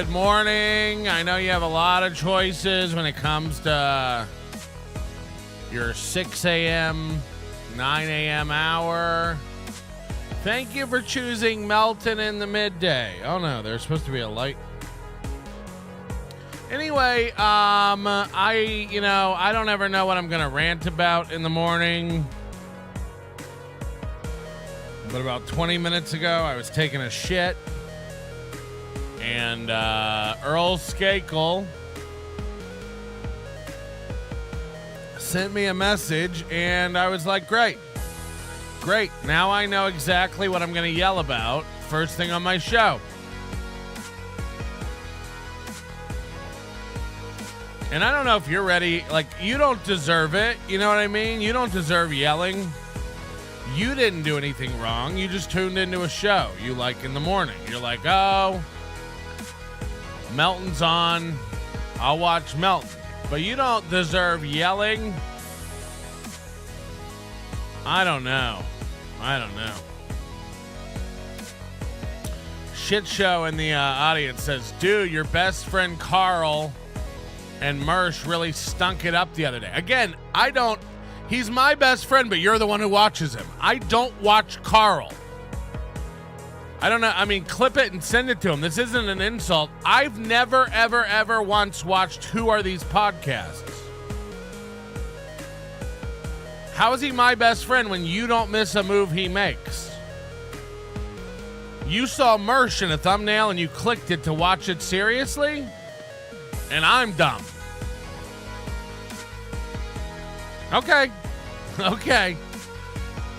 good morning. I know you have a lot of choices when it comes to your 6 a.m., 9 a.m. hour. Thank you for choosing Melton in the midday. Oh, no, there's supposed to be a light. Anyway, I don't ever know what I'm going to rant about in the morning. But about 20 minutes ago, I was taking a shit. And Earl Skakel sent me a message, and I was like, great. Now I know exactly what I'm going to yell about first thing on my show. And I don't know if you're ready. Like, you don't deserve it. You know what I mean? You don't deserve yelling. You didn't do anything wrong. You just tuned into a show you like in the morning. You're like, oh, Melton's on. I'll watch Melton. But you don't deserve yelling. I don't know. Shit show in the audience says, dude, your best friend Carl and Mersh really stunk it up the other day. Again, he's my best friend, but you're the one who watches him. I don't watch Carl. I don't know. I mean, clip it and send it to him. This isn't an insult. I've never, ever once watched Who Are These Podcasts? How is he my best friend when you don't miss a move he makes? You saw Mersh in a thumbnail and you clicked it to watch it seriously? And I'm dumb. Okay.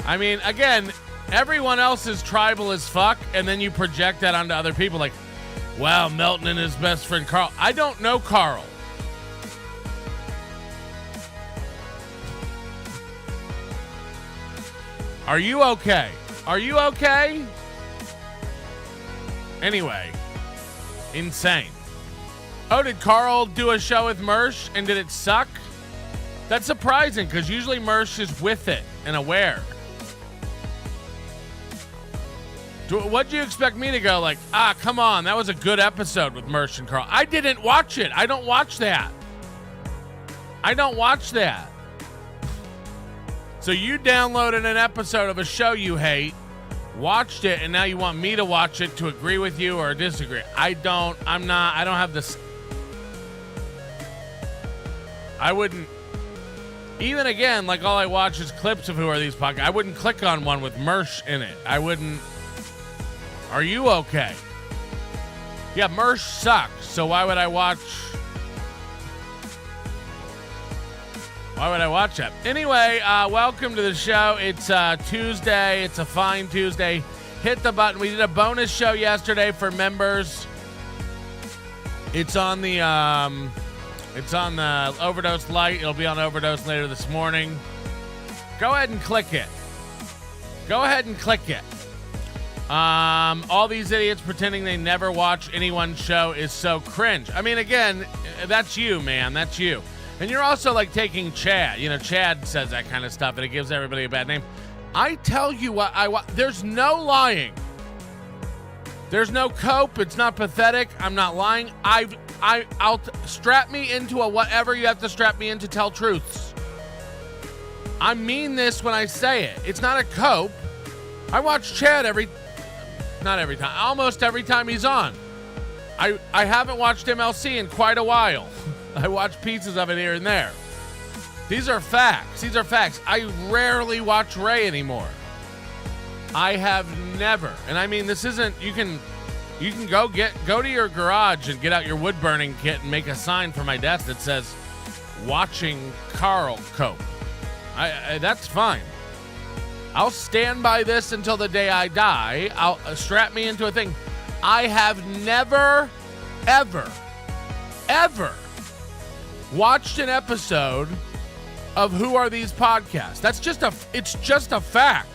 I mean, again, everyone else is tribal as fuck, and then you project that onto other people like, wow, Melton and his best friend Carl. I don't know Carl. Are you okay? Anyway, insane. Oh, did Carl do a show with Mersh, and did it suck? That's surprising, because usually Mersh is with it and aware. What'd you expect me to go like, come on, that was a good episode with Mersh and Carl. I didn't watch it. I don't watch that. So you downloaded an episode of a show you hate, watched it, and now you want me to watch it to agree with you or disagree. I don't have this. I wouldn't. Even again, like all I watch is clips of Who Are These Podcasts. I wouldn't click on one with Mersh in it. I wouldn't. Are you okay? Yeah, Mersh sucks. So why would I watch that? Anyway, welcome to the show. It's Tuesday. It's a fine Tuesday. Hit the button. We did a bonus show yesterday for members. It's on the Overdose Lite. It'll be on Overdose later this morning. Go ahead and click it. All these idiots pretending they never watch anyone's show is so cringe. I mean, again, that's you, man. That's you. And you're also like taking Chad. You know, Chad says that kind of stuff, and it gives everybody a bad name. I tell you what there's no lying. There's no cope. It's not pathetic. I'm not lying. I'll strap me into whatever you have to strap me into. Tell truths. I mean this when I say it. It's not a cope. I watch Chad almost every time he's on. I haven't watched MLC in quite a while. I watch pieces of it here and there. These are facts. I rarely watch Ray anymore. I have never. And I mean, this isn't, you can go to your garage and get out your wood burning kit and make a sign for my desk that says watching Carl cope. That's fine. I'll stand by this until the day I die. I'll strap me into a thing. I have never, ever watched an episode of Who Are These Podcasts. It's just a fact.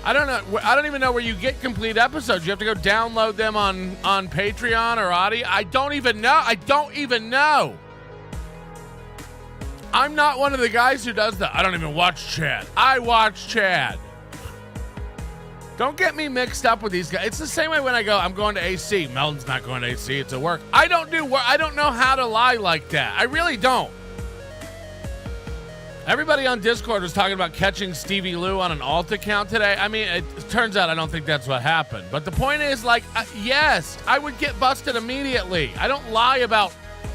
I don't know. I don't even know where you get complete episodes. You have to go download them on Patreon or Audi. I don't even know. I'm not one of the guys who does that. I don't even watch Chad. I watch Chad. Don't get me mixed up with these guys. It's the same way when I go, I'm going to AC. Melton's not going to AC. It's at work. I don't know how to lie like that. I really don't. Everybody on Discord was talking about catching Stevie Lou on an alt account today. I mean, it turns out I don't think that's what happened. But the point is, like, yes, I would get busted immediately. I don't lie about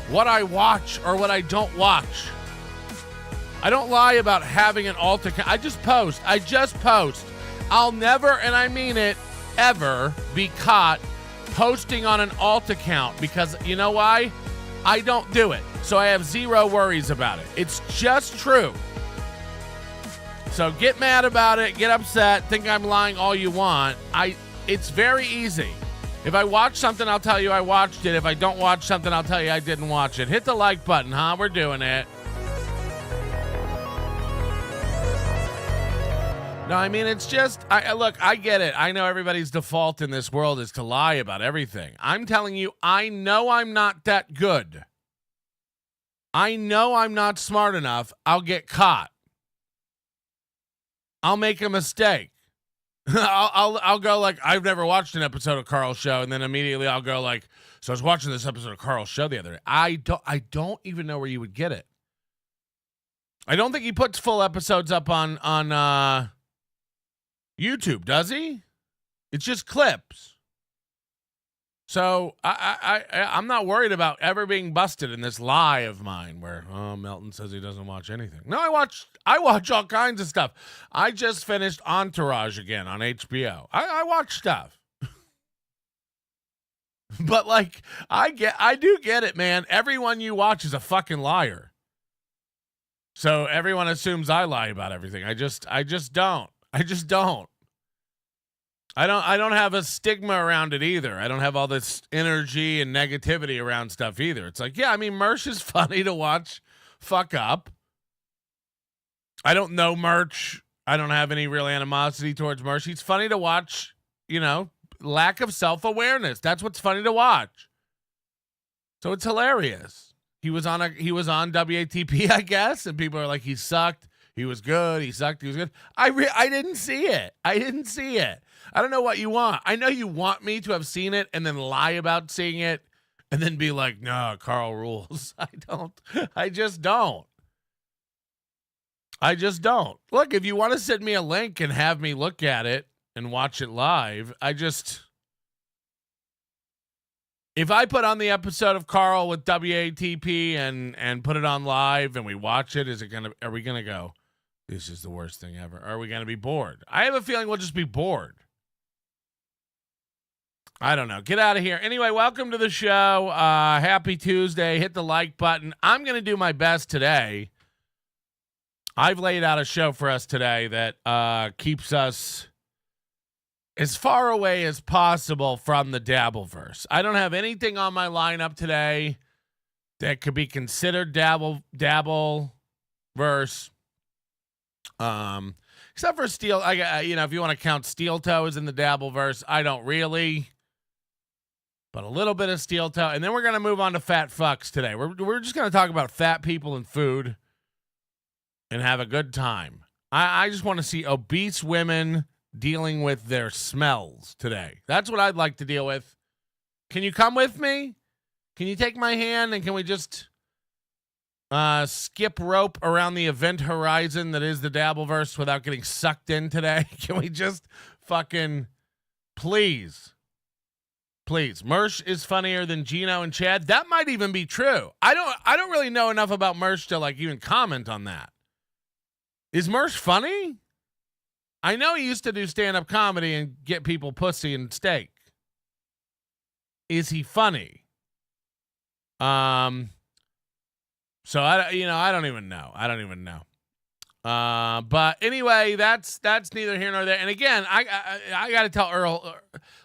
what I watch or what I don't watch. I don't lie about having an alt account. I just post. I'll never, and I mean it, ever be caught posting on an alt account because you know why? I don't do it. So I have zero worries about it. It's just true. So get mad about it, get upset, think I'm lying all you want. It's very easy. If I watch something, I'll tell you I watched it. If I don't watch something, I'll tell you I didn't watch it. Hit the like button, huh? We're doing it. No, I mean, it's just, look, I get it. I know everybody's default in this world is to lie about everything. I'm telling you, I know I'm not that good. I know I'm not smart enough. I'll get caught. I'll make a mistake. I'll go like, I've never watched an episode of Carl's show, and then immediately I'll go like, so I was watching this episode of Carl's show the other day. I don't even know where you would get it. I don't think he puts full episodes up on YouTube, does he? It's just clips. So I'm not worried about ever being busted in this lie of mine where, oh, Melton says he doesn't watch anything. No, I watch all kinds of stuff. I just finished Entourage again on HBO. I watch stuff. But like, I do get it, man. Everyone you watch is a fucking liar. So everyone assumes I lie about everything. I just don't. I don't have a stigma around it either. I don't have all this energy and negativity around stuff either. It's like, yeah, I mean, Merch is funny to watch fuck up. I don't know Merch. I don't have any real animosity towards Merch. He's funny to watch, lack of self-awareness. That's what's funny to watch. So it's hilarious. He was on WATP, I guess, and people are like, he sucked. He was good. He sucked. He was good. I didn't see it. I don't know what you want. I know you want me to have seen it and then lie about seeing it and then be like, no, Carl rules. I just don't. Look, if you want to send me a link and have me look at it and watch it live, if I put on the episode of Carl with WATP and put it on live and we watch it, are we going to go, this is the worst thing ever? Or are we going to be bored? I have a feeling we'll just be bored. I don't know. Get out of here. Anyway, welcome to the show. Happy Tuesday. Hit the like button. I'm going to do my best today. I've laid out a show for us today that keeps us as far away as possible from the Dabbleverse. I don't have anything on my lineup today that could be considered Dabbleverse. Except for Steel, if you want to count Steel Toe as in the Dabbleverse, I don't really. But a little bit of Steel Toe, and then we're gonna move on to fat fucks today. We're just gonna talk about fat people and food, and have a good time. I just want to see obese women dealing with their smells today. That's what I'd like to deal with. Can you come with me? Can you take my hand and can we just skip rope around the event horizon that is the Dabbleverse without getting sucked in today? Can we just fucking please? Mersh is funnier than Gino and Chad. That might even be true. I don't really know enough about Mersh to like even comment on that. Is Mersh funny? I know he used to do stand-up comedy and get people pussy and steak. Is he funny? So I don't even know. But anyway, that's neither here nor there. And again, I got to tell Earl,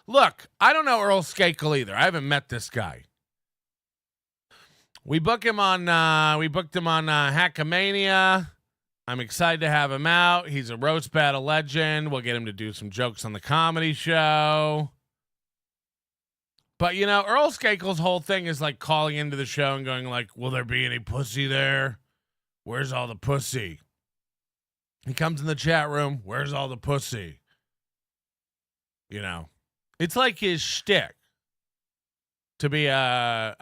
look, I don't know Earl Skakel either. I haven't met this guy. We booked him on Hackamania. I'm excited to have him out. He's a roast battle legend. We'll get him to do some jokes on the comedy show. But, Earl Skakel's whole thing is like calling into the show and going like, will there be any pussy there? Where's all the pussy? He comes in the chat room. Where's all the pussy? You know, it's like his shtick to be how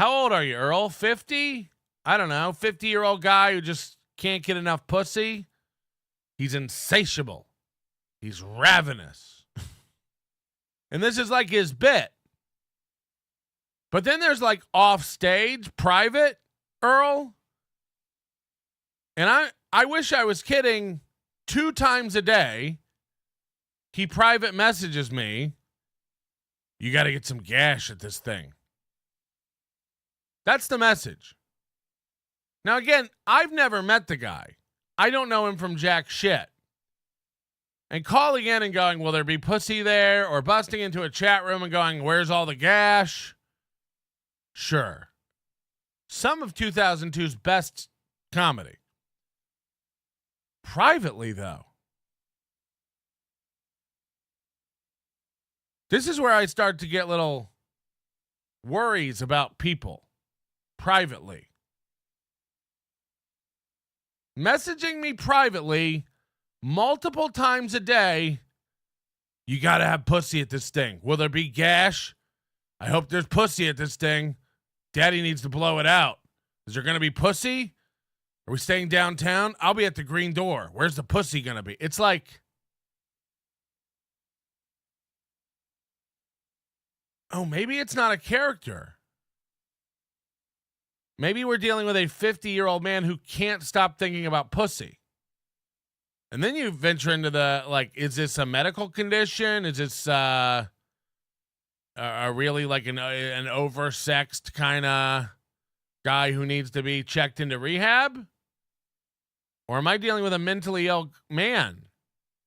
old are you, Earl? 50? I don't know, 50-year-old guy who just can't get enough pussy. He's insatiable. He's ravenous. And this is like his bit. But then there's like off stage, private Earl. And I wish I was kidding. 2 times a day, he private messages me, you got to get some gash at this thing. That's the message. Now, again, I've never met the guy. I don't know him from jack shit. And calling in and going, will there be pussy there? Or busting into a chat room and going, where's all the gash? Sure. Some of 2002's best comedy. Privately, though, this is where I start to get little worries about people privately. Messaging me privately multiple times a day, you got to have pussy at this thing. Will there be gash? I hope there's pussy at this thing. Daddy needs to blow it out. Is there going to be pussy? Are we staying downtown? I'll be at the green door. Where's the pussy going to be? It's like, oh, maybe it's not a character. Maybe we're dealing with a 50-year-old man who can't stop thinking about pussy. And then you venture into the, like, is this a medical condition? Is this really like an oversexed kind of guy who needs to be checked into rehab? Or am I dealing with a mentally ill man?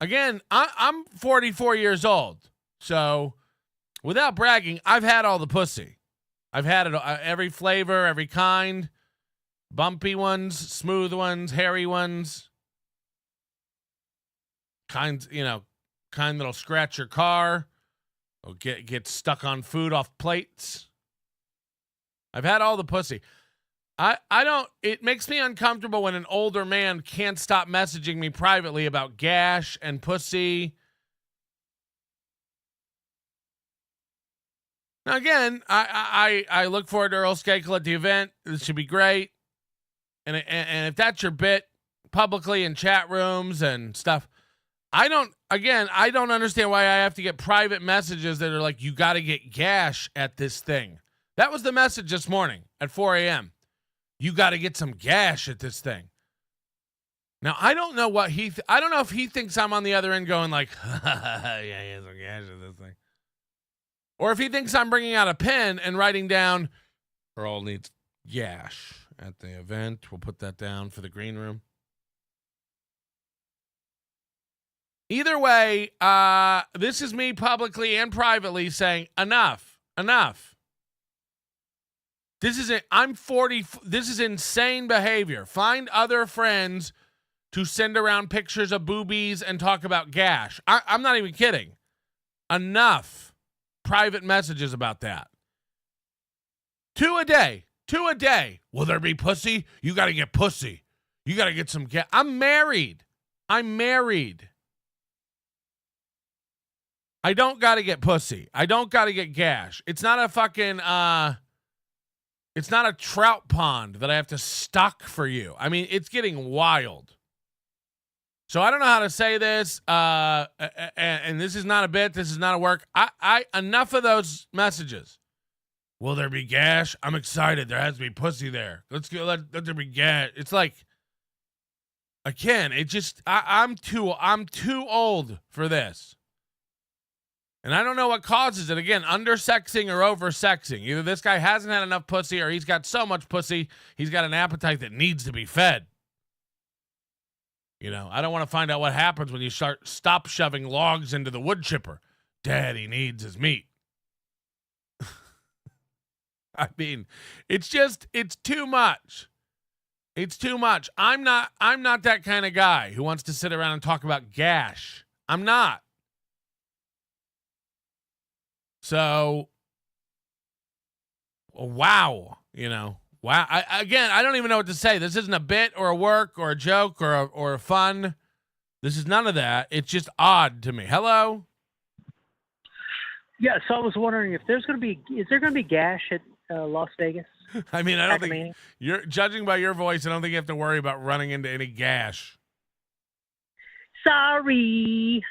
Again, I'm 44 years old. So without bragging, I've had all the pussy. I've had it every flavor, every kind. Bumpy ones, smooth ones, hairy ones. Kind that'll scratch your car. Or get stuck on food off plates. I've had all the pussy. I don't, it makes me uncomfortable when an older man can't stop messaging me privately about gash and pussy. Now again, I look forward to Earl Skakel at the event. This should be great. And if that's your bit publicly in chat rooms and stuff, I don't understand why I have to get private messages that are like, you got to get gash at this thing. That was the message this morning at 4 a.m. You got to get some gash at this thing. Now, I don't know what I don't know if he thinks I'm on the other end going like, yeah, he has some gash at this thing. Or if he thinks I'm bringing out a pen and writing down, Earl needs gash at the event. We'll put that down for the green room. Either way, this is me publicly and privately saying, enough. This is it. I'm 40. This is insane behavior. Find other friends to send around pictures of boobies and talk about gash. I'm not even kidding. Enough private messages about that. 2 a day. Will there be pussy? You got to get pussy. You got to get some gash. I'm married. I don't got to get pussy. I don't got to get gash. It's not a fucking, it's not a trout pond that I have to stock for you. I mean, it's getting wild. So I don't know how to say this, and this is not a bit. This is not a work. Enough of those messages. Will there be gash? I'm excited. There has to be pussy there. Let's go. Let there be gash. It's like, again, it just, I'm too old for this. And I don't know what causes it. Again, undersexing or oversexing. Either this guy hasn't had enough pussy or he's got so much pussy, he's got an appetite that needs to be fed. You know, I don't want to find out what happens when you stop shoving logs into the wood chipper. Daddy needs his meat. I mean, it's too much. It's too much. I'm not that kind of guy who wants to sit around and talk about gash. I'm not. So, wow, wow. I don't even know what to say. This isn't a bit or a work or a joke or a fun. This is none of that. It's just odd to me. Hello? Yeah, so I was wondering if is there going to be gash at Las Vegas? I mean, I don't think you're judging by your voice. I don't think you have to worry about running into any gash. Sorry.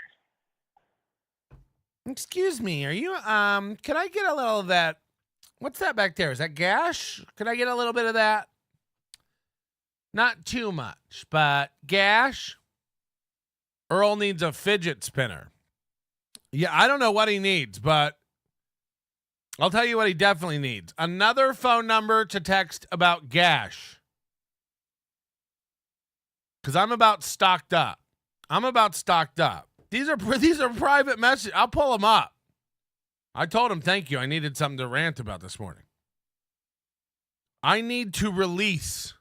Excuse me. Are you? Can I get a little of that? What's that back there? Is that gash? Could I get a little bit of that? Not too much, but gash. Earl needs a fidget spinner. Yeah, I don't know what he needs, but I'll tell you what he definitely needs. Another phone number to text about gash. Because I'm about stocked up. These are private messages. I'll pull them up. I told him thank you. I needed something to rant about this morning. I need to release.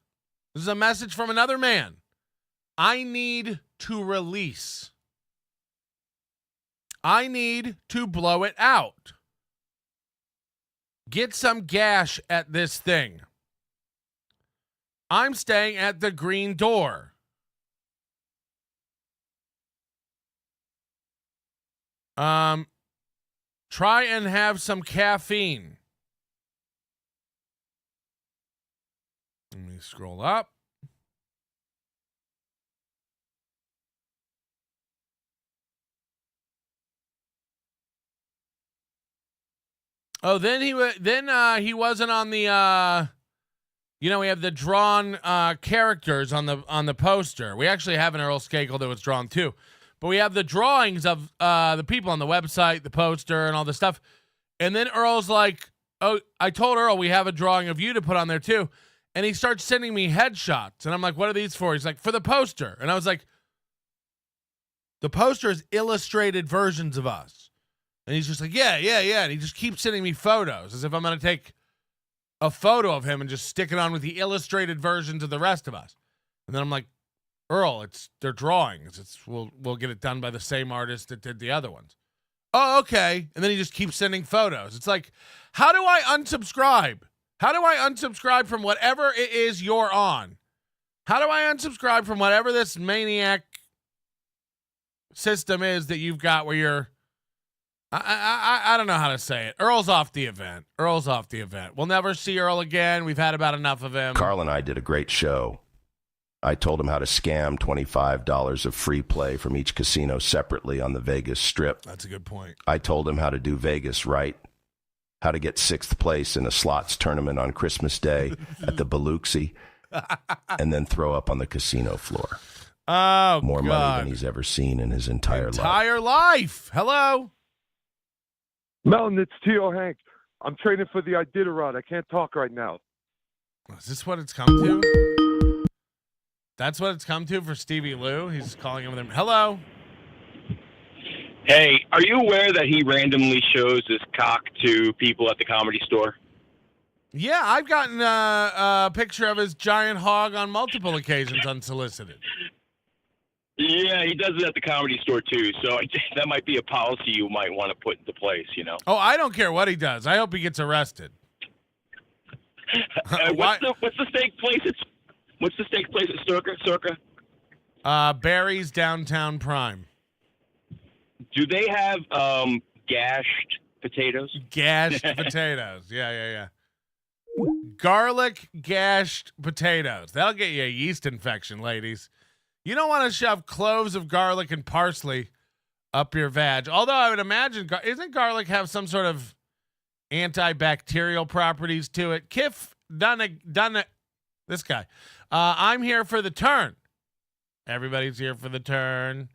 This is a message from another man. I need to release. I need to blow it out. Get some gash at this thing. I'm staying at the Green Door. Try and have some caffeine. Let me scroll up. Oh, then he wasn't on the we have the drawn characters on the poster. We actually have an Earl Skakel that was drawn too. But we have the drawings of the people on the website, the poster, and all this stuff. And then Earl's like, oh, I told Earl we have a drawing of you to put on there too. And he starts sending me headshots. And I'm like, what are these for? He's like, for the poster. And I was like, the poster is illustrated versions of us. And he's just like, yeah. And he just keeps sending me photos as if I'm going to take a photo of him and just stick it on with the illustrated versions of the rest of us. And then I'm like, Earl, they're drawings. We'll get it done by the same artist that did the other ones. Oh, okay. And then he just keeps sending photos. It's like, how do I unsubscribe? How do I unsubscribe from whatever it is you're on? How do I unsubscribe from whatever this maniac system is that you've got where you're I don't know how to say it. Earl's off the event. We'll never see Earl again. We've had about enough of him. Carl and I did a great show. I told him how to scam $25 of free play from each casino separately on the Vegas Strip. That's a good point. I told him how to do Vegas right, how to get 6th place in a slots tournament on Christmas Day at the Biloxi, and then throw up on the casino floor. Oh, More God. money than he's ever seen in his entire life. Hello? Melton, it's T.O. Hank. I'm training for the Iditarod. I can't talk right now. Is this what it's come to? That's what it's come to for Stevie Lou? He's calling him. Hello? Hey, are you aware that he randomly shows his cock to people at the Comedy Store? Yeah, I've gotten a picture of his giant hog on multiple occasions unsolicited. Yeah, he does it at the Comedy Store too. So that might be a policy you might want to put into place, you know. Oh, I don't care what he does. I hope he gets arrested. What's the steak place? What's the steak place at Circa? Barry's Downtown Prime. Do they have gashed potatoes? Gashed potatoes. Yeah. Garlic gashed potatoes. That'll get you a yeast infection, ladies. You don't want to shove cloves of garlic and parsley up your vag. Although I would imagine, isn't garlic have some sort of antibacterial properties to it? Kif done this guy. I'm here for the turn. Everybody's here for the turn.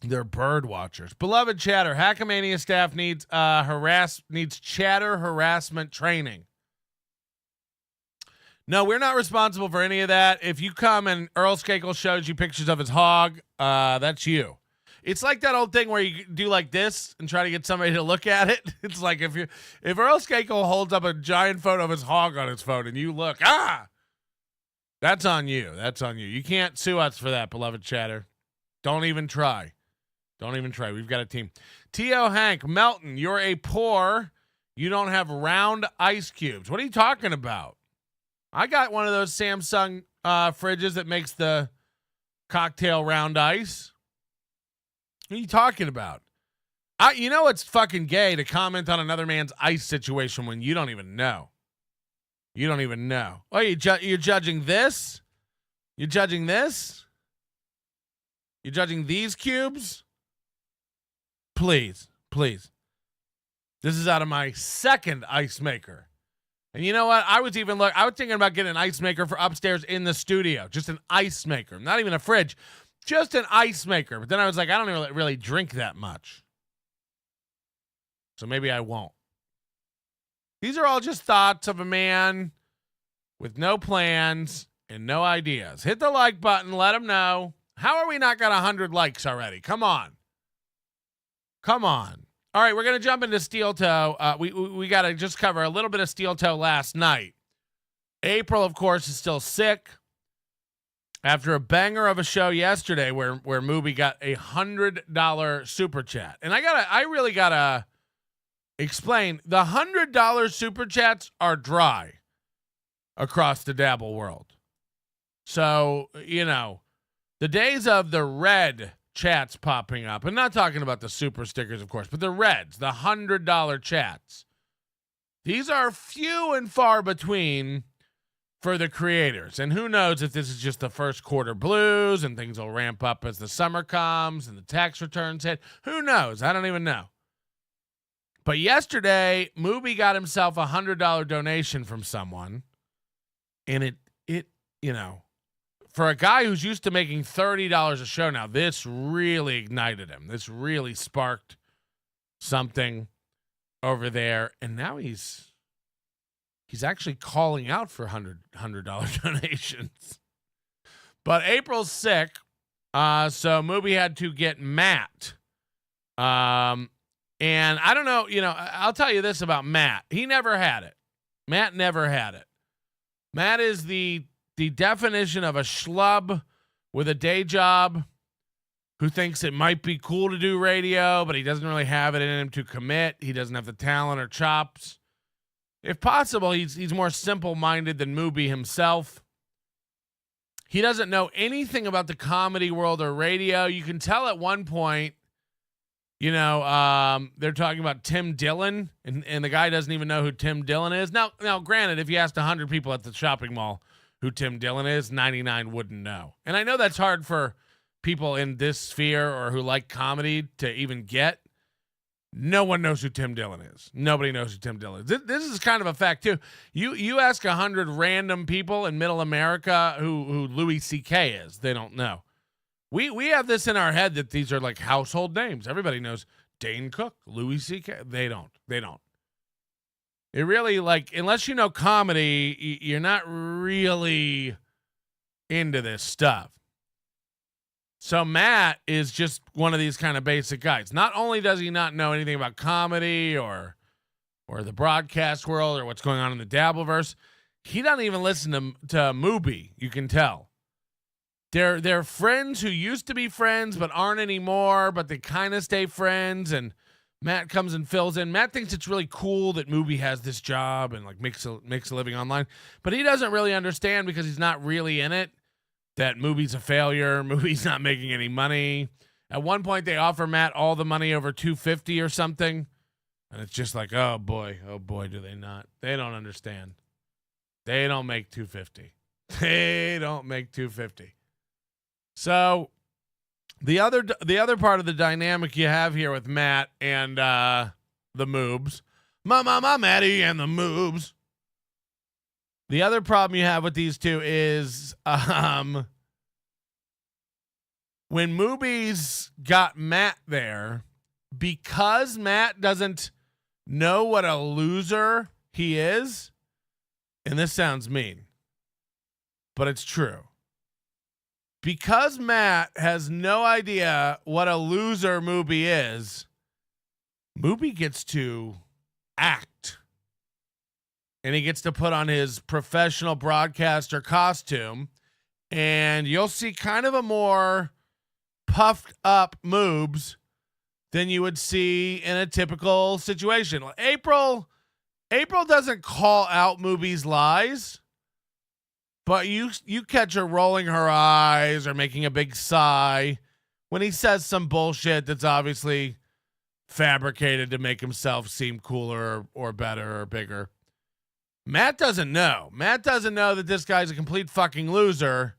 They're bird watchers. Beloved chatter, Hackamania staff needs chatter harassment training. No, we're not responsible for any of that. If you come and Earl Skakel shows you pictures of his hog, that's you. It's like that old thing where you do like this and try to get somebody to look at it. It's like if Earl Skakel holds up a giant photo of his hog on his phone and you look, that's on you. That's on you. You can't sue us for that, beloved chatter. Don't even try. We've got a team. T.O. Hank, Melton, you're a poor. You don't have round ice cubes. What are you talking about? I got one of those Samsung fridges that makes the cocktail round ice. What are you talking about? You know it's fucking gay to comment on another man's ice situation when you don't even know. You don't even know. Oh, you're judging this? You're judging this? You're judging these cubes? Please. This is out of my second ice maker. And you know what? I was thinking about getting an ice maker for upstairs in the studio. Just an ice maker. Not even a fridge. Just an ice maker. But then I was like, I don't even really drink that much. So maybe I won't. These are all just thoughts of a man with no plans and no ideas. Hit the like button. Let him know. How are we not got 100 likes already? Come on. All right, we're going to jump into Steel Toe. We got to just cover a little bit of Steel Toe last night. April, of course, is still sick. After a banger of a show yesterday where Mooby got a $100 super chat. And I really got to explain, the $100 super chats are dry across the Dabble world. So, the days of the red chats popping up, and not talking about the super stickers, of course, but the reds, the $100 chats. These are few and far between for the creators. And who knows if this is just the first quarter blues and things will ramp up as the summer comes and the tax returns hit. Who knows? I don't even know. But yesterday, Mooby got himself a $100 donation from someone. And it for a guy who's used to making $30 a show now, this really ignited him. This really sparked something over there. And now he's actually calling out for $100 donations. But April's sick, so Mooby had to get Matt. And I don't know, I'll tell you this about Matt. He never had it. Matt never had it. Matt is the definition of a schlub with a day job who thinks it might be cool to do radio, but he doesn't really have it in him to commit. He doesn't have the talent or chops. If possible, he's more simple-minded than Mooby himself. He doesn't know anything about the comedy world or radio. You can tell at one point, they're talking about Tim Dillon, and the guy doesn't even know who Tim Dillon is. Now, granted, if you asked 100 people at the shopping mall who Tim Dillon is, 99 wouldn't know. And I know that's hard for people in this sphere or who like comedy to even get. No one knows who Tim Dillon is. Nobody knows who Tim Dillon is. This is kind of a fact, too. You ask 100 random people in middle America who Louis C.K. is. They don't know. We have this in our head that these are like household names. Everybody knows Dane Cook, Louis C.K. They don't. It really, unless you know comedy, you're not really into this stuff. So Matt is just one of these kind of basic guys. Not only does he not know anything about comedy or the broadcast world or what's going on in the Dabbleverse, he doesn't even listen to Mooby. You can tell. They're friends who used to be friends but aren't anymore, but they kind of stay friends, and Matt comes and fills in. Matt thinks it's really cool that Mooby has this job and makes a living online, but he doesn't really understand because he's not really in it that Mooby's a failure. Mooby's not making any money. At one point, they offer Matt all the money over $250 or something, and it's just like, oh boy, do they not? They don't understand. They don't make $250. They don't make $250. So the other part of the dynamic you have here with Matt and the Moobs, my Matty and the Moobs. The other problem you have with these two is when Mooby's got Matt there, because Matt doesn't know what a loser he is, and this sounds mean, but it's true. Because Matt has no idea what a loser Mooby is, Mooby gets to act. And he gets to put on his professional broadcaster costume. And you'll see kind of a more puffed up Moobs than you would see in a typical situation. April doesn't call out Mooby's lies. But you catch her rolling her eyes or making a big sigh when he says some bullshit that's obviously fabricated to make himself seem cooler or better or bigger. Matt doesn't know. Matt doesn't know that this guy's a complete fucking loser.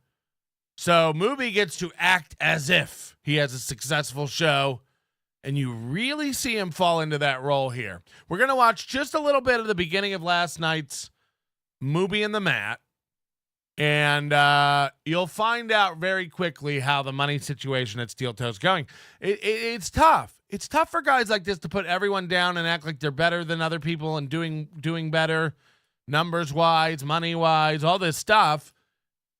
So Movie gets to act as if he has a successful show, and you really see him fall into that role here. We're going to watch just a little bit of the beginning of last night's Movie and the Mat, and you'll find out very quickly how the money situation at Steel Toe's going. It's tough. It's tough for guys like this to put everyone down and act like they're better than other people and doing better numbers-wise, money-wise, all this stuff.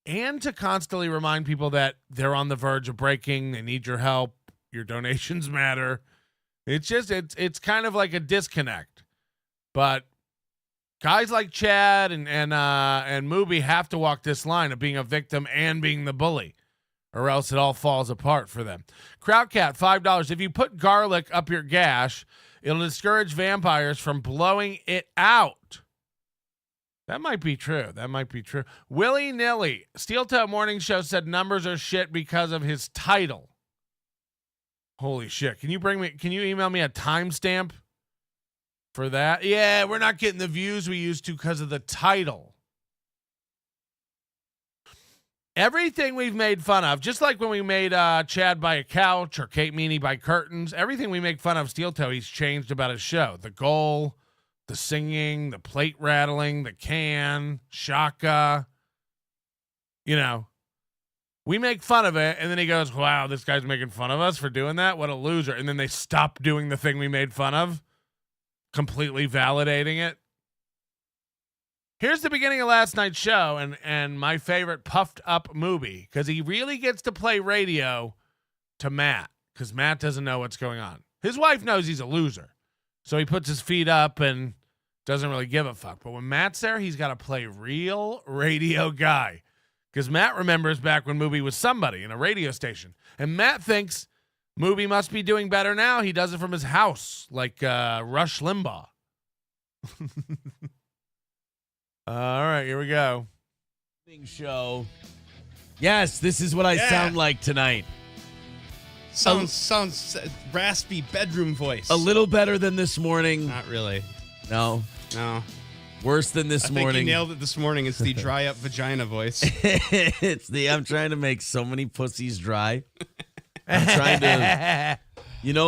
And to constantly remind people that they're on the verge of breaking, they need your help, your donations matter. It's kind of like a disconnect. But guys like Chad and Mooby have to walk this line of being a victim and being the bully, or else it all falls apart for them. Crowdcat, $5. If you put garlic up your gash, it'll discourage vampires from blowing it out. That might be true. Willy Nilly, Steel Toe Morning Show said numbers are shit because of his title. Holy shit. Can you email me a timestamp for that? Yeah, we're not getting the views we used to because of the title. Everything we've made fun of, just like when we made Chad by a couch or Kate Meany by curtains, everything we make fun of Steel Toe, he's changed about his show. The goal, the singing, the plate rattling, the can, Shaka. You know, we make fun of it, and then he goes, wow, this guy's making fun of us for doing that? What a loser. And then they stop doing the thing we made fun of, completely validating it. Here's the beginning of last night's show and my favorite puffed up movie, because he really gets to play radio to Matt, because Matt doesn't know what's going on. His wife knows he's a loser, so he puts his feet up and doesn't really give a fuck. But when Matt's there, he's got to play real radio guy, because Matt remembers back when Movie was somebody in a radio station. And Matt thinks Movie must be doing better now. He does it from his house, like Rush Limbaugh. All right, here we go. Show. Yes, this is what I sound like tonight. Sounds raspy bedroom voice. A little better than this morning. Not really. No. Worse than this morning. I think you nailed it this morning. It's the dry up vagina voice. I'm trying to make so many pussies dry. I'm trying to,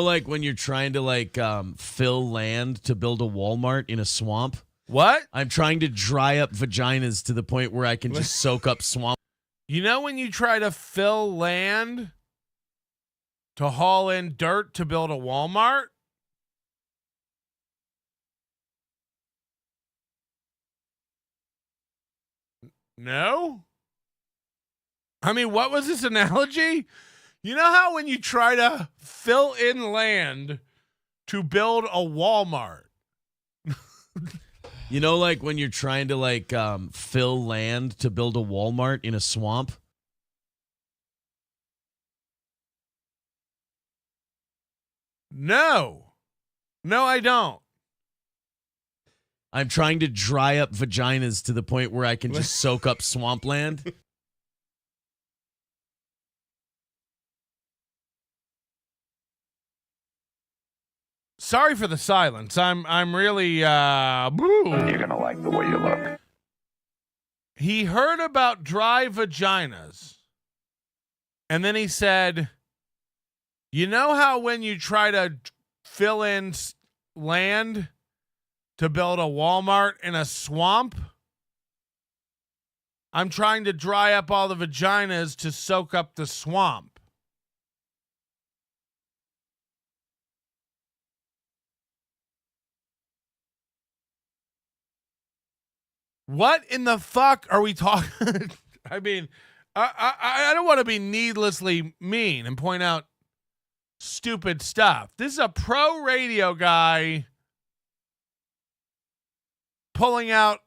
like when you're trying to fill land to build a Walmart in a swamp. What? I'm trying to dry up vaginas to the point where I can just soak up swamp. You know when you try to fill land to haul in dirt to build a Walmart? No? I mean, what was this analogy? You know how when you try to fill in land to build a Walmart? Like when you're trying to fill land to build a Walmart in a swamp? No, I don't. I'm trying to dry up vaginas to the point where I can just soak up swampland. Sorry for the silence. I'm really You're gonna like the way you look. He heard about dry vaginas, and then he said, you know how when you try to fill in land to build a Walmart in a swamp? I'm trying to dry up all the vaginas to soak up the swamp. What in the fuck are we talking? I mean, I don't want to be needlessly mean and point out stupid stuff. This is a pro radio guy pulling out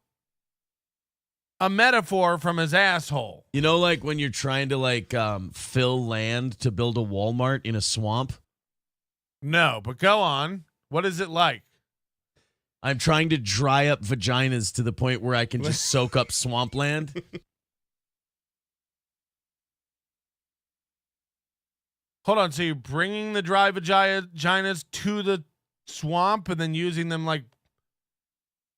a metaphor from his asshole. Like when you're trying to fill land to build a Walmart in a swamp? No, but go on. What is it like? I'm trying to dry up vaginas to the point where I can just soak up swampland. Hold on. So you're bringing the dry vaginas to the swamp and then using them like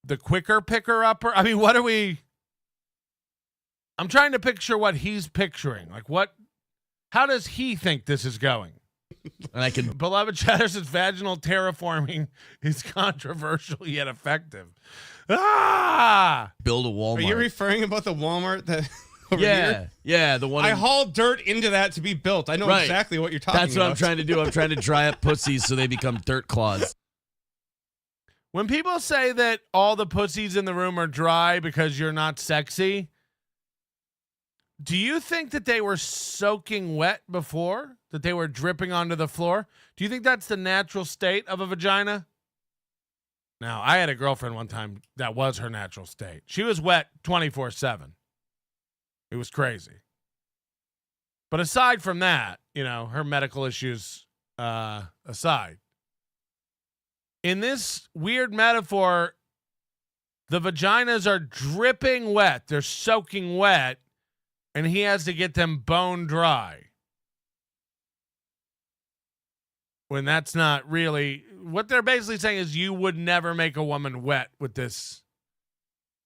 the quicker picker upper? I mean, what are we? I'm trying to picture what he's picturing. Like what? How does he think this is going? And I can Beloved Chatter says vaginal terraforming is controversial yet effective. Ah! build a Walmart. Are you referring about the Walmart that over yeah, here? yeah, the one. I in- hauled dirt into that to be built. I know Right. exactly what you're talking about. That's what I'm trying to do. I'm trying to dry up pussies so they become dirt claws. When people say that all the pussies in the room are dry because you're not sexy, do you think that they were soaking wet before? That they were dripping onto the floor? Do you think that's the natural state of a vagina? Now, I had a girlfriend one time that was her natural state. She was wet 24/7. It was crazy. But aside from that, you know, her medical issues aside, in this weird metaphor, the vaginas are dripping wet. They're soaking wet, and he has to get them bone dry. When that's not really what they're basically saying is you would never make a woman wet with this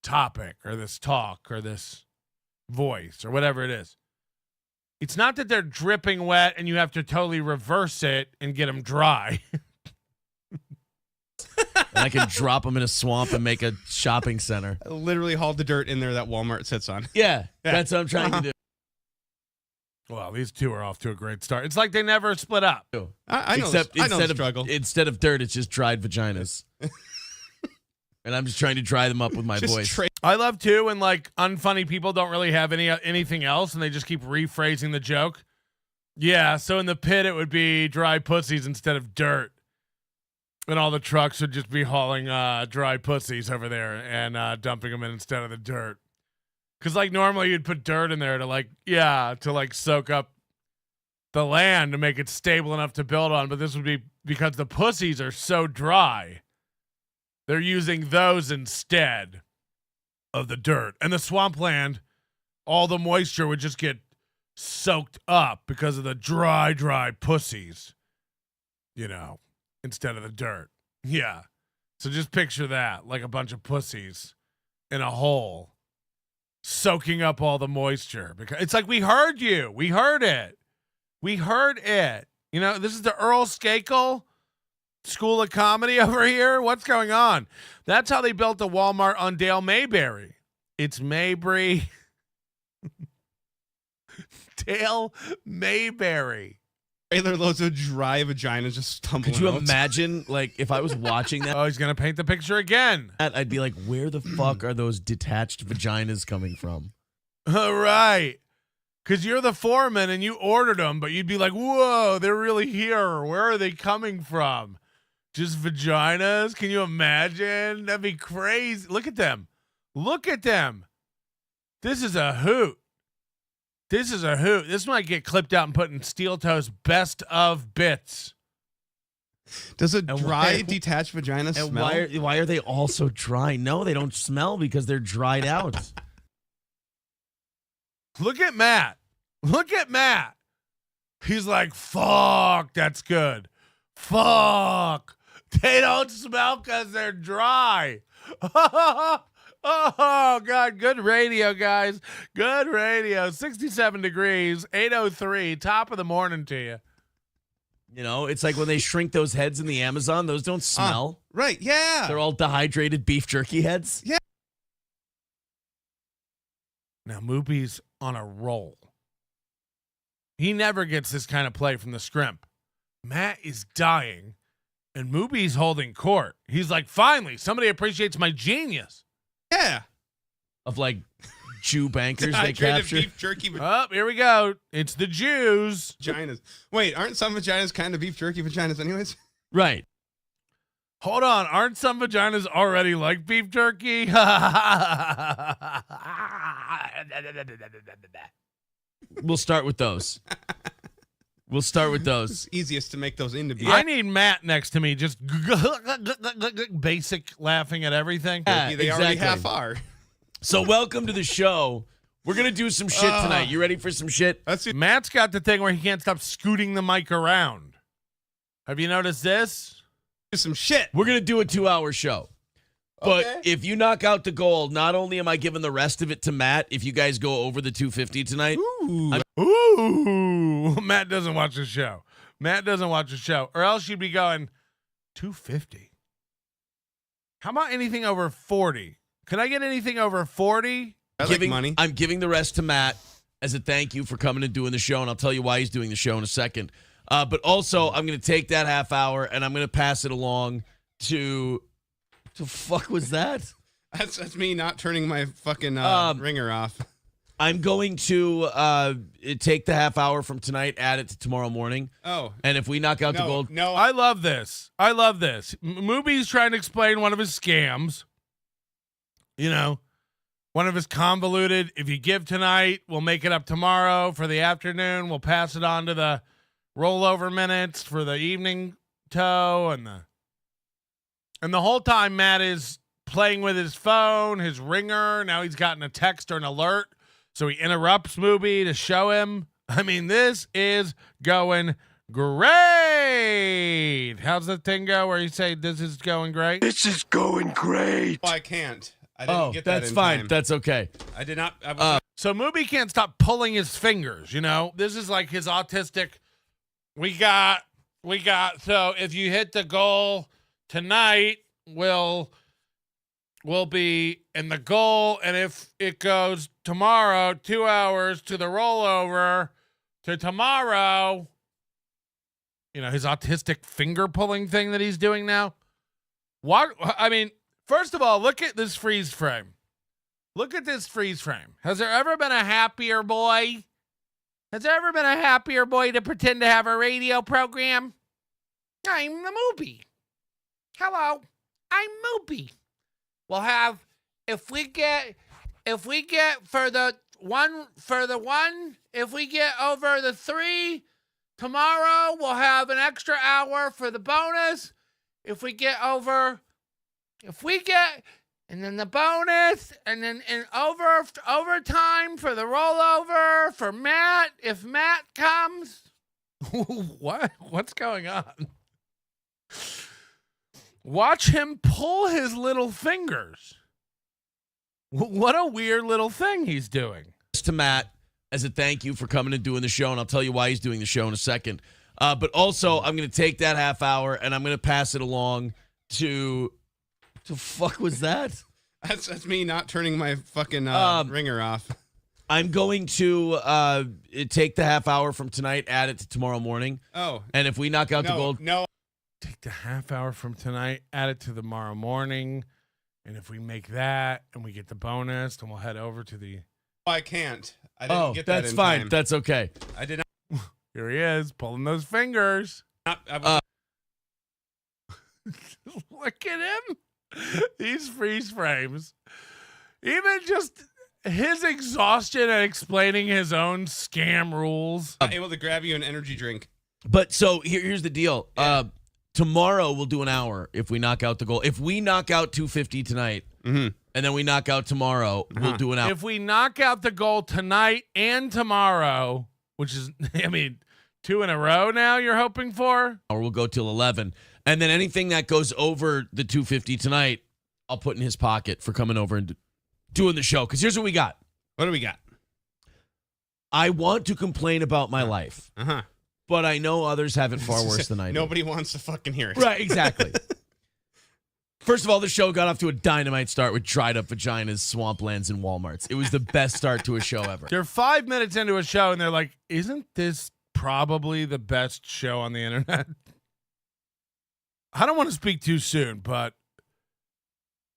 topic or this talk or this voice or whatever it is. It's not that they're dripping wet and you have to totally reverse it and get them dry. And I can drop them in a swamp and make a shopping center. I literally hauled the dirt in there that Walmart sits on. Yeah, that's what I'm trying to do. Well, these two are off to a great start. It's like they never split up. I know. Except I know the instead struggle. of instead of dirt, it's just dried vaginas. And I'm just trying to dry them up with my Just voice. I love too when like unfunny people don't really have anything else and they just keep rephrasing the joke. Yeah, so in the pit it would be dry pussies instead of dirt. And all the trucks would just be hauling dry pussies over there and dumping them in instead of the dirt. Because like normally you'd put dirt in there to soak up the land to make it stable enough to build on. But this would be because the pussies are so dry. They're using those instead of the dirt. And the swampland, all the moisture would just get soaked up because of the dry pussies, you know, instead of the dirt. Yeah. So just picture that, like a bunch of pussies in a hole soaking up all the moisture. Because it's like, we heard you. We heard it. We heard it. You know, this is the Earl Skakel School of Comedy over here. What's going on? That's how they built the Walmart on Dale Mayberry. It's Mabry. Dale Mayberry. Trailer loads of dry vaginas just stumbling Could you out. imagine, like, if I was watching that, Oh, he's going to paint the picture again. I'd be like, where the fuck are those detached vaginas coming from? All right. Because you're the foreman and you ordered them, but you'd be like, whoa, they're really here. Where are they coming from? Just vaginas? Can you imagine? That'd be crazy. Look at them. Look at them. This is a hoot. This is a hoot. This might get clipped out and put in Steel Toe's best of bits. Does a And dry, why- detached vagina And smell? why are they all so dry? No, they don't smell because they're dried out. Look at Matt. Look at Matt. He's like, fuck, that's good. Fuck. They don't smell because they're dry. Oh, God. Good radio, guys. Good radio. 67 degrees, 8:03, top of the morning to you. You know, it's like when they shrink those heads in the Amazon, those don't smell. Right, yeah. They're all dehydrated beef jerky heads. Yeah. Now, Moopy's on a roll. He never gets this kind of play from the scrimp. Matt is dying, and Moopy's holding court. He's like, finally, somebody appreciates my genius. Yeah. Of like Jew bankers they Dehydrated capture. beef jerky Oh, here we go. It's the Jews. vaginas. Wait, aren't some vaginas kind of beef jerky vaginas anyways? Right. Hold on. Aren't some vaginas already like beef jerky? We'll start with those. We'll start with those. It's easiest to make those into beef. I need Matt next to me, just basic laughing at everything. Yeah, They already exactly. half are. So welcome to the show We're going to do some shit tonight. You ready for some shit? Matt's got the thing where he can't stop scooting the mic around. Have you noticed this? Some shit. We're going to do a 2-hour show. But if you knock out the goal, not only am I giving the rest of it to Matt, if you guys go over the 250 tonight. Ooh. Matt doesn't watch the show. Or else you'd be going 250. How about anything over 40? Can I get anything over 40? Money. I'm giving the rest to Matt as a thank you for coming and doing the show, and I'll tell you why he's doing the show in a second. But also, I'm going to take that half hour, and I'm going to pass it along to... The fuck was that? That's me not turning my fucking ringer off. I'm going to take the half hour from tonight, add it to tomorrow morning. Oh. And if we knock out the gold... No. I love this. Mooby's trying to explain one of his scams. You know, one of his convoluted, if you give tonight, we'll make it up tomorrow for the afternoon. We'll pass it on to the rollover minutes for the evening tow and the whole time Matt is playing with his phone, his ringer. Now he's gotten a text or an alert. So he interrupts Mooby to show him. I mean, this is going great. How's the thing go where you say this is going great? This is going great. I can't. I didn't get that that's in fine. time. That's okay. I did not. So Mooby can't stop pulling his fingers, you know? This is like his autistic. We got. So if you hit the goal tonight, we'll be in the goal, and if it goes tomorrow, 2 hours to the rollover to tomorrow, you know, his autistic finger pulling thing that he's doing now. First of all, look at this freeze frame. Has there ever been a happier boy? To pretend to have a radio program? I'm the Mooby. Hello, I'm Mooby. We'll have if we get over the 3 tomorrow, we'll have an extra hour for the bonus. And then the bonus, and then overtime for the rollover for Matt if Matt comes. What's going on? Watch him pull his little fingers. What a weird little thing he's doing. To Matt as a thank you for coming and doing the show, and I'll tell you why he's doing the show in a second. But also, I'm going to take that half hour, and I'm going to pass it along to... The fuck was that? That's me not turning my fucking ringer off. I'm going to take the half hour from tonight, add it to tomorrow morning. Oh. And if we knock out the gold... No. Take the half hour from tonight, add it to tomorrow morning, and if we make that and we get the bonus, then we'll head over to the... I can't. I didn't get that in that's fine. time. That's okay. I did not. Here he is, pulling those fingers. I Look at him. These freeze frames. Even just his exhaustion at explaining his own scam rules. able to grab you an energy drink. But so here's the deal. Tomorrow we'll do an hour if we knock out the goal. If we knock out 250 tonight, and then we knock out tomorrow, we'll do an hour. If we knock out the goal tonight and tomorrow, which is, 2 in a row now you're hoping for? Or we'll go till 11. And then anything that goes over the 250 tonight, I'll put in his pocket for coming over and doing the show. Because here's what we got. What do we got? I want to complain about my life. But I know others have it far worse than I do. Nobody wants to fucking hear it. Right, exactly. First of all, the show got off to a dynamite start with dried up vaginas, swamplands, and Walmarts. It was the best start to a show ever. They're 5 minutes into a show and they're like, isn't this probably the best show on the internet? I don't want to speak too soon, but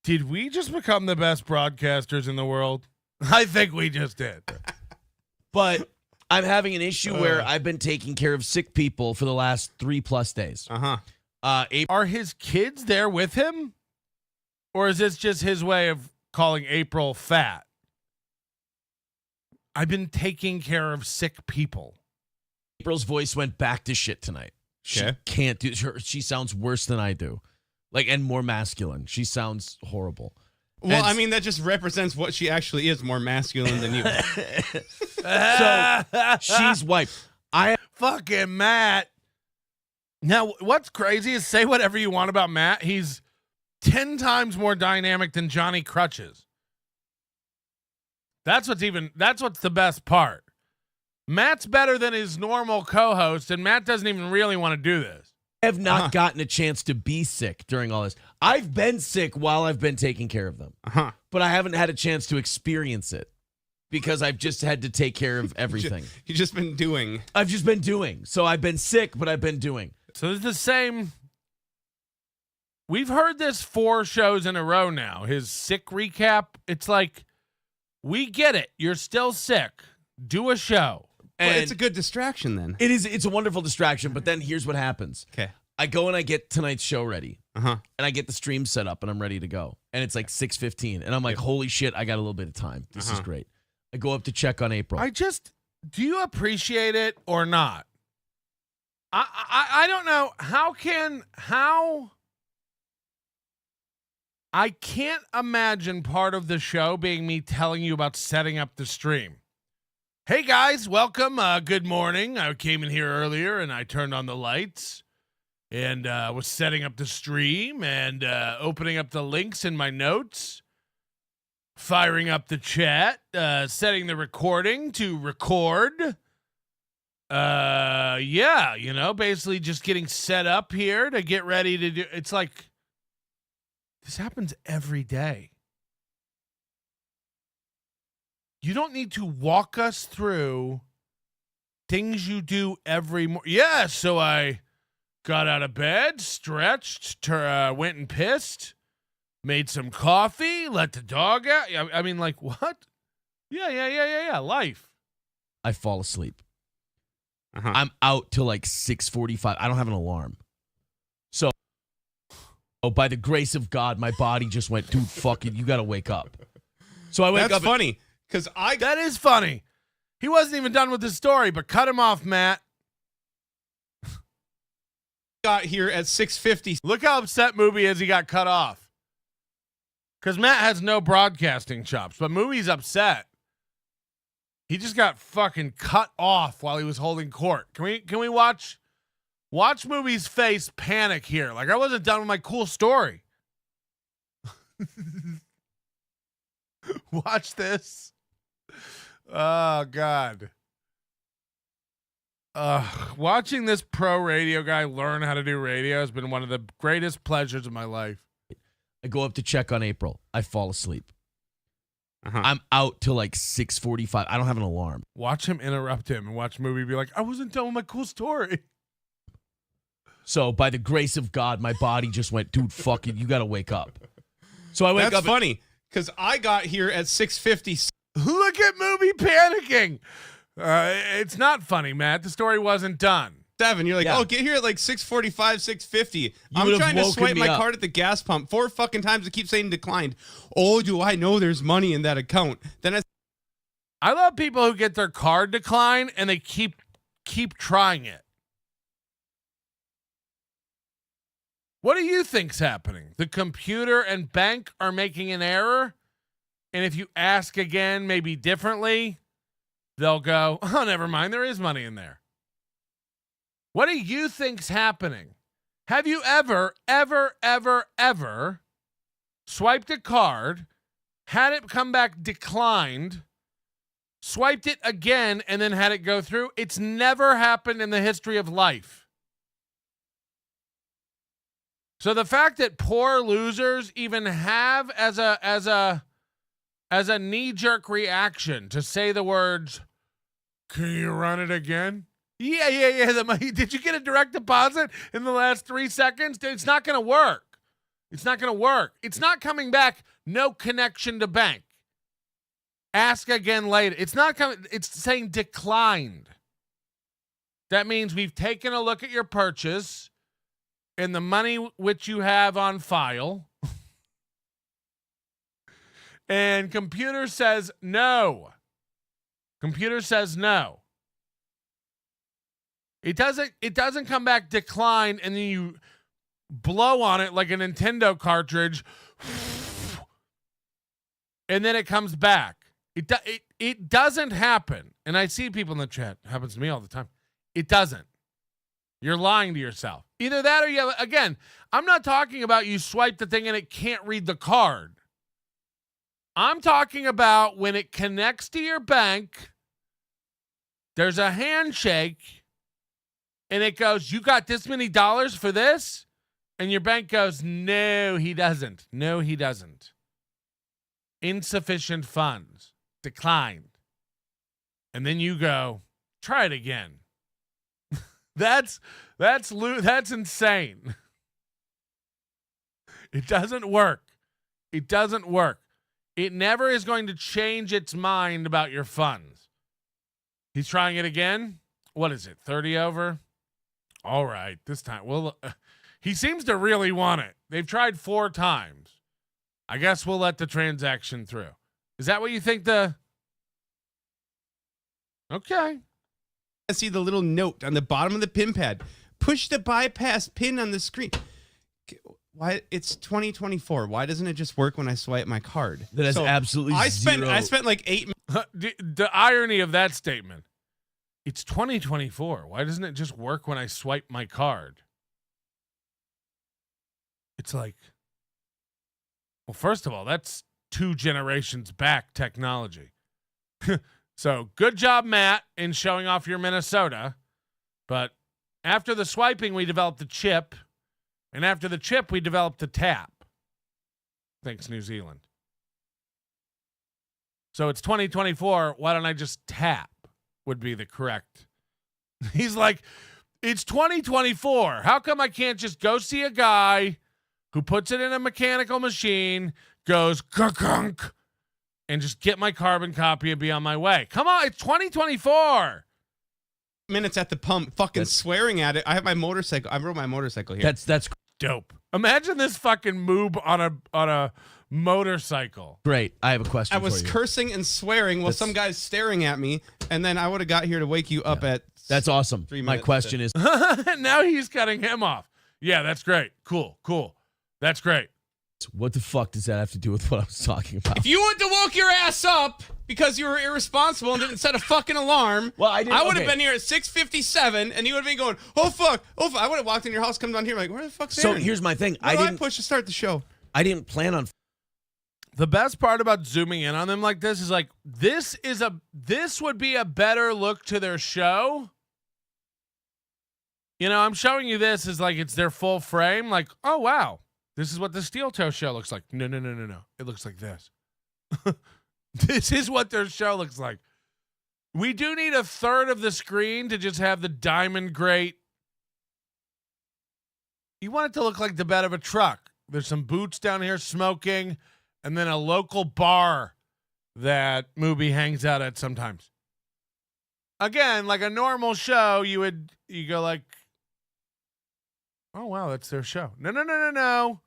did we just become the best broadcasters in the world? I think we just did. But I'm having an issue where I've been taking care of sick people for the last 3+ days. Are his kids there with him? Or is this just his way of calling April fat? I've been taking care of sick people. April's voice went back to shit tonight. She can't do. She sounds worse than I do, and more masculine. She sounds horrible. Well, I mean, that just represents what she actually is, more masculine than you. So she's wiped. Fucking Matt. Now, what's crazy is say whatever you want about Matt. He's 10 times more dynamic than Johnny Crutches. That's what's the best part. Matt's better than his normal co-host, and Matt doesn't even really want to do this. I have not gotten a chance to be sick during all this. I've been sick while I've been taking care of them, but I haven't had a chance to experience it because I've just had to take care of everything. You've just been doing. I've just been doing. So I've been sick, but I've been doing. So it's the same. We've heard this 4 shows in a row now. His sick recap. It's like, we get it. You're still sick. Do a show. But And it's a good distraction then. it is. It's a wonderful distraction. But then here's what happens. Okay. I go and I get tonight's show ready. Uh-huh. And I get the stream set up and I'm ready to go. And it's like 6:15. And I'm like, holy shit, I got a little bit of time. This is great. I go up to check on April. Do you appreciate it or not? I don't know. I can't imagine part of the show being me telling you about setting up the stream. Hey guys, welcome. Good morning. I came in here earlier and I turned on the lights and was setting up the stream and opening up the links in my notes, firing up the chat, setting the recording to record. Basically just getting set up here to get ready to do. It's like, this happens every day. You don't need to walk us through things you do every morning. Yeah, so I got out of bed, stretched, went and pissed, made some coffee, let the dog out. I mean, like, what? Yeah, life. I fall asleep. I'm out till like 6:45. I don't have an alarm. So, by the grace of God, my body just went, dude, fuck it, you got to wake up. So I wake up. That's funny. Because That is funny. He wasn't even done with the story, but cut him off, Matt. got here at 6:50. Look how upset Movie is he got cut off. Because Matt has no broadcasting chops, but Movie's upset. He just got fucking cut off while he was holding court. Can we watch Movie's face panic here? Like, I wasn't done with my cool story. Watch this. Oh, God. Watching this pro radio guy learn how to do radio has been one of the greatest pleasures of my life. I go up to check on April. I fall asleep. I'm out till like 6:45. I don't have an alarm. Watch him interrupt him and watch Movie be like, I wasn't done with my cool story. So by the grace of God, my body just went, dude, fuck it, you got to wake up. So I wake up. That's funny because I got here at 6:50. Look at Movie panicking. It's not funny, Matt. The story wasn't done. 7. You're like, Yeah. oh, get here at like 6:45, 6:50. I'm would've trying to woken swipe me my up. card at the gas pump 4 fucking times. It keeps saying declined. Oh, do I know there's money in that account? Then I love people who get their card declined and they keep trying it. What do you think's happening? The computer and bank are making an error, and if you ask again, maybe differently, they'll go, oh, never mind, there is money in there. What do you think's happening? Have you ever swiped a card, had it come back declined, swiped it again, and then had it go through? It's never happened in the history of life. So the fact that poor losers even have as a knee-jerk reaction to say the words, can you run it again? Yeah. The money. Did you get a direct deposit in the last 3 seconds? It's not going to work. It's not going to work. It's not coming back. No connection to bank. Ask again later. It's not coming. It's saying declined. That means we've taken a look at your purchase and the money which you have on file. And computer says no. Computer says no. It doesn't come back declined and then you blow on it like a Nintendo cartridge and then it comes back. It doesn't happen. And I see people in the chat. It happens to me all the time. It doesn't. You're lying to yourself. Either that or you have, again, I'm not talking about you swipe the thing and it can't read the card. I'm talking about when it connects to your bank, there's a handshake, and it goes, you got this many dollars for this? And your bank goes, no, he doesn't. No, he doesn't. Insufficient funds. Declined. And then you go, try it again. That's insane. It doesn't work. It doesn't work. It never is going to change its mind about your funds. He's trying it again. What is it? 30 over? All right. This time. Well, he seems to really want it. They've tried 4 times. I guess we'll let the transaction through. Is that what you think Okay. I see the little note on the bottom of the pin pad. Push the bypass pin on the screen. Why? It's 2024. Why doesn't it just work when I swipe my card? That has absolutely zero. I spent like 8 minutes. The irony of that statement. It's 2024. Why doesn't it just work when I swipe my card? It's like, well, first of all, that's 2 generations back technology. So good job, Matt, in showing off your Minnesota. But after the swiping, we developed the chip. And after the chip, we developed the tap. Thanks, New Zealand. So it's 2024. Why don't I just tap? Would be the correct. He's like, it's 2024. How come I can't just go see a guy who puts it in a mechanical machine, goes gunk, and just get my carbon copy and be on my way? Come on, it's 2024. Minutes at the pump, fucking swearing at it. I have my motorcycle. I rode my motorcycle here. That's dope. Imagine this fucking moob on a motorcycle. great. I have a question. I was for you. cursing and swearing while some guy's staring at me, and then I would have got here to wake you up at. That's awesome. 3 My minutes question is, Now he's cutting him off. Yeah, that's great. Cool. That's great. what the fuck does that have to do with what I was talking about? If you would have woke your ass up because you were irresponsible and didn't set a fucking alarm, Well, I didn't- would have okay. been here at 6:57, and you would have been going, oh fuck. I would have walked in your house, come down here, like, where the fuck's So Aaron? here's my thing. What I do didn't push to start the show. I didn't plan on. The best part about zooming in on them like this is like this would be a better look to their show. You know, I'm showing you this as like it's their full frame. Like, oh wow, this is what the Steel Toe show looks like. No. It looks like this. This is what their show looks like. We do need a third of the screen to just have the diamond grate. You want it to look like the bed of a truck. There's some boots down here smoking, and then a local bar that Mubi hangs out at sometimes. Again, like a normal show, you go like, oh wow, that's their show. No.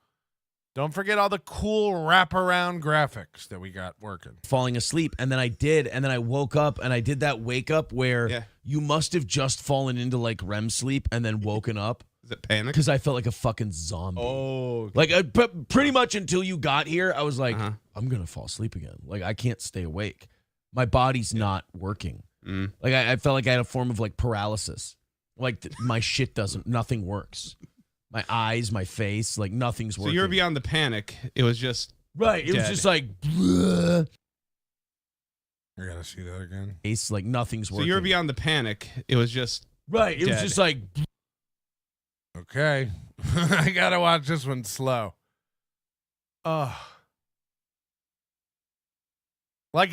Don't forget all the cool wraparound graphics that we got working. Falling asleep, and then I did, and then I woke up, and I did that wake up where you must have just fallen into like REM sleep and then woken up. Is it panic? Because I felt like a fucking zombie. Oh. Like, pretty much until you got here, I was like, I'm going to fall asleep again. Like, I can't stay awake. My body's not working. Like, I felt like I had a form of, like, paralysis. Like, my shit nothing works. My eyes, my face, like, nothing's working. So you were beyond the panic. It was just. Right. It was just like, bleh. I gotta see that again. It's like nothing's working. So you were beyond the panic. It was just. Right. It was just like. Okay. I gotta watch this one slow. Like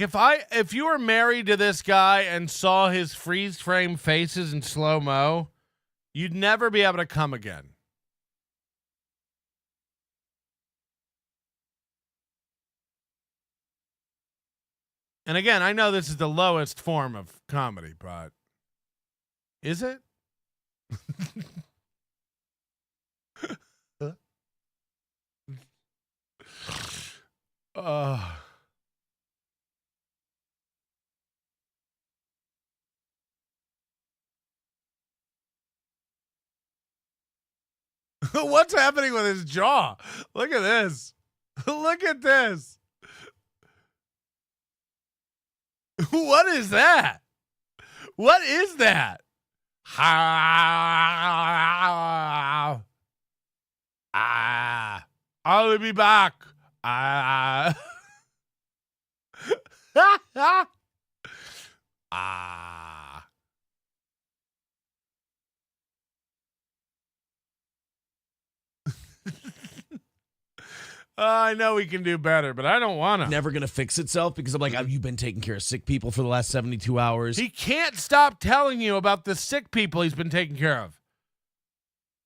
if you were married to this guy and saw his freeze frame faces in slow-mo, you'd never be able to come again. And again, I know this is the lowest form of comedy, but is it? What's happening with his jaw? Look at this. Look at this. What is that? What is that? I'll be back. I know we can do better, but I don't want to. Never going to fix itself because I'm like, you've been taking care of sick people for the last 72 hours. He can't stop telling you about the sick people he's been taking care of.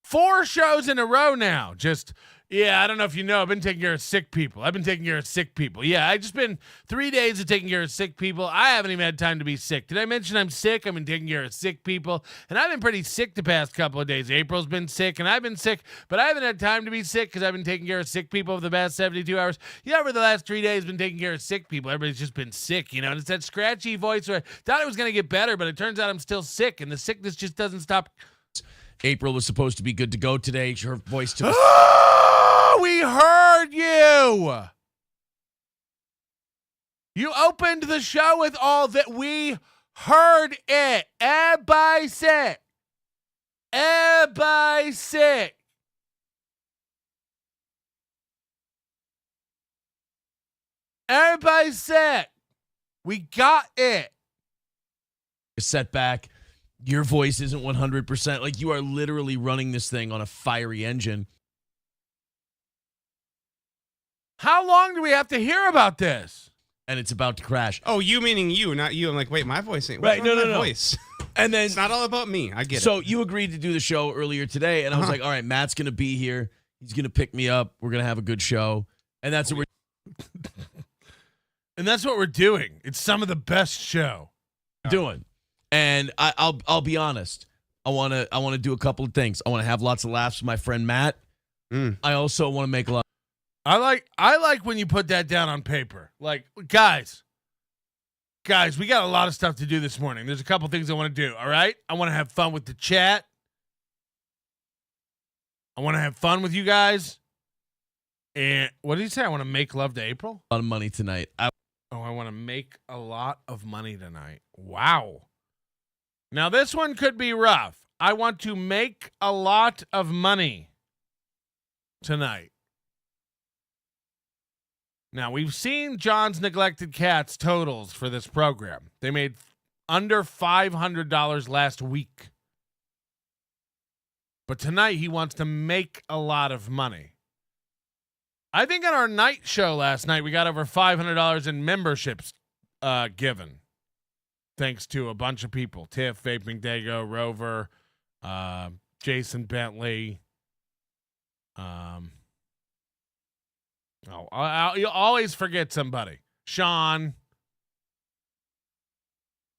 4 shows in a row now. Just, I don't know if you know, I've been taking care of sick people. Yeah, I just been 3 days of taking care of sick people. I haven't even had time to be sick. Did I mention I'm sick? I've been taking care of sick people. And I've been pretty sick the past couple of days. April's been sick and I've been sick, but I haven't had time to be sick because I've been taking care of sick people over the past 72 hours. Over the last 3 days, been taking care of sick people. Everybody's just been sick, and it's that scratchy voice where I thought it was going to get better, but it turns out I'm still sick, and the sickness just doesn't stop. April was supposed to be good to go today. Her voice took we heard you. You opened the show with all that. We heard it. Everybody sick. Everybody sick. Everybody sick. We got it. a setback. Your voice isn't 100%. Like, you are literally running this thing on a fiery engine. How long do we have to hear about this? And it's about to crash. Oh, you meaning you, not you. I'm like, wait, my voice ain't. Right, no. Voice. And then it's not all about me. I get it. So you agreed to do the show earlier today, and I was like, all right, Matt's going to be here. He's going to pick me up. We're going to have a good show. And that's what we're And that's what we're doing. It's some of the best show doing. And I'll be honest. I want to do a couple of things. I want to have lots of laughs with my friend Matt. I also want to make a lot. I like when you put that down on paper. Like, guys, we got a lot of stuff to do this morning. There's a couple things I want to do, all right? I want to have fun with the chat. I want to have fun with you guys. And what did he say? I want to make love to April? A lot of money tonight. I want to make a lot of money tonight. Wow. Now, this one could be rough. I want to make a lot of money tonight. Now, we've seen John's Neglected Cats totals for this program. They made under $500 last week. But tonight, he wants to make a lot of money. I think on our night show last night, we got over $500 in memberships given. Thanks to a bunch of people. Tiff, Vaping Dago, Rover, Jason Bentley. You'll always forget somebody. Sean.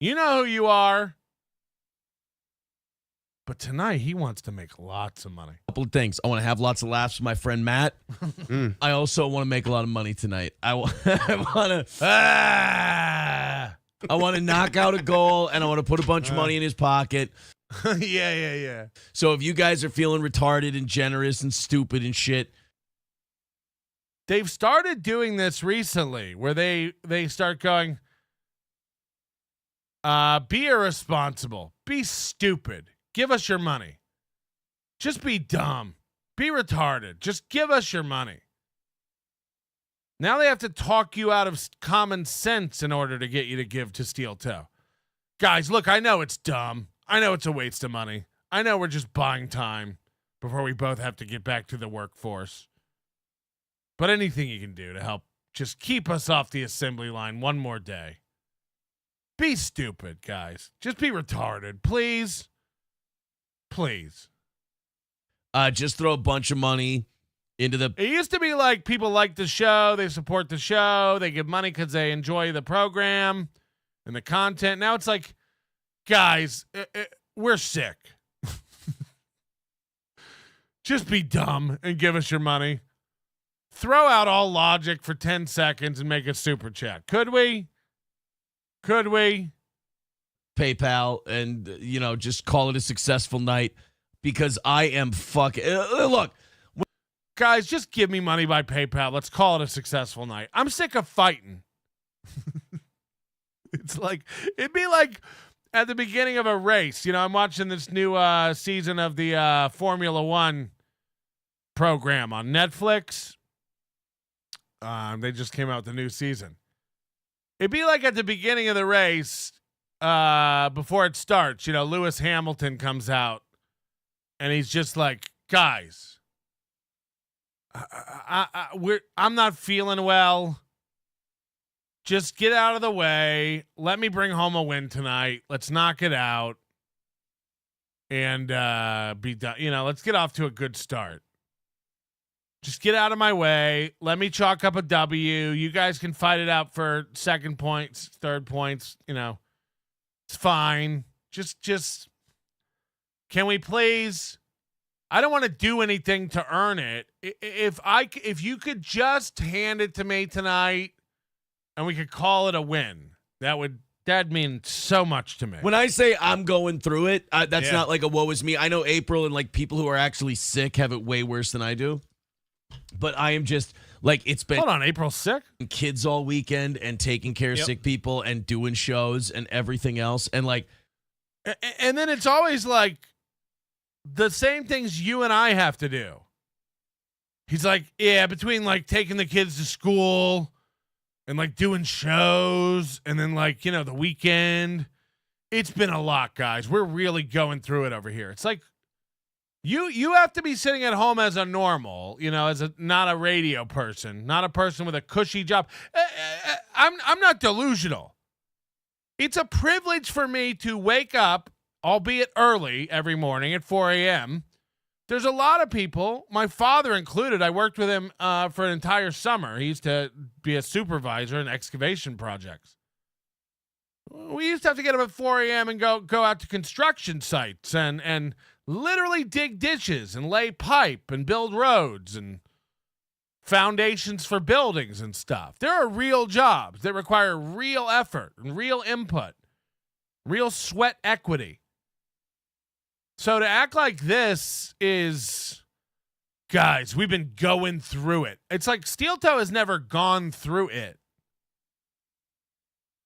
You know who you are. But tonight, he wants to make lots of money. Couple of things. I want to have lots of laughs with my friend Matt. I also want to make a lot of money tonight. I want to knock out a goal, and I want to put a bunch of money in his pocket. Yeah. So if you guys are feeling retarded and generous and stupid and shit, they've started doing this recently where they start going, be irresponsible, be stupid, give us your money. Just be dumb, be retarded, just give us your money. Now they have to talk you out of common sense in order to get you to give to Steel Toe. Guys, look, I know it's dumb. I know it's a waste of money. I know we're just buying time before we both have to get back to the workforce. But anything you can do to help just keep us off the assembly line one more day. Be stupid, guys. Just be retarded, please. Please. Just throw a bunch of money into the... It used to be like people like the show, they support the show, they give money because they enjoy the program and the content. Now it's like, guys, we're sick. Just be dumb and give us your money. Throw out all logic for 10 seconds and make a super chat. Could we? PayPal and, just call it a successful night because I am fucking... Look. Guys, just give me money by PayPal. Let's call it a successful night. I'm sick of fighting. It's like, it'd be like at the beginning of a race. You know, I'm watching this new season of the Formula One program on Netflix. They just came out with the new season. It'd be like at the beginning of the race, before it starts, you know, Lewis Hamilton comes out and he's just like, guys, I'm not feeling well. Just get out of the way. Let me bring home a win tonight. Let's knock it out and be done. You know, let's get off to a good start. Just get out of my way. Let me chalk up a W. You guys can fight it out for second points, third points. You know, it's fine. Just can we please? I don't want to do anything to earn it. If you could just hand it to me tonight and we could call it a win, that'd mean so much to me. When I say I'm going through it, that's not like a woe is me. I know April and like people who are actually sick have it way worse than I do. But I am just like, it's been. Hold on, April's sick? Kids all weekend and taking care of sick people and doing shows and everything else. And like. And then it's always like the same things you and I have to do. He's like, yeah, between like taking the kids to school and like doing shows and then like, you know, the weekend. It's been a lot, guys. We're really going through it over here. It's like, You have to be sitting at home as a normal, you know, as not a radio person, not a person with a cushy job. I'm not delusional. It's a privilege for me to wake up, albeit early, every morning at 4 a.m. There's a lot of people, my father included. I worked with him for an entire summer. He used to be a supervisor in excavation projects. We used to have to get up at 4 a.m. and go out to construction sites and literally dig ditches and lay pipe and build roads and foundations for buildings and stuff. There are real jobs that require real effort and real input, real sweat equity. So to act like this is, guys, we've been going through it. It's like Steel Toe has never gone through it.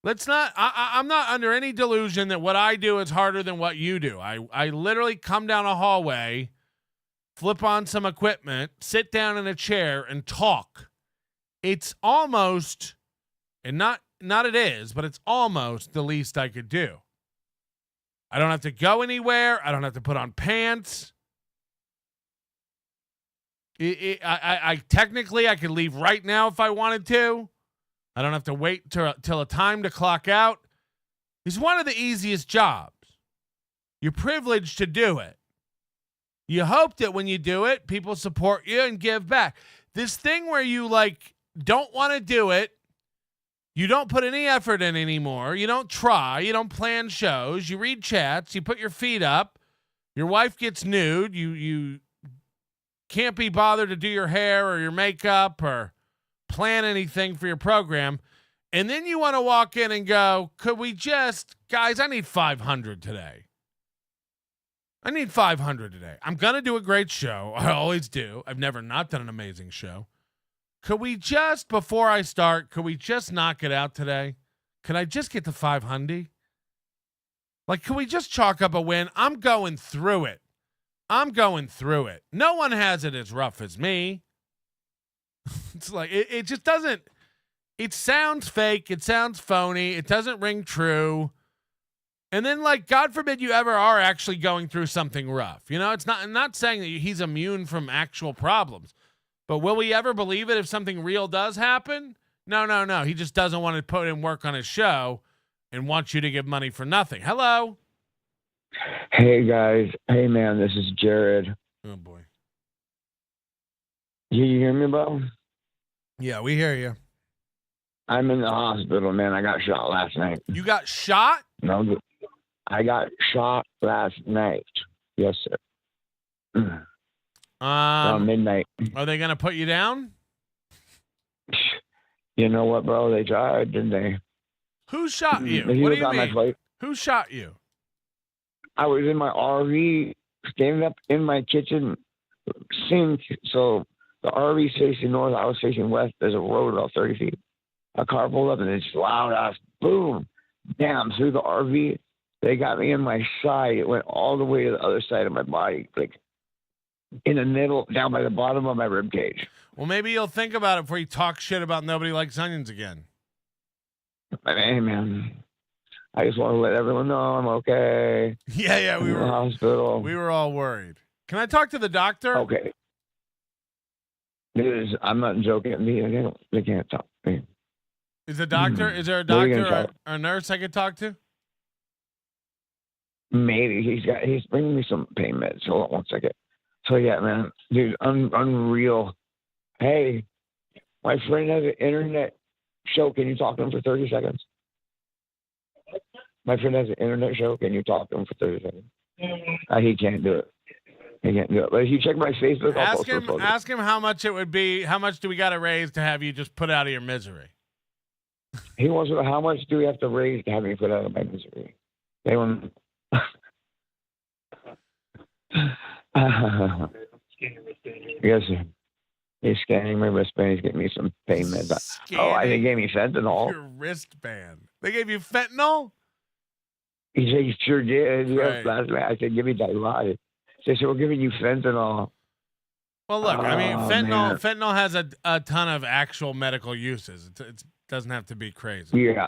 Let's not, I'm not under any delusion that what I do is harder than what you do. I literally come down a hallway, flip on some equipment, sit down in a chair and talk. It's almost, and not it is, but it's almost the least I could do. I don't have to go anywhere. I don't have to put on pants. I technically I could leave right now if I wanted to. I don't have to wait till a time to clock out. It's one of the easiest jobs. You're privileged to do it. You hope that when you do it, people support you and give back. This thing where you like don't want to do it, you don't put any effort in anymore, you don't try, you don't plan shows, you read chats, you put your feet up, your wife gets nude, you can't be bothered to do your hair or your makeup or plan anything for your program, and then you want to walk in and go, could we just, guys, I need 500 today. I need 500 today. I'm going to do a great show. I always do. I've never not done an amazing show. Could we just, before I start, could we just knock it out today? Could I just get to 500? Like, could we just chalk up a win? I'm going through it. No one has it as rough as me. It's like, it just doesn't, it sounds fake. It sounds phony. It doesn't ring true. And then, like, God forbid you ever are actually going through something rough. You know, it's not, I'm not saying that he's immune from actual problems, but will we ever believe it if something real does happen? No. He just doesn't want to put in work on his show and wants you to give money for nothing. Hello. Hey, guys. Hey, man, this is Jared. Oh, boy. You hear me, bro? Yeah, we hear you. I'm in the hospital, man. I got shot last night. You got shot? No, I got shot last night. Yes, sir. Around midnight. Are they going to put you down? You know what, bro? They tried, didn't they? Who shot you? He What was do you on my mean? flight. Who shot you? I was in my RV, standing up in my kitchen sink. So the RV facing north, I was facing west. There's a road about 30 feet. A car pulled up and it's loud ass boom. Damn, through the RV, they got me in my side. It went all the way to the other side of my body, like in the middle, down by the bottom of my rib cage. Well, maybe you'll think about it before you talk shit about Nobody Likes Onions again. But hey, man, I just want to let everyone know I'm okay. Yeah, we in were the hospital. We were all worried. Can I talk to the doctor? Okay. I'm not joking. They can't talk to me. Is the doctor? Is there a What are you doctor gonna or a nurse I could talk to? Maybe he's bringing me some pain meds. Hold on one second. So yeah, man, dude, unreal. Hey, my friend has an internet show. Can you talk to him for 30 seconds? My friend has an internet show. Can you talk to him for 30 seconds? He can't do it. He can't do it. But if you check my Facebook, I'll post a photo. Ask him how much it would be. How much do we got to raise to have you just put out of your misery? He wants to know how much do we have to raise to have me put out of my misery. They want. Yes, sir. He's scanning my wristband. He's getting me some pain meds. I think he gave me fentanyl. Your wristband. They gave you fentanyl? He said he sure did. Right. Yes, last night. I said, give me that lie. They said, we're giving you fentanyl. Well, look, I mean, man. fentanyl has a ton of actual medical uses. It doesn't have to be crazy. Yeah.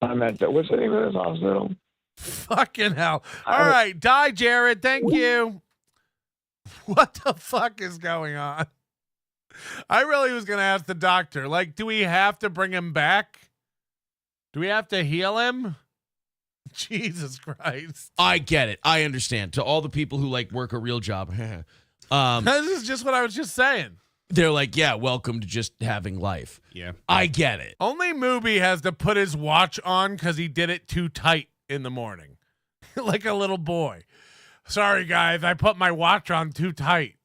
I'm at what's the name of this hospital? Fucking hell. All right. Die, Jared. Thank you. What the fuck is going on? I really was going to ask the doctor, like, do we have to bring him back? Do we have to heal him? Jesus Christ. I get it. I understand. To all the people who like work a real job. This is just what I was just saying. They're like, yeah, welcome to just having life. Yeah. I get it. Only Mooby has to put his watch on because he did it too tight in the morning. Like a little boy. Sorry, guys. I put my watch on too tight.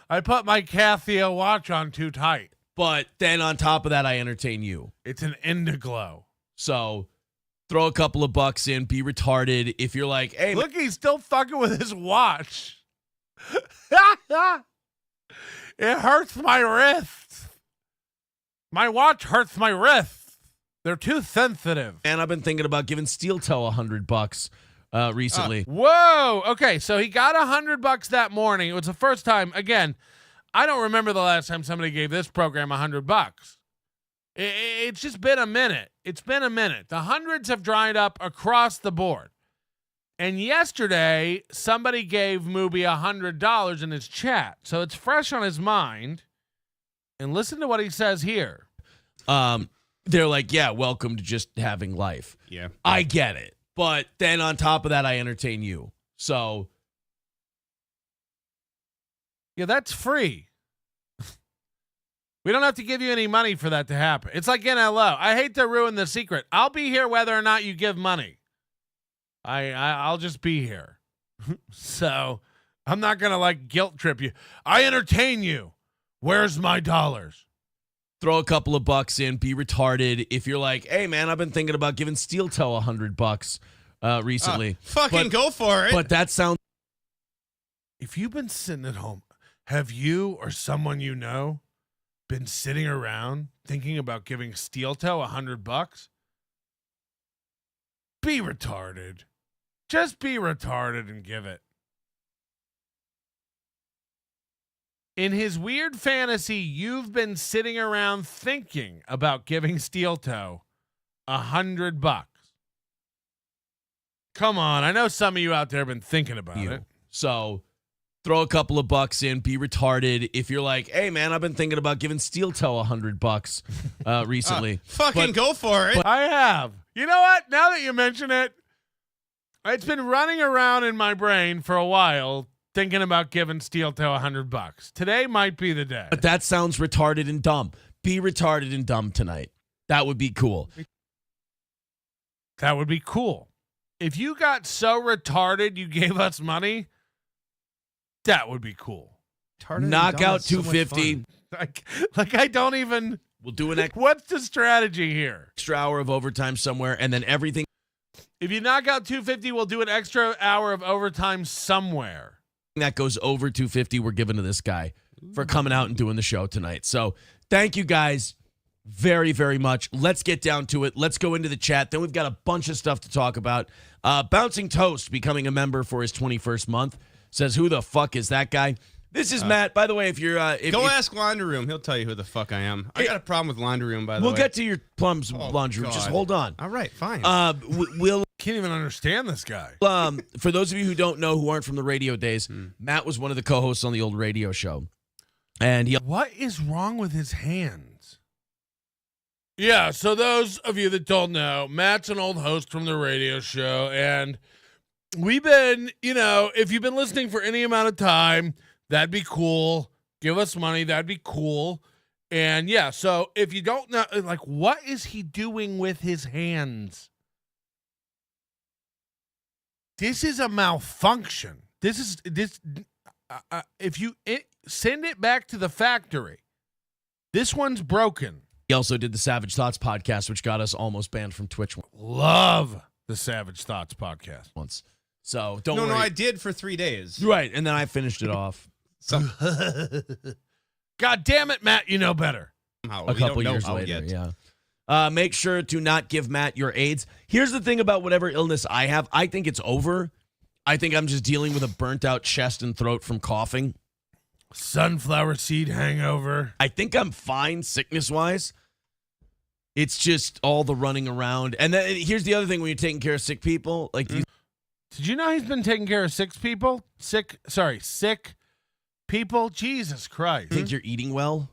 I put my Casio watch on too tight. But then on top of that, I entertain you. It's an Indiglo. So throw a couple of bucks in, be retarded. If you're like, hey, look, he's still fucking with his watch. It hurts my wrist. My watch hurts my wrist. They're too sensitive. And I've been thinking about giving Steel Toe $100 recently. Whoa. Okay, so he got $100 that morning. It was the first time. Again, I don't remember the last time somebody gave this program $100. It's just been a minute. It's been a minute. The hundreds have dried up across the board. And yesterday, somebody gave Mooby $100 in his chat. So it's fresh on his mind. And listen to what he says here. They're like, yeah, welcome to just having life. Yeah. I get it. But then on top of that, I entertain you. So. Yeah, that's free. We don't have to give you any money for that to happen. It's like NLO. I hate to ruin the secret. I'll be here whether or not you give money. I'll just be here. So I'm not going to like guilt trip you. I entertain you. Where's my dollars? Throw a couple of bucks in, be retarded. If you're like, hey, man, I've been thinking about giving Steel Toe $100 recently. Fucking go for it. But that sounds. If you've been sitting at home, have you or someone you know been sitting around thinking about giving Steel Toe $100? Be retarded. Just be retarded and give it. In his weird fantasy, you've been sitting around thinking about giving Steel Toe $100. Come on. I know some of you out there have been thinking about it. So throw a couple of bucks in, be retarded. If you're like, hey, man, I've been thinking about giving Steel Toe $100 recently. Fucking go for it. I have. You know what? Now that you mention it, it's been running around in my brain for a while thinking about giving Steel Toe $100. Today might be the day. But that sounds retarded and dumb. Be retarded and dumb tonight. That would be cool. That would be cool. If you got so retarded you gave us money, that would be cool. Knockout 250. Like I don't even. We'll do an What's the strategy here? extra hour of overtime somewhere, and then everything. If you knock out 250, we'll do an extra hour of overtime somewhere. That goes over 250 we're giving to this guy for coming out and doing the show tonight. So thank you guys. very, very much. Let's get down to it. Let's go into the chat. Then we've got a bunch of stuff to talk about. Bouncing Toast becoming a member for his 21st month. Says, who the fuck is that guy? This is Matt. By the way, if you're... Go ask Laundry Room. He'll tell you who the fuck I am. I got a problem with Laundry Room, by the way. We'll get to your Plum's laundry room. Just hold on. All right, fine. We'll... Can't even understand this guy. For those of you who don't know, who aren't from the radio days, Matt was one of the co-hosts on the old radio show. And he... What is wrong with his hands? Yeah, so those of you that don't know, Matt's an old host from the radio show, and we've been, if you've been listening for any amount of time, that'd be cool. Give us money, that'd be cool. And yeah, so if you don't know, like, what is he doing with his hands? This is a malfunction. If you send it back to the factory, this one's broken. He also did the Savage Thoughts podcast, which got us almost banned from Twitch. Love the Savage Thoughts podcast. Once. So don't worry. No, I did for 3 days. Right, and then I finished it off. God damn it, Matt, you know better. A couple years later, yeah. Make sure to not give Matt your AIDS. Here's the thing about whatever illness I have. I think it's over. I think I'm just dealing with a burnt-out chest and throat from coughing. Sunflower seed hangover. I think I'm fine sickness-wise. It's just all the running around. And then here's the other thing when you're taking care of sick people. Like, Did you know he's been taking care of sick people? Sick people? Jesus Christ. Think you're eating well?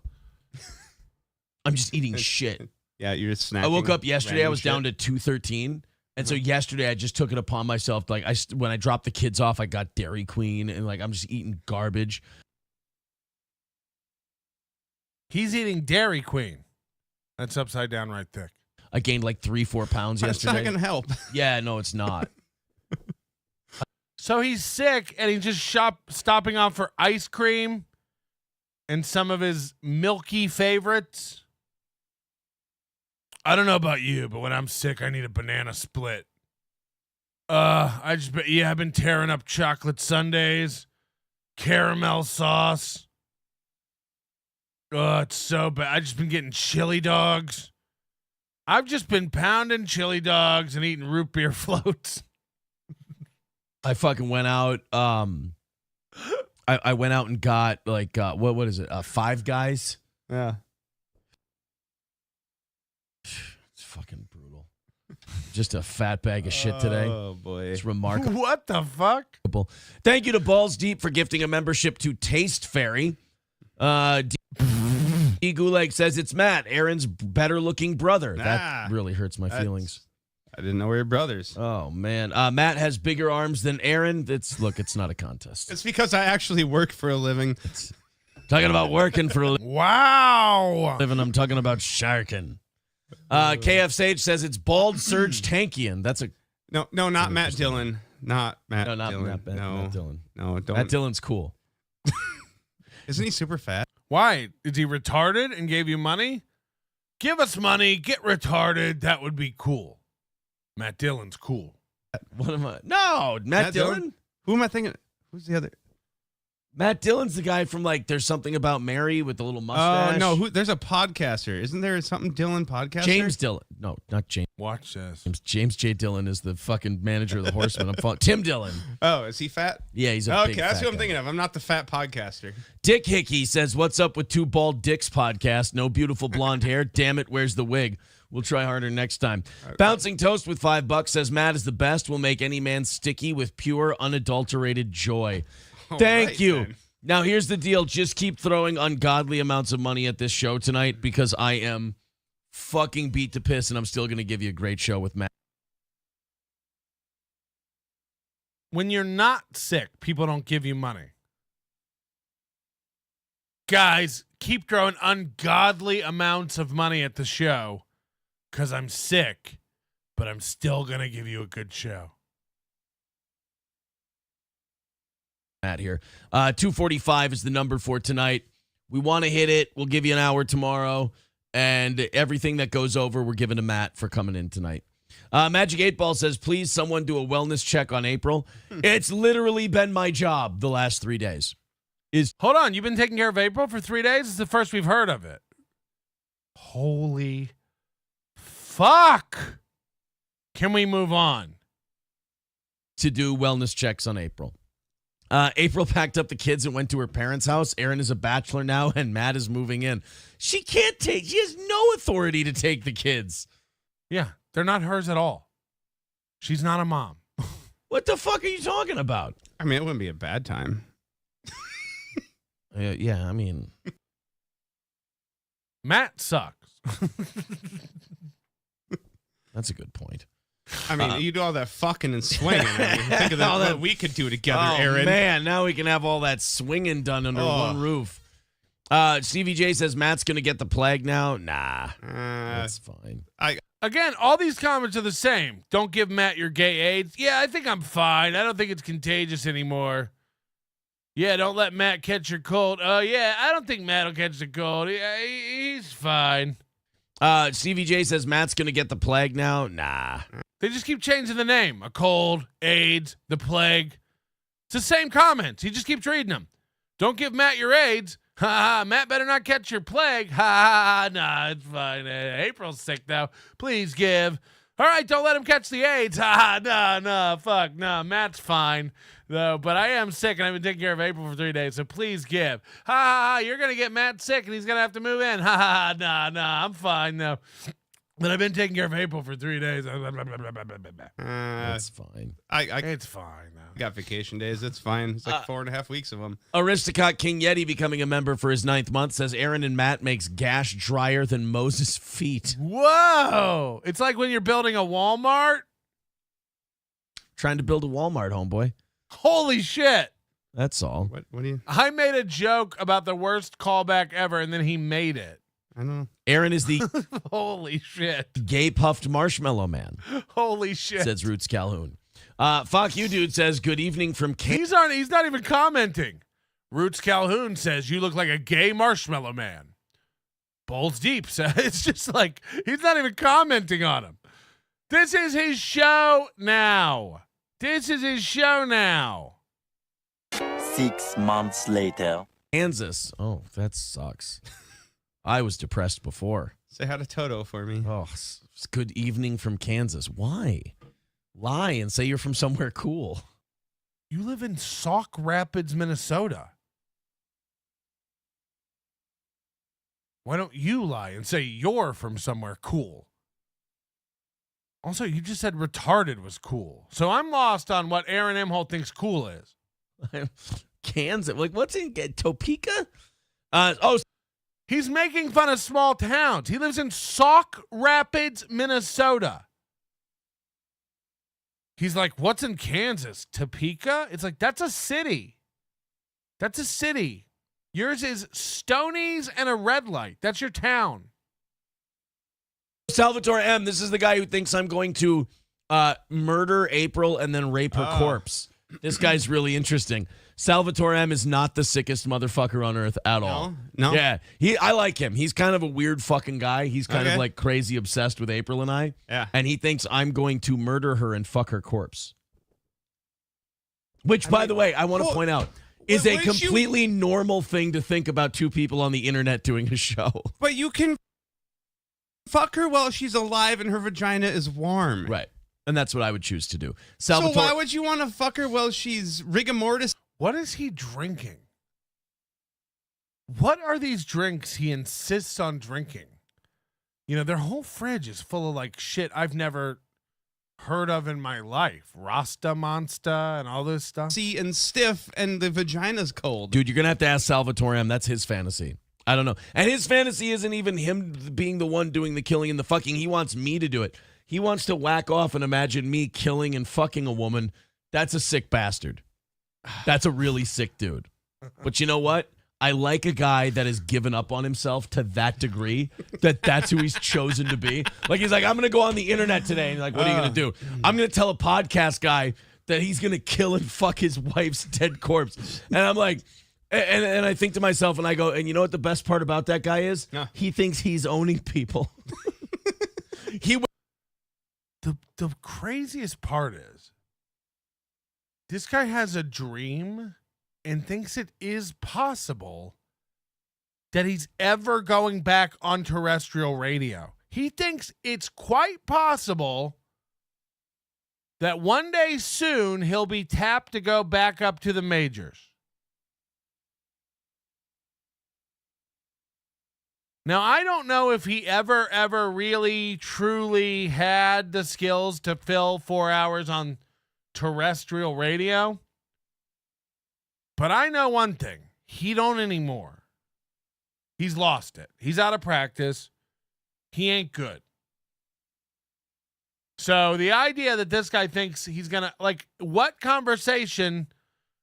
I'm just eating shit. Yeah, you're just snacking. I woke up yesterday. I was down to 213. And so yesterday I just took it upon myself. Like, when I dropped the kids off, I got Dairy Queen. And, like, I'm just eating garbage. He's eating Dairy Queen. That's upside down right thick. I gained like 3-4 pounds yesterday. That's not going to help. Yeah, no, it's not. So he's sick, and he's just stopping off for ice cream and some of his milky favorites. I don't know about you, but when I'm sick, I need a banana split. I've been tearing up chocolate sundaes, caramel sauce. Oh, it's so bad. I've just been getting chili dogs. I've just been pounding chili dogs and eating root beer floats. I fucking went out. I went out and got like what is it? Five Guys. Yeah. It's fucking brutal. Just a fat bag of shit today. Oh boy, it's remarkable. What the fuck? Thank you to Balls Deep for gifting a membership to Taste Fairy. D. Gulag says it's Matt, Aaron's better looking brother. That really hurts my feelings. I didn't know we were brothers. Oh man, Matt has bigger arms than Aaron. It's not a contest. It's because I actually work for a living. Talking about working for a wow living, I'm talking about sharking. KF Sage says it's Bald Surge Tankian. That's a no, not Matt Dillon. Not Matt. No, not Dillon. Matt Dillon. No, don't. Matt Dillon's cool. Isn't he super fat? Why? Is he retarded and gave you money? Give us money, get retarded. That would be cool. Matt Dillon's cool. What am I? No, Matt Dillon? Who am I thinking? Who's the other? Matt Dillon's the guy from like There's Something About Mary with the little mustache. Oh, no. There's a podcaster. Isn't there something Dillon podcaster? James Dillon. No, not James. Watch this. James J. Dillon is the fucking manager of the Horsemen. Tim Dillon. Oh, is he fat? Yeah, he's a big that's fat who I'm guy. thinking of. I'm not the fat podcaster. Dick Hickey says, what's up with Two Bald Dicks podcast? No beautiful blonde hair. Damn it, where's the wig? We'll try harder next time. Bouncing Toast with $5 says, Matt is the best. Will make any man sticky with pure, unadulterated joy. Thank you. Then. Now, here's the deal. Just keep throwing ungodly amounts of money at this show tonight because I am fucking beat to piss, and I'm still going to give you a great show with Matt. When you're not sick, people don't give you money. Guys, keep throwing ungodly amounts of money at the show because I'm sick, but I'm still going to give you a good show. Matt here. 245 is the number for tonight. We want to hit it. We'll give you an hour tomorrow. And everything that goes over, we're giving to Matt for coming in tonight. Magic 8 Ball says, please, someone do a wellness check on April. It's literally been my job the last 3 days. Hold on. You've been taking care of April for 3 days? It's the first we've heard of it. Holy fuck. Can we move on? To do wellness checks on April. April packed up the kids and went to her parents' house. Aaron is a bachelor now, and Matt is moving in. She has no authority to take the kids. Yeah, they're not hers at all. She's not a mom. What the fuck are you talking about? I mean, it wouldn't be a bad time. Yeah, I mean. Matt sucks. That's a good point. I mean, you do all that fucking and swinging. I mean, think of that, what we could do together, Aaron. Man, now we can have all that swinging done under one roof. Stevie J says Matt's going to get the plague now. Nah, that's fine. Again, all these comments are the same. Don't give Matt your gay AIDS. Yeah, I think I'm fine. I don't think it's contagious anymore. Yeah, don't let Matt catch your cold. Oh, yeah, I don't think Matt will catch the cold. He's fine. Stevie J says Matt's going to get the plague now. Nah. They just keep changing the name. A cold, AIDS, the plague. It's the same comments. He just keeps reading them. Don't give Matt your AIDS. Ha ha. Matt better not catch your plague. Ha ha. Nah, it's fine. April's sick now. Please give. All right, don't let him catch the AIDS. Ha ha. No, fuck. No, Matt's fine. Though, but I am sick and I've been taking care of April for 3 days, so please give. Ha ha ha. You're going to get Matt sick and he's going to have to move in. Ha ha ha. Nah, I'm fine though. But I've been taking care of April for 3 days. That's fine. It's fine. I got vacation days. It's fine. It's like 4.5 weeks of them. Aristocrat King Yeti becoming a member for his 9th month says Aaron and Matt makes gash drier than Moses' feet. Whoa. It's like when you're building a Walmart. Trying to build a Walmart, homeboy. Holy shit. That's all. What do you? I made a joke about the worst callback ever, and then he made it. I don't know. Aaron is the Holy shit. gay puffed marshmallow man. Holy shit. Says Roots Calhoun. Fuck you, dude says good evening from He's not even commenting. Roots Calhoun says you look like a gay marshmallow man. Bowls Deep says it's just like he's not even commenting on him. This is his show now. 6 months later. Kansas. Oh, that sucks. I was depressed before. Say hi to Toto for me. Oh, good evening from Kansas. Why? Lie and say you're from somewhere cool. You live in Sauk Rapids, Minnesota. Why don't you lie and say you're from somewhere cool? Also, you just said retarded was cool. So I'm lost on what Aaron Emholt thinks cool is. Kansas. Like, what's in Topeka? He's making fun of small towns. He lives in Sauk Rapids, Minnesota. He's like, what's in Kansas? Topeka? It's like, that's a city. That's a city. Yours is Stonies and a red light. That's your town. Salvatore M. This is the guy who thinks I'm going to murder April and then rape her corpse. This guy's really interesting. Salvatore M. is not the sickest motherfucker on earth at all. No? Yeah. I like him. He's kind of a weird fucking guy. He's kind of like crazy obsessed with April and I. Yeah. And he thinks I'm going to murder her and fuck her corpse. Which, by the way, I want to point out, is a completely normal thing to think about two people on the internet doing a show. But you can fuck her while she's alive and her vagina is warm. Right. And that's what I would choose to do. So why would you want to fuck her while she's rigor mortis? What is he drinking? What are these drinks he insists on drinking? You know, their whole fridge is full of like shit I've never heard of in my life. Rasta Monster and all this stuff. See, and stiff and the vagina's cold. Dude, you're going to have to ask Salvatore M. That's his fantasy. I don't know. And his fantasy isn't even him being the one doing the killing and the fucking. He wants me to do it. He wants to whack off and imagine me killing and fucking a woman. That's a sick bastard. That's a really sick dude. But you know what? I like a guy that has given up on himself to that degree that that's who he's chosen to be. Like, he's like, I'm going to go on the internet today. And you're like, what are you going to do? I'm going to tell a podcast guy that he's going to kill and fuck his wife's dead corpse. And I'm like, and I think to myself and I go, and you know what the best part about that guy is? No. He thinks he's owning people. The craziest part is this guy has a dream and thinks it is possible that he's ever going back on terrestrial radio. He thinks it's quite possible that one day soon he'll be tapped to go back up to the majors. Now, I don't know if he ever really, truly had the skills to fill 4 hours on terrestrial radio. But I know one thing. He don't anymore. He's lost it. He's out of practice. He ain't good. So the idea that this guy thinks he's going to, like, what conversation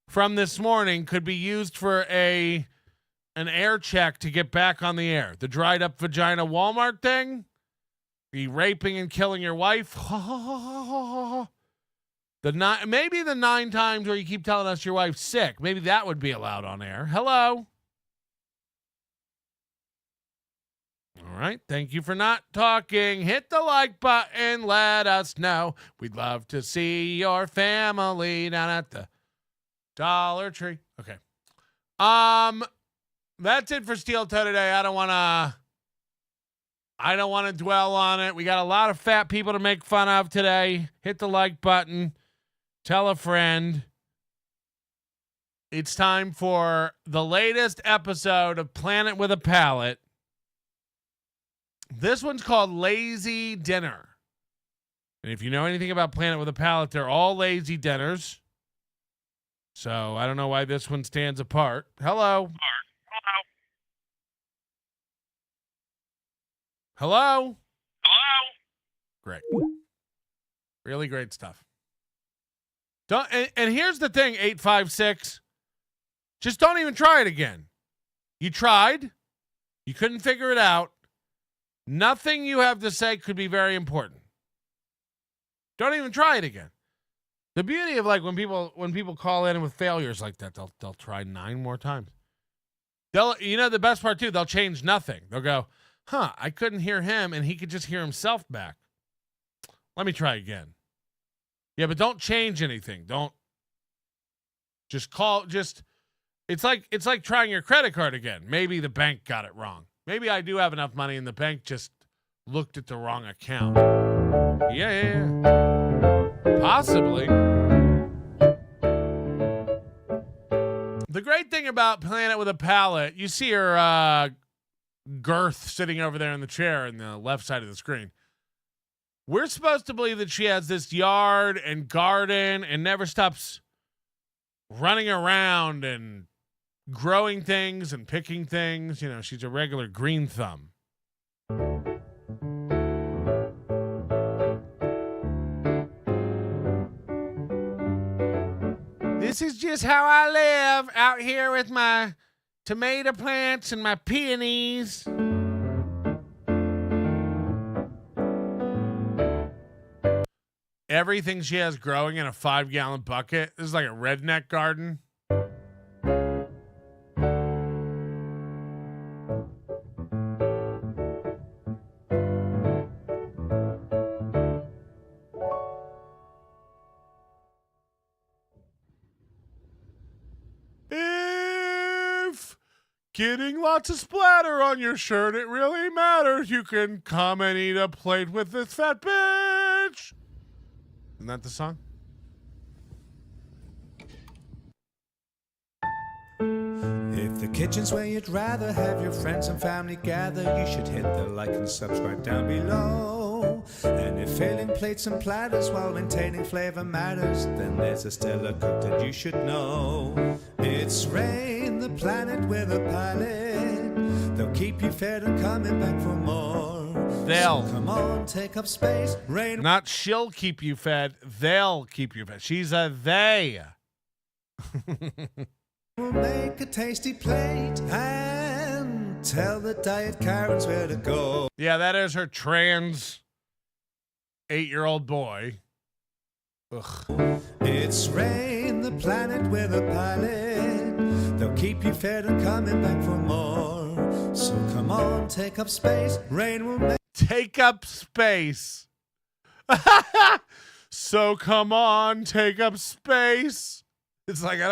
from this morning could be used for an air check to get back on the air? The dried up vagina Walmart thing? The raping and killing your wife? Maybe the 9 times where you keep telling us your wife's sick. Maybe that would be allowed on air. Hello? All right. Thank you for not talking. Hit the like button. Let us know. We'd love to see your family down at the Dollar Tree. Okay. That's it for Steel Toe today. I don't want to dwell on it. We got a lot of fat people to make fun of today. Hit the like button. Tell a friend. It's time for the latest episode of Planet with a Palate. This one's called Lazy Dinner. And if you know anything about Planet with a Palate, they're all lazy dinners. So I don't know why this one stands apart. Hello. Hello? Hello? Great. Really great stuff. And here's the thing, 856. Just don't even try it again. You tried. You couldn't figure it out. Nothing you have to say could be very important. Don't even try it again. The beauty of, like, when people call in with failures like that, they'll try 9 more times. The best part too, they'll change nothing. They'll go, I couldn't hear him, and he could just hear himself back. Let me try again. Yeah, but don't change anything. Don't just call. It's like trying your credit card again. Maybe the bank got it wrong. Maybe I do have enough money, and the bank just looked at the wrong account. Yeah. Possibly. The great thing about Planet with a Palate, you see her girth sitting over there in the chair in the left side of the screen. We're supposed to believe that she has this yard and garden and never stops running around and growing things and picking things. You know, she's a regular green thumb. This is just how I live out here with my tomato plants and my peonies. Everything she has growing in a 5-gallon bucket. This is like a redneck garden. If getting lots of splatter on your shirt, it really matters, you can come and eat a plate with this fat bitch. Isn't that the song? If the kitchen's where you'd rather have your friends and family gather, you should hit the like and subscribe down below. And if filling plates and platters while maintaining flavor matters, then there's a stellar cook that you should know. It's Rain, the planet with a palate. They'll keep you fed and coming back for more. They'll. So come on, take up space. Rain. Not she'll keep you fed. They'll keep you fed. She's a they. We'll make a tasty plate and tell the diet Karens where to go. Yeah, that is her trans 8-year-old boy. Ugh. It's Rain, the planet with a palate. They'll keep you fed and coming back for more. So come on, take up space. Rain will make. Take up space. So come on, take up space. It's like I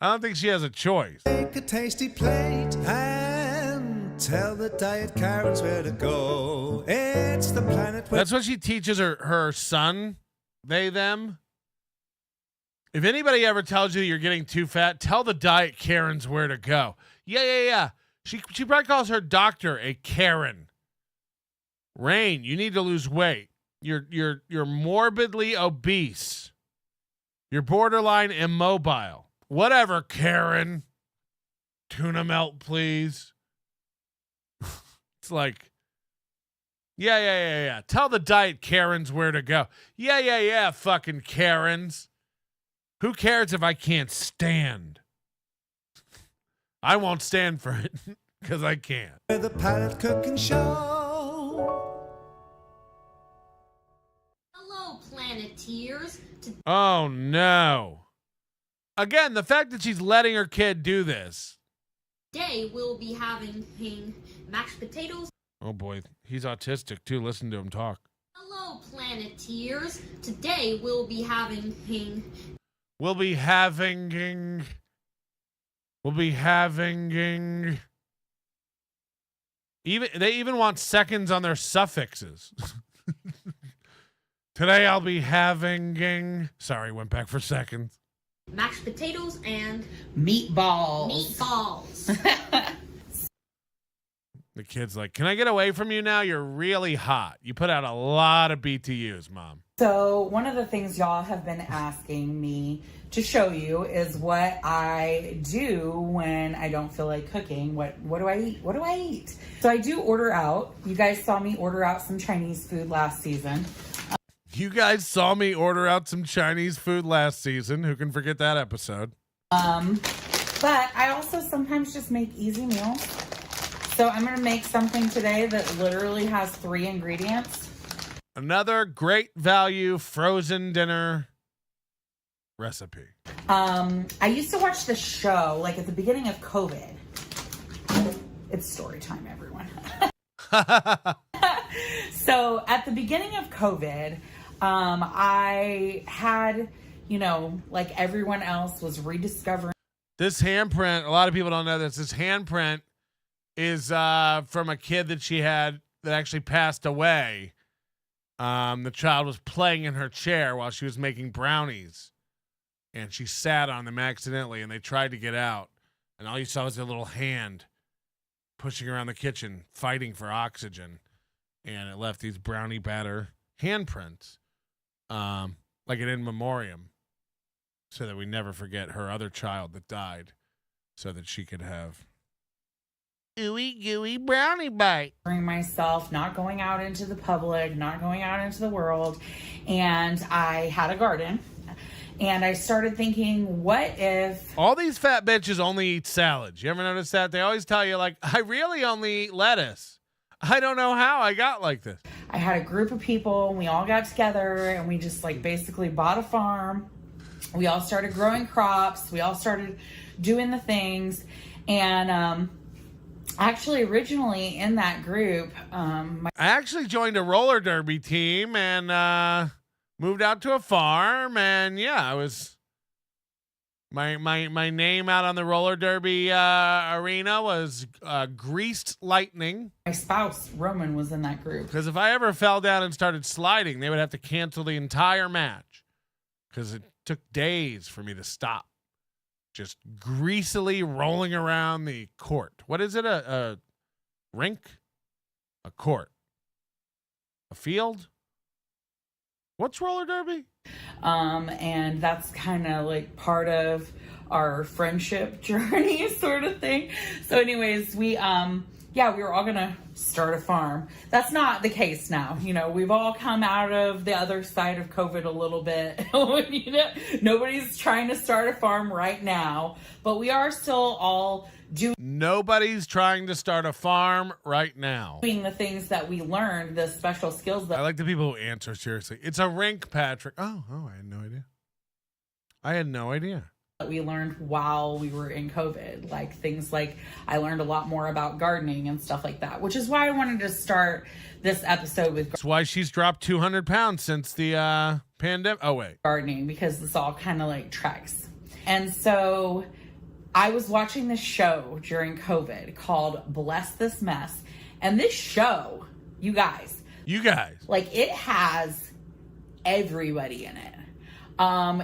don't think she has a choice. Make a tasty plate and Tell the diet Karens where to go. It's the planet where... That's what she teaches her son, they, them. If anybody ever tells you you're getting too fat, tell the diet Karens where to go. Yeah. She probably calls her doctor a Karen. Rain, you need to lose weight. You're morbidly obese. You're borderline immobile. Whatever, Karen. Tuna melt, please. It's like, yeah. Tell the diet Karens where to go. Yeah, fucking Karens. Who cares if I can't stand? I won't stand for it because I can't. The Palate Cooking Show. Hello, Planeteers. Oh, no. Again, the fact that she's letting her kid do this. Today we'll be having mashed potatoes. Oh, boy. He's autistic, too. Listen to him talk. Hello, Planeteers. Today we'll be having... They even want seconds on their suffixes. Today I'll be having... Sorry, went back for seconds. Mashed potatoes and... Meatballs. The kid's like, can I get away from you now? You're really hot. You put out a lot of BTUs, Mom. So one of the things y'all have been asking me to show you is what I do when I don't feel like cooking. What do I eat? What do I eat? So I do order out. You guys saw me order out some Chinese food last season. You guys saw me order out some Chinese food last season. Who can forget that episode? But I also sometimes just make easy meals. So I'm going to make something today that literally has 3 ingredients. Another great value frozen dinner recipe. I used to watch the show like at the beginning of COVID. It's story time, everyone. So at the beginning of COVID, I had, like everyone else was rediscovering. This handprint, a lot of people don't know this. This handprint is from a kid that she had that actually passed away. The child was playing in her chair while she was making brownies, and she sat on them accidentally, and they tried to get out, and all you saw was their little hand pushing around the kitchen, fighting for oxygen, and it left these brownie batter handprints, like an in memoriam, so that we never forget her other child that died, so that she could have ooey gooey brownie bite. Myself, not going out into the public, not going out into the world. And I had a garden. And I started thinking, what if... All these fat bitches only eat salads. You ever notice that? They always tell you, like, I really only eat lettuce. I don't know how I got like this. I had a group of people, and we all got together, and we just, like, basically bought a farm. We all started growing crops. We all started doing the things. And, actually, originally in that group, I actually joined a roller derby team and moved out to a farm, and I was my name out on the roller derby arena was Greased Lightning. My spouse Roman was in that group. Because if I ever fell down and started sliding, they would have to cancel the entire match because it took days for me to stop. Just greasily rolling around the court. What is it? A rink? A court? A field? What's roller derby? And that's kind of like part of our friendship journey sort of thing. So anyways, we were all going to start a farm. That's not the case now. We've all come out of the other side of COVID a little bit. Nobody's trying to start a farm right now, but we are still all Nobody's trying to start a farm right now. Doing the things that we learned, the special skills that I like the people who answer seriously. It's a rink, Patrick. Oh, I had no idea. That we learned while we were in COVID, like things like I learned a lot more about gardening and stuff like that, which is why I wanted to start this episode with. That's why she's dropped 200 pounds since the pandemic. Oh, wait. Gardening, because this all kind of like tracks. And so I was watching this show during COVID called Bless This Mess. And this show, you guys, like, it has everybody in it.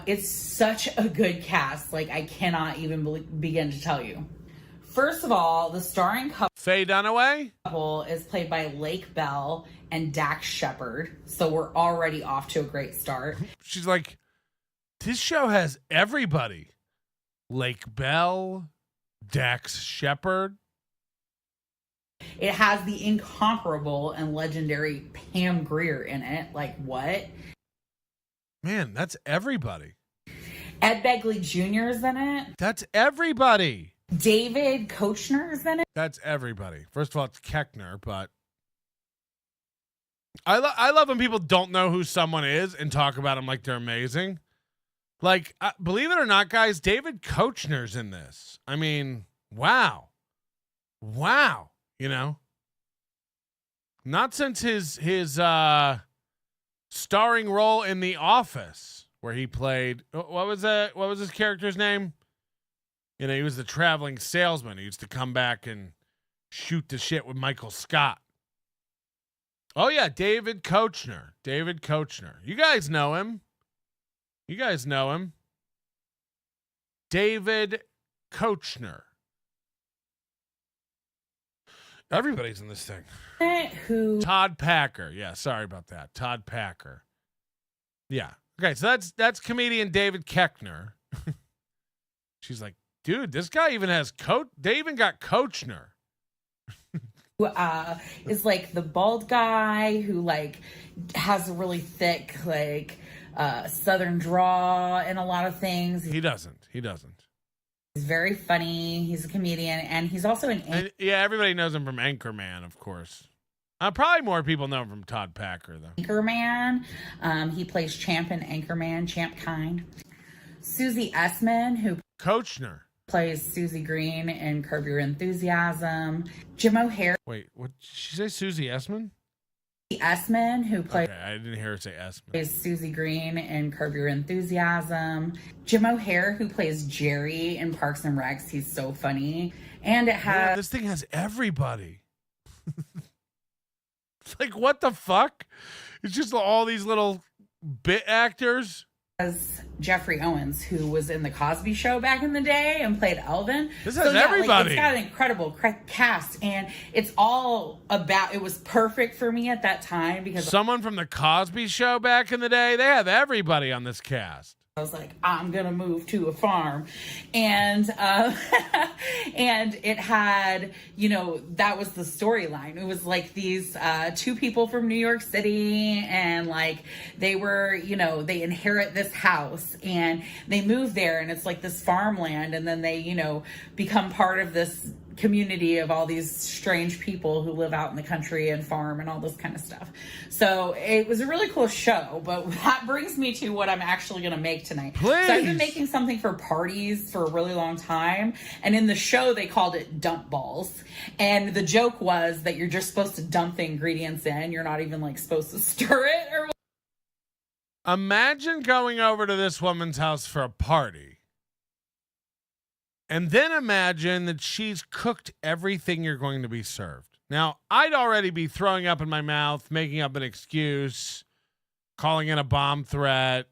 It's such a good cast. Like, I cannot even begin to tell you. First of all, the starring Faye Dunaway couple is played by Lake Bell and Dax Shepard. So we're already off to a great start. She's like, this show has everybody. Lake Bell, Dax Shepard. It has the incomparable and legendary Pam Grier in it. Like, what? Man, that's everybody. Ed Begley Jr. is in it. That's everybody. David Koechner is in it. That's everybody. First of all, it's Koechner, but I love when people don't know who someone is and talk about them like they're amazing. Like, believe it or not, guys, David Koechner's in this. I mean, wow. You know, not since his starring role in The Office, where he played, what was his character's name? You know, he was the traveling salesman. He used to come back and shoot the shit with Michael Scott. Oh yeah, David Koechner. You guys know him. David Koechner. Everybody's in this thing. Todd Packer. Yeah, sorry about that. Todd Packer. Yeah. Okay, so that's comedian David Koechner. She's like, dude, this guy even has they even got Koechner. Is like the bald guy who like has a really thick like southern draw and a lot of things. He doesn't. He's very funny. He's a comedian, and he's also yeah, everybody knows him from Anchorman, of course. Probably more people know him from Todd Packer, though. Anchorman. He plays Champ in Anchorman, Champ Kind. Susie Essman, who Koechner plays Susie Green in Curb Your Enthusiasm. Jim O'Hare. Wait, what did she say? Susie Essman? Essman, who plays... Okay, I didn't hear her say Essman. Plays Susie Green in Curb Your Enthusiasm. Jim O'Hare, who plays Jerry in Parks and Recs. He's so funny. And it has... Yeah, this thing has everybody. It's like, what the fuck? It's just all these little bit actors. As Jeffrey Owens, who was in the Cosby Show back in the day and played Elvin. This has everybody. Like, it's got an incredible cast, and it's all about. It was perfect for me at that time because someone from the Cosby Show back in the day. They have everybody on this cast. I was like, I'm gonna move to a farm, and and it had, you know, that was the storyline. It was like these two people from New York City, and like they were, you know, they inherit this house and they move there, and it's like this farmland, and then they, you know, become part of this community of all these strange people who live out in the country and farm and all this kind of stuff. So it was a really cool show, but that brings me to what I'm actually going to make tonight. Please. So I've been making something for parties for a really long time, and in the show they called it dump balls, and the joke was that you're just supposed to dump the ingredients in. You're not even like supposed to stir it or what. Imagine going over to this woman's house for a party. And then imagine that she's cooked everything you're going to be served. Now, I'd already be throwing up in my mouth, making up an excuse, calling in a bomb threat,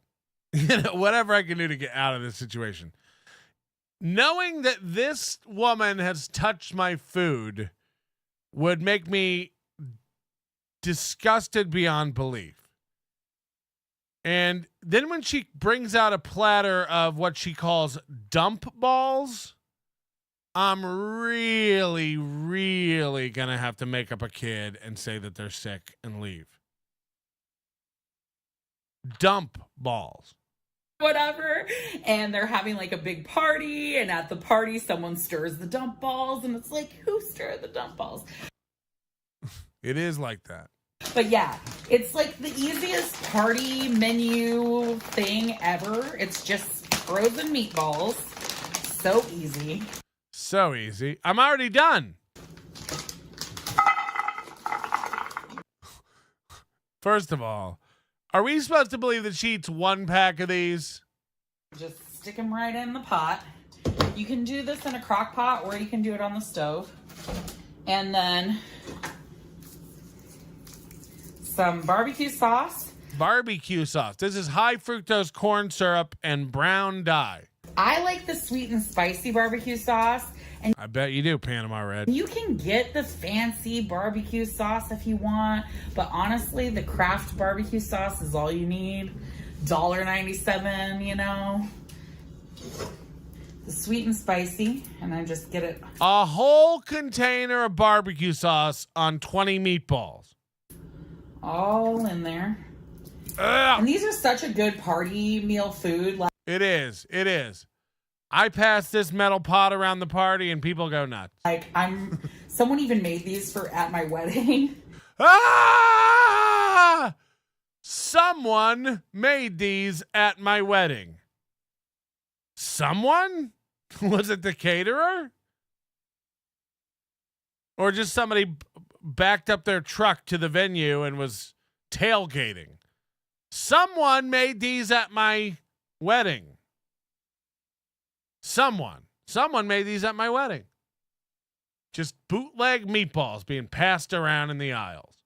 whatever I can do to get out of this situation. Knowing that this woman has touched my food would make me disgusted beyond belief. And then when she brings out a platter of what she calls dump balls, I'm really, really going to have to make up a kid and say that they're sick and leave. Dump balls. Whatever. And they're having like a big party, and at the party someone stirs the dump balls, and it's like, who stirred the dump balls? It is like that. But yeah, it's like the easiest party menu thing ever. It's just frozen meatballs. So easy. So easy. I'm already done. First of all, are we supposed to believe that she eats one pack of these? Just stick them right in the pot. You can do this in a crock pot or you can do it on the stove. And then some barbecue sauce. Barbecue sauce. This is high fructose corn syrup and brown dye. I like the sweet and spicy barbecue sauce. And I bet you do, Panama Red. you can get the fancy barbecue sauce if you want, but honestly, the Kraft barbecue sauce is all you need. $1.97, you know. The sweet and spicy, and I just get it. A whole container of barbecue sauce on 20 meatballs. All in there. Ugh. And these are such a good party meal food. Like, It is. It is. I pass this metal pot around the party and people go nuts. Someone even made these at my wedding. Ah! Someone made these at my wedding. Someone? Was it the caterer? Or just somebody backed up their truck to the venue and was tailgating? Someone made these at my wedding. Someone made these at my wedding. Just bootleg meatballs being passed around in the aisles.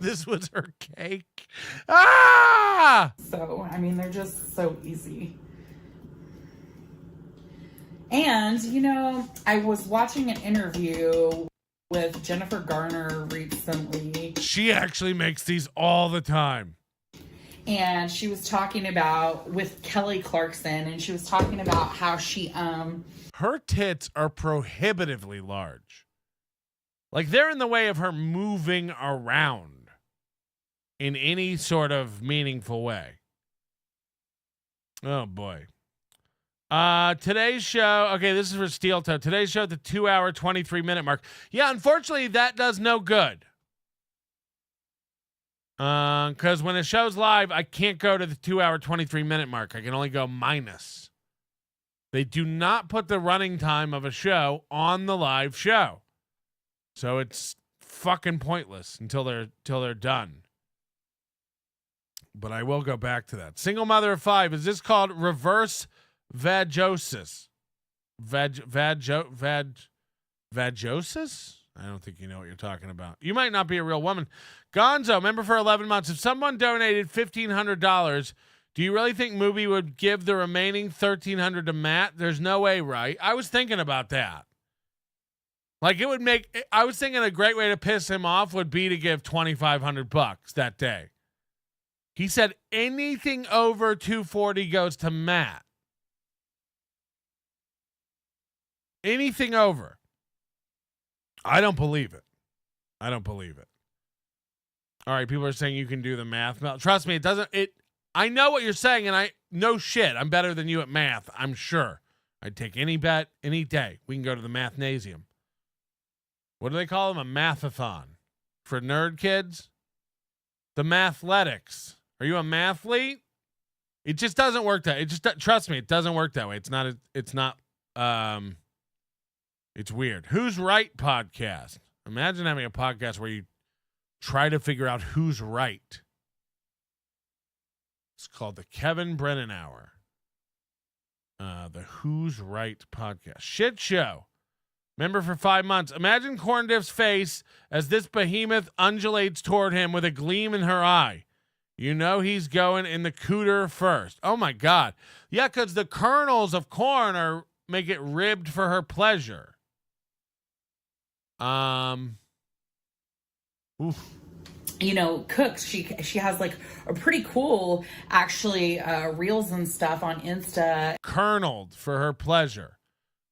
This was her cake. Ah! So, I mean, they're just so easy. And, you know, I was watching an interview with Jennifer Garner recently. She actually makes these all the time. And she was talking about with Kelly Clarkson, and she was talking about how she her tits are prohibitively large. Like they're in the way of her moving around in any sort of meaningful way. Oh boy. Today's show, okay, this is for Steel Toe. Today's show at the 2-hour 23-minute mark. Yeah, unfortunately that does no good. Because when a show's live, I can't go to the 2-hour 23-minute mark. I can only go minus. They do not put the running time of a show on the live show. So it's fucking pointless until they're done. But I will go back to that. Single mother of 5. Is this called reverse vagosis? Vagosis? I don't think you know what you're talking about. You might not be a real woman. Gonzo, member for 11 months. If someone donated $1,500, do you really think Movie would give the remaining $1,300 to Matt? There's no way, right? I was thinking about that. Like it would make. I was thinking a great way to piss him off would be to give $2,500 that day. He said anything over $240 goes to Matt. Anything over. I don't believe it. All right, people are saying you can do the math. Trust me, it doesn't. I know what you're saying, and I no shit. I'm better than you at math. I'm sure. I'd take any bet any day. We can go to the mathnasium. What do they call them? A mathathon for nerd kids. The mathletics. Are you a mathlete? It just doesn't work that. It just trust me. It doesn't work that way. It's not. It's weird. Who's Right podcast? Imagine having a podcast where you try to figure out who's right. It's called the Kevin Brennan Hour. The Who's Right podcast. Shit show. Member for 5 months. Imagine Corn Diff's face as this behemoth undulates toward him with a gleam in her eye. You know he's going in the cooter first. Oh my God. Yeah, because the kernels of corn make it ribbed for her pleasure. You know, cooks. She has like a pretty cool, actually, reels and stuff on Insta. Kerneled for her pleasure.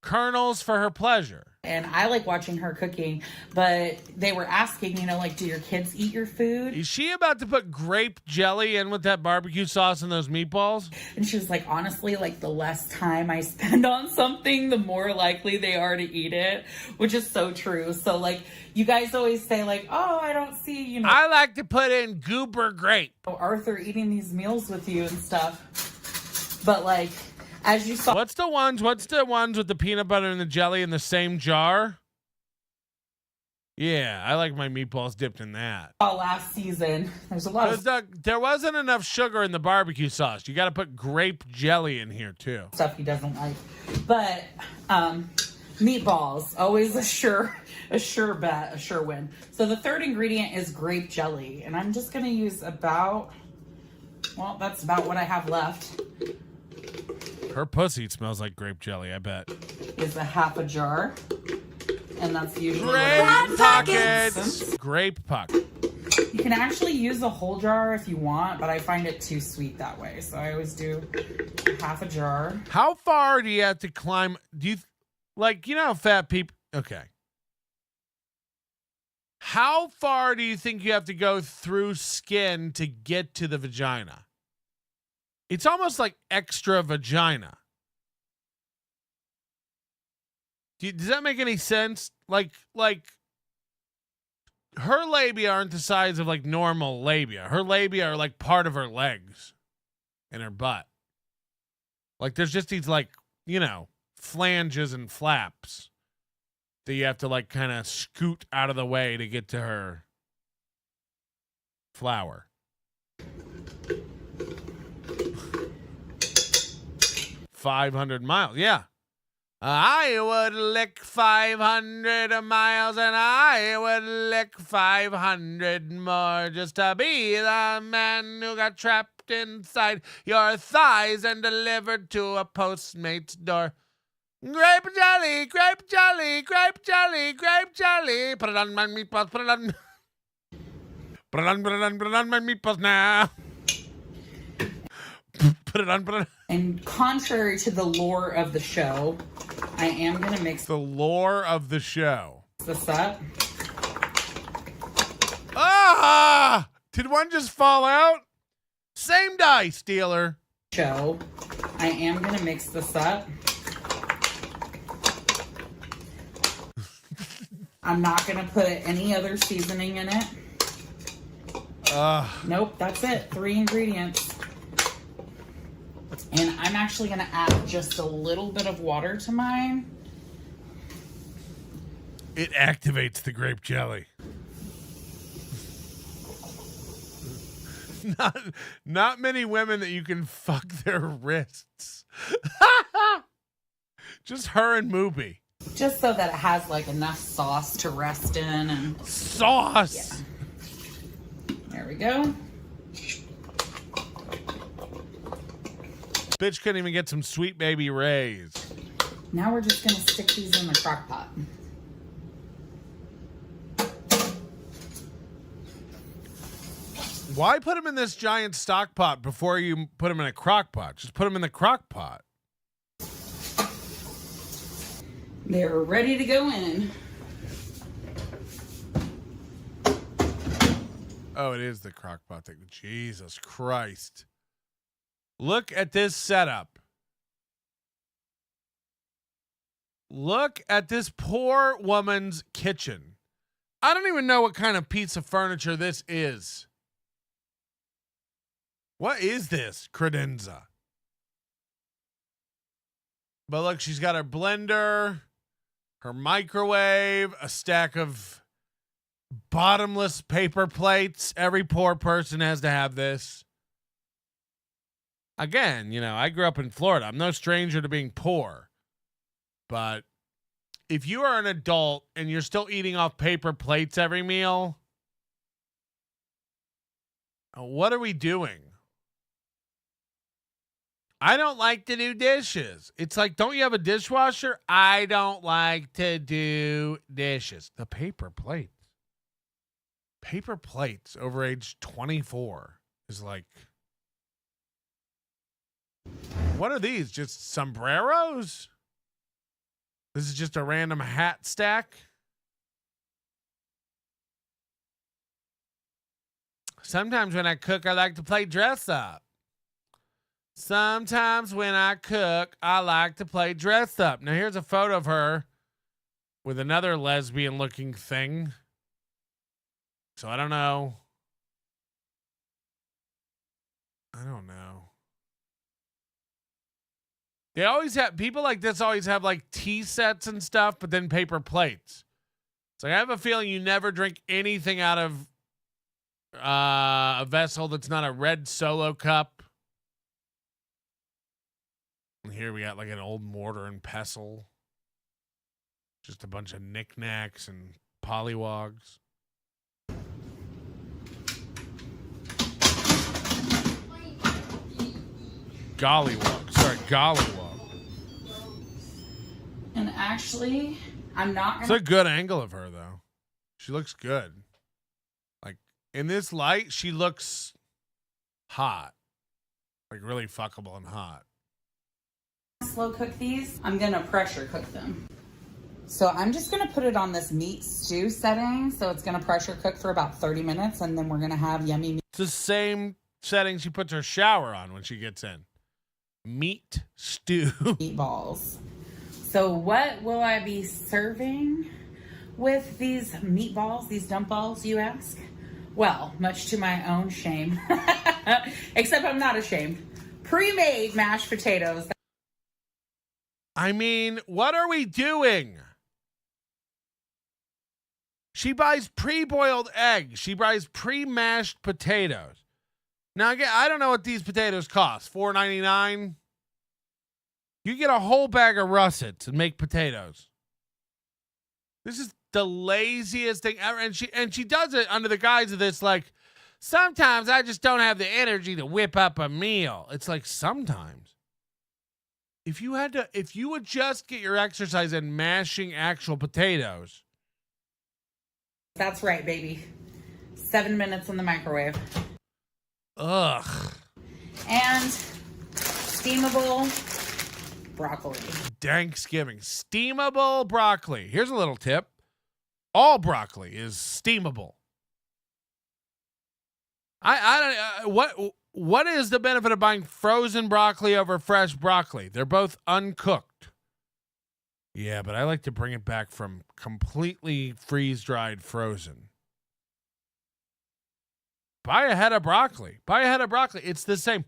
Kernels for her pleasure. And I like watching her cooking, but they were asking, you know, like, do your kids eat your food? Is she about to put grape jelly in with that barbecue sauce and those meatballs? And she was like, honestly, like the less time I spend on something, the more likely they are to eat it, which is so true. So like, you guys always say like, oh, I don't see, you know. I like to put in goober grape. Arthur eating these meals with you and stuff. But like, as you saw. What's the ones with the peanut butter and the jelly in the same jar? Yeah, I like my meatballs dipped in that. Last season, there's a lot of There wasn't enough sugar in the barbecue sauce. You got to put grape jelly in here too. stuff he doesn't like. But meatballs, always a sure bet, a sure win. So the third ingredient is grape jelly, and I'm just gonna use that's about what I have left. Her pussy smells like grape jelly, I bet. Is a half a jar, and that's usually Grape pockets. Grape pocket. You can actually use the whole jar if you want, but I find it too sweet that way, so I always do half a jar. How far do you have to climb? Do you how fat people? Okay. How far do you think you have to go through skin to get to the vagina? It's almost like extra vagina. Does that make any sense? Like her labia aren't the size of like normal labia. Her labia are like part of her legs and her butt. Like there's just these like, flanges and flaps that you have to like kind of scoot out of the way to get to her flower. $500 miles. Yeah. I would lick 500 miles and I would lick 500 more just to be the man who got trapped inside your thighs and delivered to a postmate's door. Grape jelly, grape jelly, grape jelly, grape jelly. Put it on my meatballs, put it on. Put it on my meatballs now. Put it on. And contrary to the lore of the show, I am going to mix the lore of the show. This up. Ah! Did one just fall out? Same dice, dealer. Show. I am going to mix this up. I'm not going to put any other seasoning in it. Nope, that's it. 3 ingredients. And I'm actually going to add just a little bit of water to mine. It activates the grape jelly. Not many women that you can fuck their wrists. Just her and Moopy. Just so that it has like enough sauce to rest in. And sauce! Yeah. There we go. Bitch couldn't even get some Sweet Baby Rays. Now we're just going to stick these in the crock pot. Why put them in this giant stock pot before you put them in a crock pot? Just put them in the crock pot. They're ready to go in. Oh, it is the crock pot thing. Jesus Christ. Look at this setup. Look at this poor woman's kitchen. I don't even know what kind of piece of furniture this is. What is this credenza? But look, she's got her blender, her microwave, a stack of bottomless paper plates. Every poor person has to have this. Again, I grew up in Florida. I'm no stranger to being poor. But if you are an adult and you're still eating off paper plates every meal, what are we doing? I don't like to do dishes. It's like, don't you have a dishwasher? I don't like to do dishes. The paper plates. Paper plates over age 24 is like, what are these? Just sombreros? This is just a random hat stack? Sometimes when I cook, I like to play dress up. Sometimes when I cook, I like to play dress up. Now, here's a photo of her with another lesbian-looking thing. So I don't know. They always have, people like this always have like tea sets and stuff, but then paper plates. So I have a feeling you never drink anything out of a vessel that's not a red Solo cup. And here we got like an old mortar and pestle. Just a bunch of knickknacks and pollywogs. Gollywog. Sorry, gollywog. And actually, I'm not It's gonna. a good angle of her, though. She looks good. Like, in this light, she looks hot. Like, really fuckable and hot. Slow cook these. I'm gonna pressure cook them. So I'm just gonna put it on this meat stew setting. So it's gonna pressure cook for about 30 minutes, and then we're gonna have yummy meat. It's the same setting she puts her shower on when she gets in. Meat stew. Meatballs. So what will I be serving with these meatballs, these dump balls, you ask? Well, much to my own shame, except I'm not ashamed. Pre-made mashed potatoes. I mean, what are we doing? She buys pre-boiled eggs. She buys pre-mashed potatoes. Now, again, I don't know what these potatoes cost. $4.99. You get a whole bag of russets and make potatoes. This is the laziest thing ever. And she does it under the guise of this, like, sometimes I just don't have the energy to whip up a meal. It's like, sometimes. If you would just get your exercise in mashing actual potatoes. That's right, baby. 7 minutes in the microwave. Ugh. And steamable broccoli. Thanksgiving. Steamable broccoli. Here's a little tip. All broccoli is steamable. I don't what is the benefit of buying frozen broccoli over fresh broccoli? They're both uncooked. Yeah, but I like to bring it back from completely freeze-dried frozen. Buy a head of broccoli. Buy a head of broccoli. It's the same.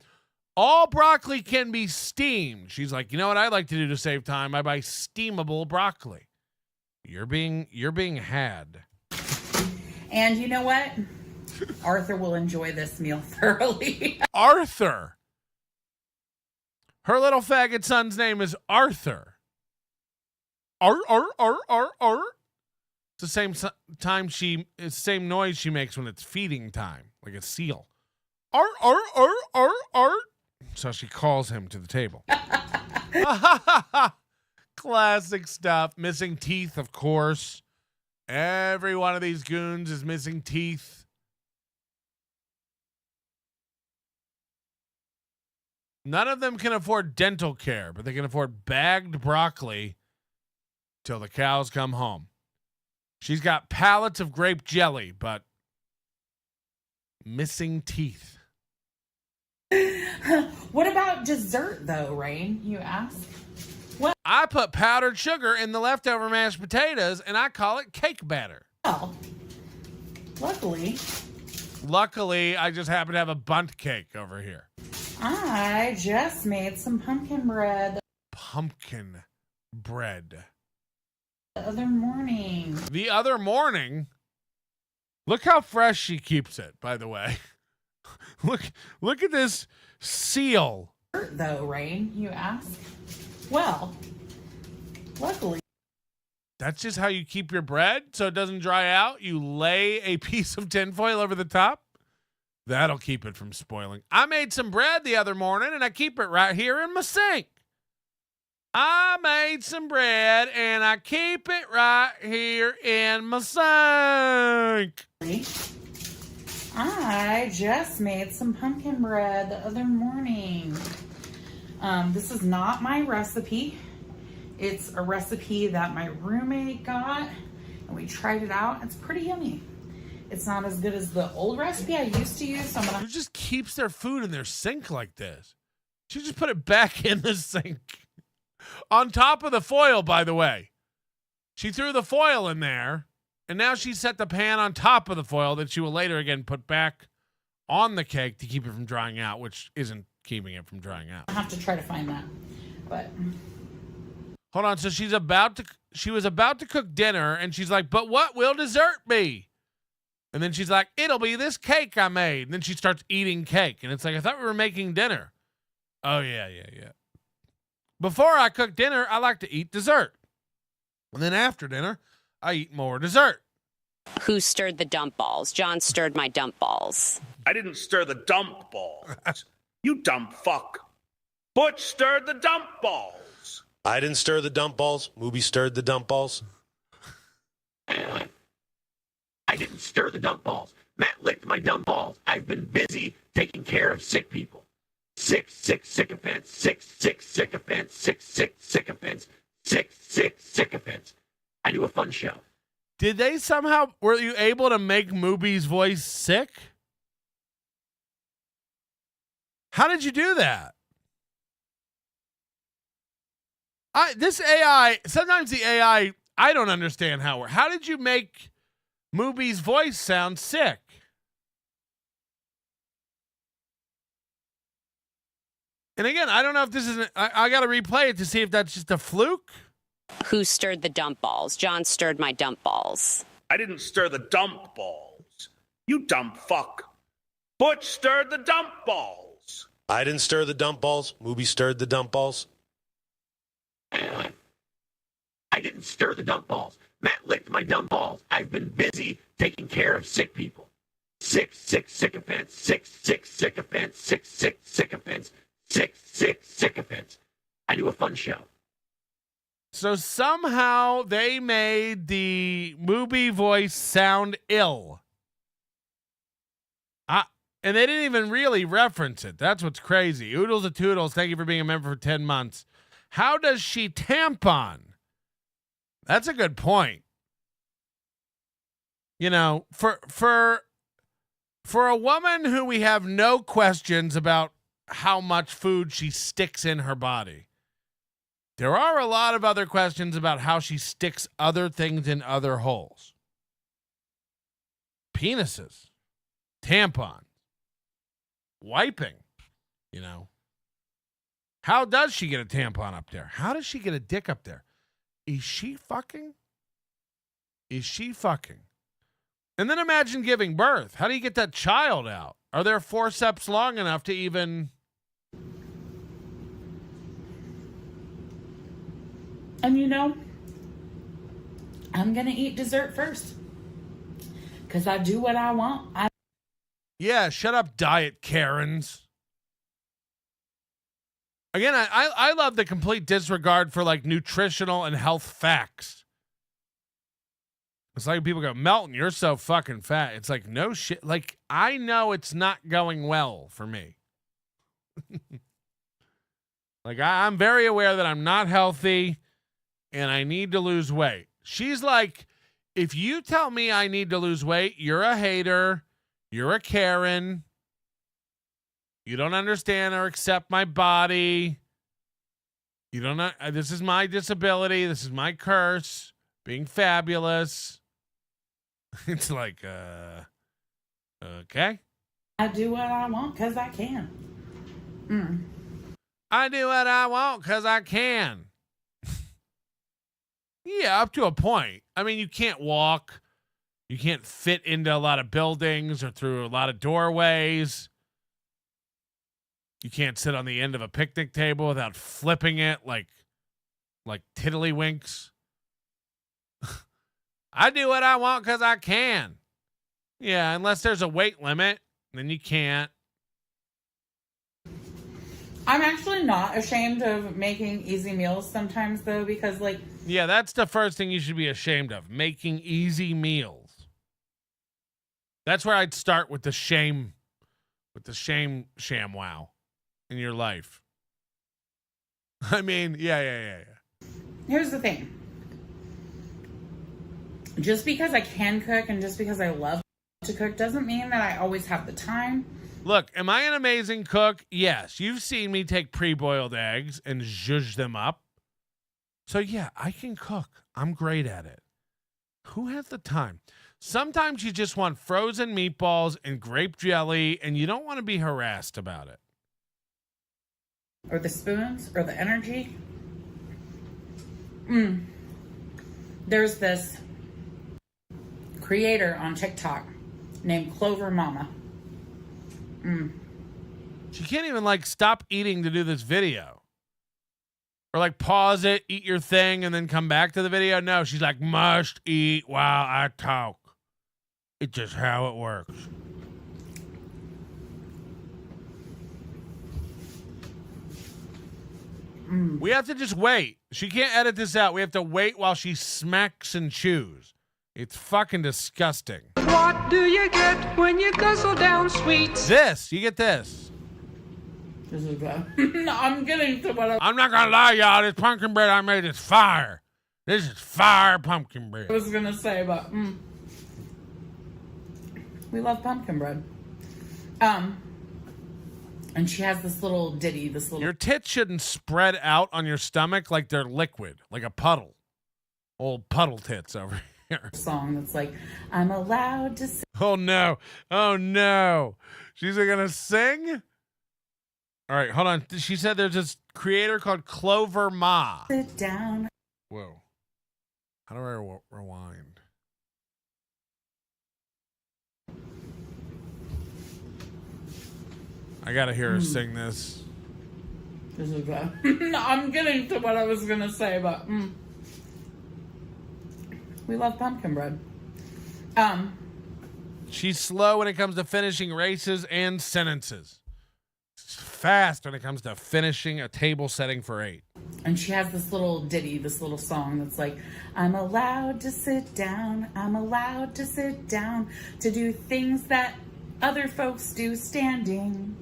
All broccoli can be steamed. She's like, you know what I like to do to save time? I buy steamable broccoli. You're being had. And you know what? Arthur will enjoy this meal thoroughly. Arthur. Her little faggot son's name is Arthur. It's the same same noise she makes when it's feeding time, like a seal. So she calls him to the table. Classic stuff. Missing teeth, of course. Every one of these goons is missing teeth. None of them can afford dental care, but they can afford bagged broccoli till the cows come home. She's got pallets of grape jelly, but missing teeth. What about dessert, though, Rain? You ask. What? I put powdered sugar in the leftover mashed potatoes, and I call it cake batter. Well, luckily, I just happen to have a bundt cake over here. I just made some pumpkin bread. Pumpkin bread. The other morning. The other morning? Look how fresh she keeps it, by the way. Look at this seal. Though, Rain, you ask? Well, luckily. That's just how you keep your bread so it doesn't dry out? You lay a piece of tinfoil over the top? That'll keep it from spoiling. I made some bread the other morning and I keep it right here in my sink. I made some bread and I keep it right here in my sink. I just made some pumpkin bread the other morning. This is not my recipe. It's a recipe that my roommate got and we tried it out. It's pretty yummy. It's not as good as the old recipe I used to use. So Who just keeps their food in their sink like this? She just put it back in the sink. On top of the foil, by the way. She threw the foil in there, and now she set the pan on top of the foil that she will later again put back on the cake to keep it from drying out, which isn't keeping it from drying out. I have to try to find that. But hold on, so she's about to she was about to cook dinner, and she's like, but what will dessert be? And then she's like, it'll be this cake I made. And then she starts eating cake. And it's like, I thought we were making dinner. Oh, yeah. Before I cook dinner, I like to eat dessert. And then after dinner, I eat more dessert. Who stirred the dump balls? John stirred my dump balls. I didn't stir the dump balls. You dumb fuck. Butch stirred the dump balls. I didn't stir the dump balls. Mooby stirred the dump balls. I didn't stir the dump balls. Matt licked my dump balls. I've been busy taking care of sick people. Sick sycophants. Sick sycophants. Sick sycophants. Sick sycophants. I do a fun show. Did they somehow, were you able to make Mooby's voice sick? How did you do that? This AI, sometimes the AI, I don't understand how did you make Mooby's voice sound sick? And again, I don't know if this is, I got to replay it to see if that's just a fluke. Who stirred the dump balls? John stirred my dump balls. I didn't stir the dump balls. You dumb fuck. Butch stirred the dump balls. I didn't stir the dump balls. Mooby stirred the dump balls. I didn't stir the dump balls. Matt licked my dump balls. I've been busy taking care of sick people. Sick sycophants. Sick sycophants. Sick sycophants. Sick sycophants. I do a fun show. So somehow they made the Mooby voice sound ill. And they didn't even really reference it. That's what's crazy. Oodles of Toodles, thank you for being a member for 10 months. How does she tampon? That's a good point. You know, for a woman who we have no questions about how much food she sticks in her body, there are a lot of other questions about how she sticks other things in other holes. Penises, tampons, wiping, you know. How does she get a tampon up there? How does she get a dick up there? Is she fucking? Is she fucking? And then imagine giving birth. How do you get that child out? Are there forceps long enough to even... And you know, I'm going to eat dessert first. Because I do what I want. Yeah, shut up, Diet Karens. Again, I love the complete disregard for like nutritional and health facts. It's like people go, Melton, you're so fucking fat. It's like, no shit. Like, I know it's not going well for me. Like, I'm very aware that I'm not healthy and I need to lose weight. She's like, if you tell me I need to lose weight, you're a hater. You're a Karen. You don't understand or accept my body. You don't know. This is my disability. This is my curse. Being fabulous. It's like, okay. I do what I want because I can. I do what I want because I can. Yeah, up to a point. I mean, you can't walk. You can't fit into a lot of buildings or through a lot of doorways. You can't sit on the end of a picnic table without flipping it like tiddlywinks. I do what I want because I can. Yeah, unless there's a weight limit, then you can't. I'm actually not ashamed of making easy meals sometimes, though, because, like... Yeah, that's the first thing you should be ashamed of, making easy meals. That's where I'd start with the shame ShamWow in your life. I mean, yeah. Here's the thing. Just because I can cook and just because I love to cook doesn't mean that I always have the time. Look, am I an amazing cook? Yes. You've seen me take pre-boiled eggs and zhuzh them up. So yeah, I can cook. I'm great at it. Who has the time? Sometimes you just want frozen meatballs and grape jelly and you don't want to be harassed about it. Or the spoons or the energy. there's this creator on TikTok named Clover Mama. She can't even like stop eating to do this video. Or like pause it, eat your thing, and then come back to the video. No, she's like, must eat while I talk. It's just how it works. We have to just wait. She can't edit this out. We have to wait while she smacks and chews. It's fucking disgusting. What do you get when you guzzle down sweets? This. You get this. This is bad. I'm getting to what I'm not gonna lie, y'all. This pumpkin bread I made is fire. This is fire pumpkin bread. I was gonna say, but we love pumpkin bread. And she has this little ditty, this little... Your tits shouldn't spread out on your stomach like they're liquid, like a puddle. Old puddle tits over here. Song that's like, I'm allowed to sing. Oh, no. Oh, no. She's gonna sing? All right, hold on. She said there's this creator called Clover Ma. Sit down. Whoa. How do I rewind? I gotta hear her sing this. This is bad. I'm getting to what I was gonna say, but we love pumpkin bread. She's slow when it comes to finishing races and sentences. She's fast when it comes to finishing a table setting for 8. And she has this little ditty, this little song that's like, I'm allowed to sit down. I'm allowed to sit down to do things that other folks do standing.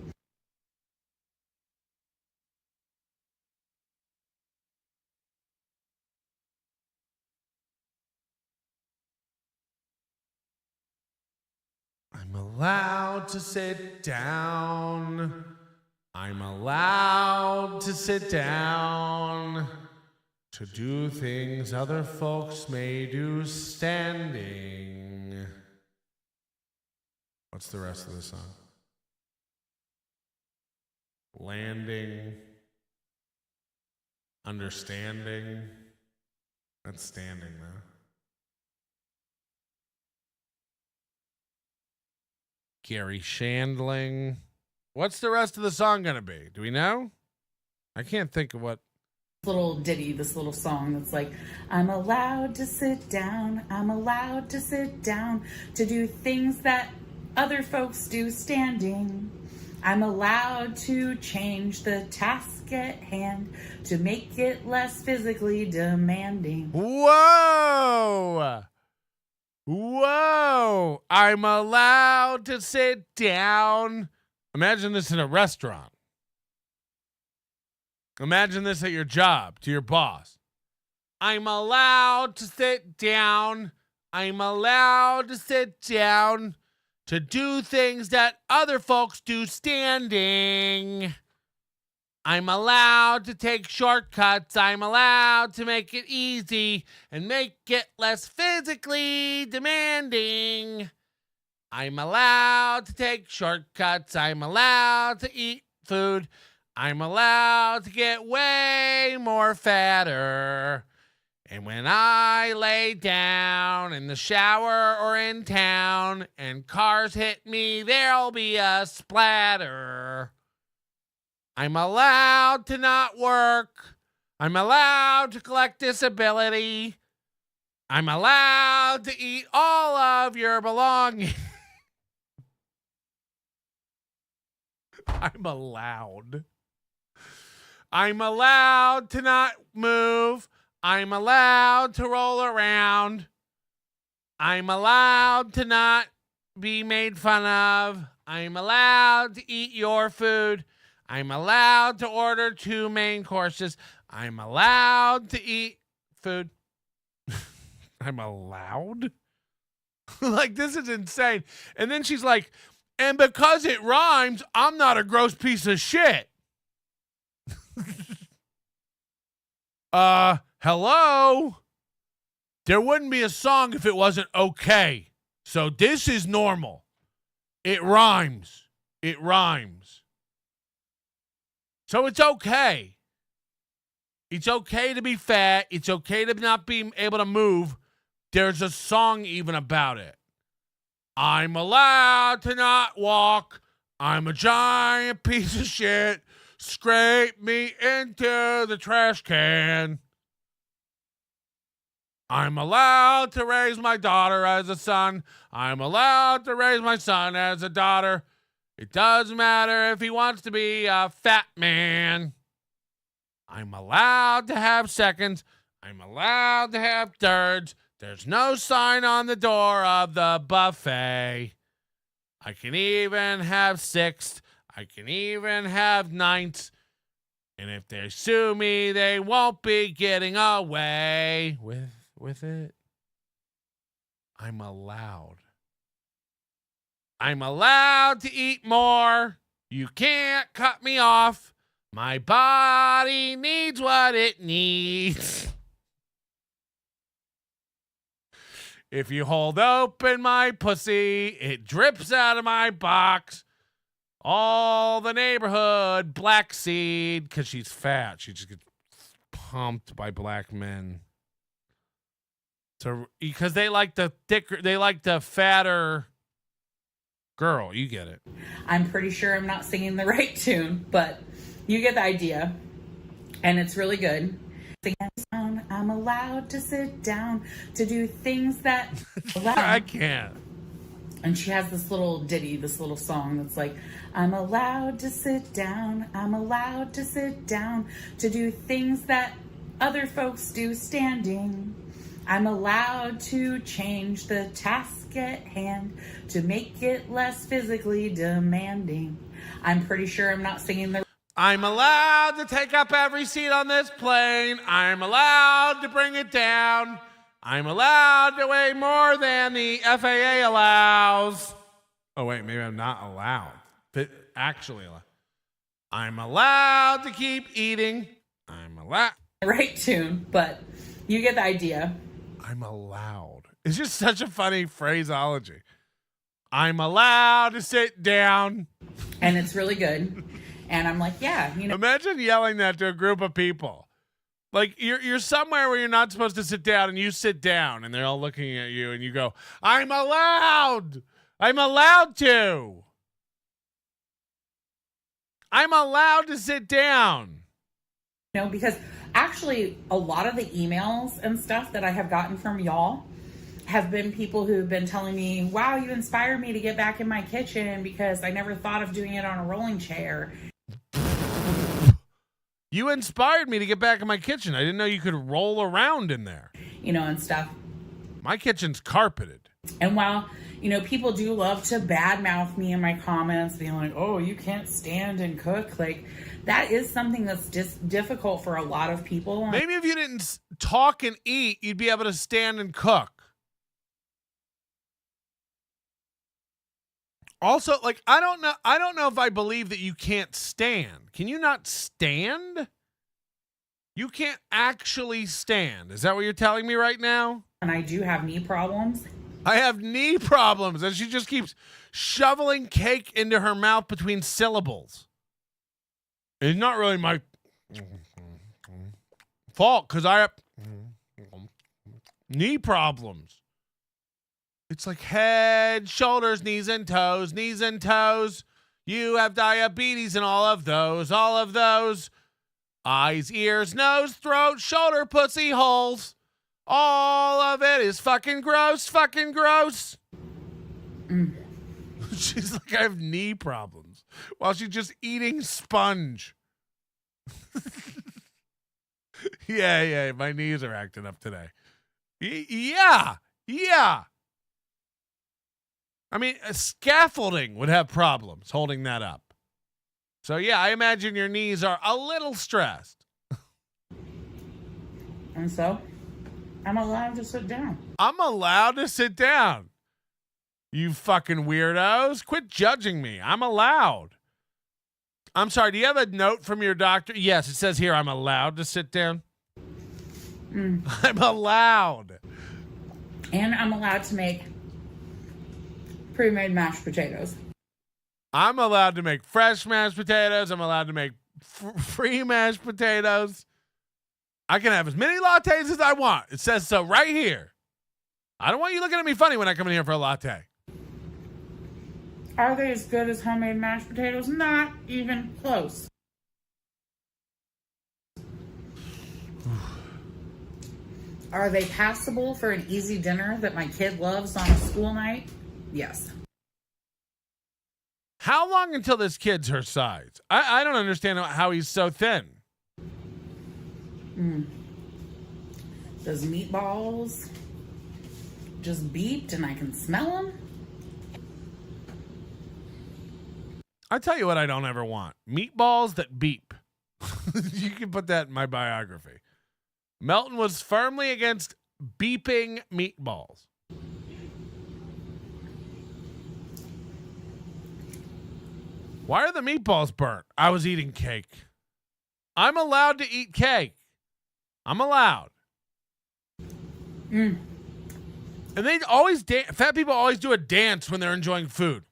I'm allowed to sit down. I'm allowed to sit down to do things other folks may do standing. What's the rest of the song? Landing. Understanding. That's standing, though. Gary Shandling. What's the rest of the song gonna be? Do we know? I can't think of what. Little ditty, this little song that's like, I'm allowed to sit down. I'm allowed to sit down to do things that other folks do standing. I'm allowed to change the task at hand to make it less physically demanding. Whoa! Whoa! I'm allowed to sit down. Imagine this in a restaurant. Imagine this at your job, to your boss. I'm allowed to sit down. I'm allowed to sit down to do things that other folks do standing. I'm allowed to take shortcuts. I'm allowed to make it easy and make it less physically demanding. I'm allowed to take shortcuts. I'm allowed to eat food. I'm allowed to get way more fatter. And when I lay down in the shower or in town and cars hit me, there'll be a splatter. I'm allowed to not work. I'm allowed to collect disability. I'm allowed to eat all of your belongings. I'm allowed. I'm allowed to not move. I'm allowed to roll around. I'm allowed to not be made fun of. I'm allowed to eat your food. I'm allowed to order 2 main courses. I'm allowed to eat food. I'm allowed? Like, this is insane. And then she's like, and because it rhymes, I'm not a gross piece of shit. Hello? There wouldn't be a song if it wasn't okay. So this is normal. It rhymes. It rhymes. So it's okay. It's okay to be fat. It's okay to not be able to move. There's a song even about it. I'm allowed to not walk. I'm a giant piece of shit. Scrape me into the trash can. I'm allowed to raise my daughter as a son. I'm allowed to raise my son as a daughter. It doesn't matter if he wants to be a fat man. I'm allowed to have seconds. I'm allowed to have thirds. There's no sign on the door of the buffet. I can even have sixth. I can even have ninth. And if they sue me, they won't be getting away with it. I'm allowed. I'm allowed to eat more. You can't cut me off. My body needs what it needs. If you hold open my pussy, it drips out of my box. All the neighborhood black seed, because she's fat. She just gets pumped by black men. So because they like the thicker, they like the fatter girl. You get it. I'm pretty sure I'm not singing the right tune, but you get the idea. And it's really good. I'm allowed to sit down to do things that I can't. And she has this little ditty, this little song that's like, I'm allowed to sit down. I'm allowed to sit down to do things that other folks do standing. I'm allowed to change the task at hand to make it less physically demanding. I'm pretty sure I'm not singing the... I'm allowed to take up every seat on this plane. I'm allowed to bring it down. I'm allowed to weigh more than the FAA allows. Oh, wait, maybe I'm not allowed. But actually allowed. I'm allowed to keep eating. I'm allowed. Right tune, but you get the idea. I'm allowed. It's just such a funny phraseology. I'm allowed to sit down. And it's really good. And I'm like, yeah, you know. Imagine yelling that to a group of people. Like you're somewhere where you're not supposed to sit down and you sit down and they're all looking at you and you go, I'm allowed. I'm allowed to. I'm allowed to sit down. No, because actually a lot of the emails and stuff that I have gotten from y'all have been people who've been telling me, wow, you inspired me to get back in my kitchen because I never thought of doing it on a rolling chair. You inspired me to get back in my kitchen. I didn't know you could roll around in there. You know, and stuff. My kitchen's carpeted. And while, you know, people do love to badmouth me in my comments, being like, oh, you can't stand and cook. Like, that is something that's just difficult for a lot of people. Maybe if you didn't talk and eat, you'd be able to stand and cook. Also, like, I don't know if I believe that you can't stand. Can you not stand? You can't actually stand. Is that what you're telling me right now? And I do have knee problems. I have knee problems. And she just keeps shoveling cake into her mouth between syllables. It's not really my fault because I have knee problems. It's like head, shoulders, knees, and toes, knees and toes. You have diabetes and all of those. Eyes, ears, nose, throat, shoulder, pussy, holes. All of it is fucking gross. She's like, I have knee problems while she's just eating sponge. Yeah, my knees are acting up today. Yeah. I mean, scaffolding would have problems holding that up. So, yeah, I imagine your knees are a little stressed. And so, I'm allowed to sit down. I'm allowed to sit down. You fucking weirdos. Quit judging me. I'm allowed. I'm sorry, do you have a note from your doctor? Yes, it says here I'm allowed to sit down. I'm allowed. And I'm allowed to make pre-made mashed potatoes. I'm allowed to make fresh mashed potatoes. I'm allowed to make free mashed potatoes. I can have as many lattes as I want. It says so right here. I don't want you looking at me funny when I come in here for a latte. Are they as good as homemade mashed potatoes? Not even close. Are they passable for an easy dinner that my kid loves on a school night? Yes. How long until this kid's her size? I don't understand how he's so thin. Those meatballs just beeped and I can smell them. I tell you what I don't ever want. Meatballs that beep. You can put that in my biography. Melton was firmly against beeping meatballs. Why are the meatballs burnt? I was eating cake. I'm allowed to eat cake. I'm allowed. And they always fat people always do a dance when they're enjoying food.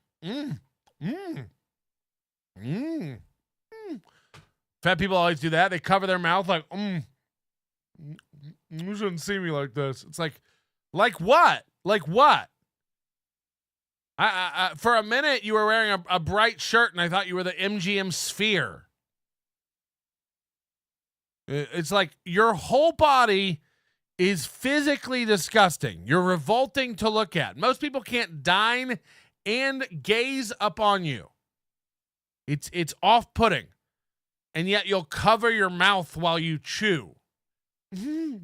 Fat people always do that. They cover their mouth like, You shouldn't see me like this. It's like what? Like what? I for a minute you were wearing a bright shirt and I thought you were the MGM Sphere. It's like your whole body is physically disgusting. You're revolting to look at. Most people can't dine and gaze upon you. It's off-putting. And yet you'll cover your mouth while you chew. We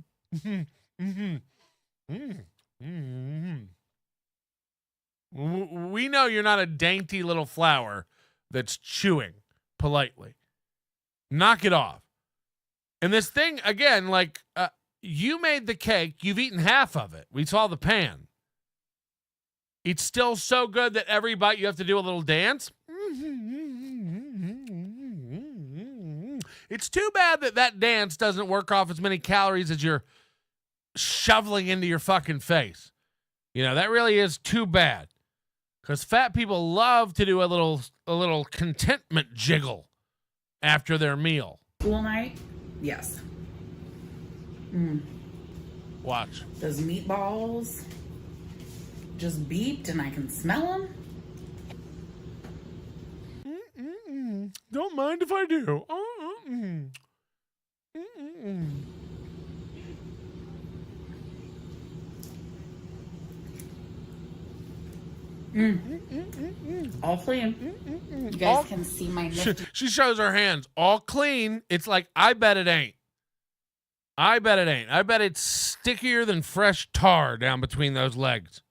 know you're not a dainty little flower that's chewing politely. Knock it off. And this thing, again, like, you made the cake. You've eaten half of it. We saw the pan. It's still so good that every bite you have to do a little dance. It's too bad that dance doesn't work off as many calories as you're shoveling into your fucking face. You know, that really is too bad. Because fat people love to do a little contentment jiggle after their meal. School night? Yes. Watch. Those meatballs just beeped and I can smell them. Don't mind if I do. All clean. You guys can see my nifty. She shows her hands. All clean. It's like, I bet it ain't. I bet it ain't. I bet it's stickier than fresh tar down between those legs.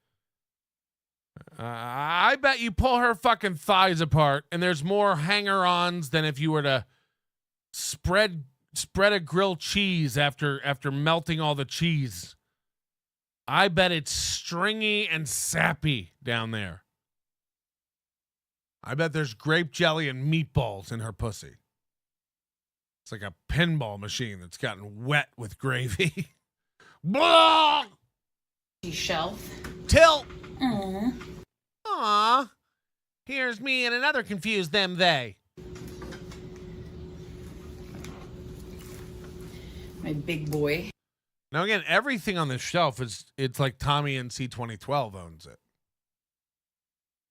I bet you pull her fucking thighs apart and there's more hanger-ons than if you were to spread a grilled cheese after melting all the cheese. I bet it's stringy and sappy down there. I bet there's grape jelly and meatballs in her pussy. It's like a pinball machine that's gotten wet with gravy. Blah! Shelf. Tilt. Aw. Here's me and another confused them they. My big boy. Now again, everything on this shelf it's like Tommy and C2012 owns it.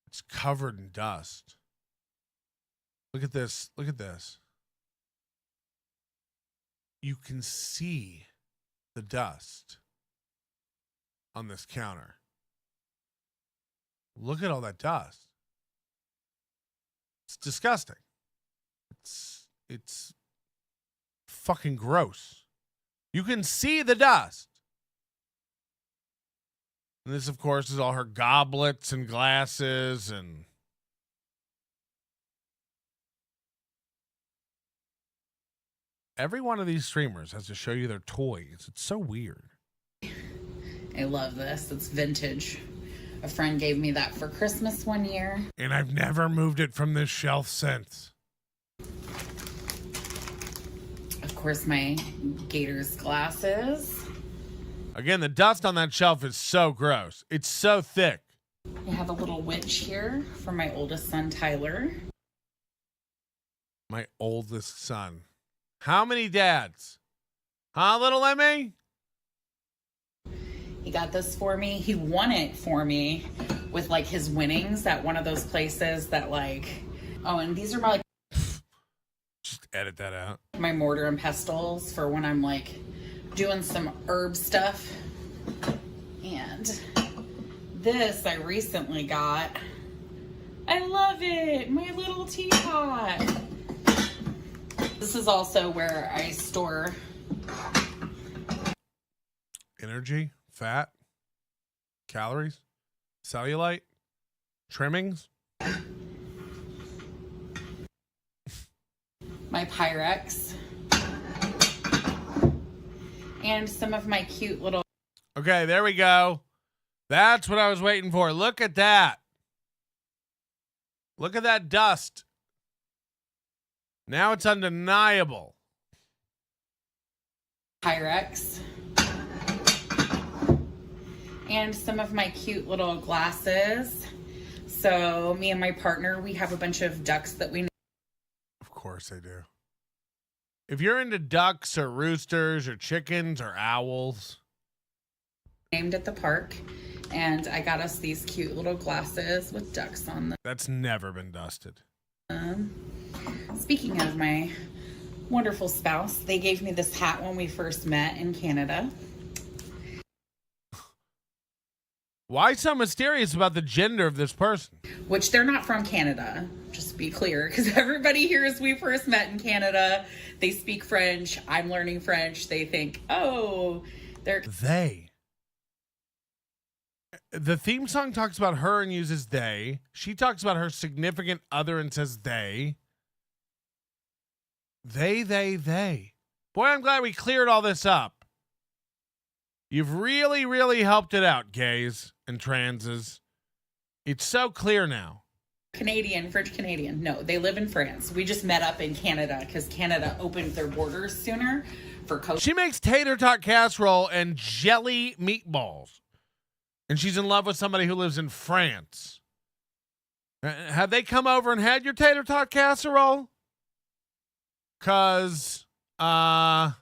It's covered in dust. Look at this. Look at this. You can see the dust on this counter. Look at all that dust. It's disgusting. It's fucking gross. You can see the dust. And this, of course, is all her goblets and glasses and every one of these streamers has to show you their toys. It's so weird. I love this. It's vintage. A friend gave me that for Christmas one year. And I've never moved it from this shelf since. Of course, my Gators glasses. Again, the dust on that shelf is so gross. It's so thick. I have a little witch here for my oldest son, Tyler. My oldest son. How many dads? Huh, little Emmy? He got this for me. He won it for me with like his winnings at one of those places that like, oh, and these are my like, just edit that out. My mortar and pestles for when I'm like doing some herb stuff. And this I recently got. I love it. My little teapot. This is also where I store energy, fat, calories, cellulite, trimmings. my Pyrex and some of my cute little. Okay, there we go. That's what I was waiting for. Look at that. Look at that dust. Now it's undeniable. Pyrex. And some of my cute little glasses. So me and my partner, we have a bunch of ducks that we. Of course I do. If you're into ducks or roosters or chickens or owls. Named at the park. And I got us these cute little glasses with ducks on them. That's never been dusted. Speaking of my wonderful spouse, they gave me this hat when we first met in Canada. Why so mysterious about the gender of this person? Which they're not from Canada, just to be clear, because everybody here as we first met in Canada, they speak French. I'm learning French. They think, oh, they're... They. The theme song talks about her and uses they. She talks about her significant other and says they. They. Boy, I'm glad we cleared all this up. You've really, really helped it out, gays and transes. It's so clear now. Canadian, French Canadian. No, they live in France. We just met up in Canada because Canada opened their borders sooner for COVID. She makes tater tot casserole and jelly meatballs. And she's in love with somebody who lives in France. Have they come over and had your tater tot casserole? Because, COVID.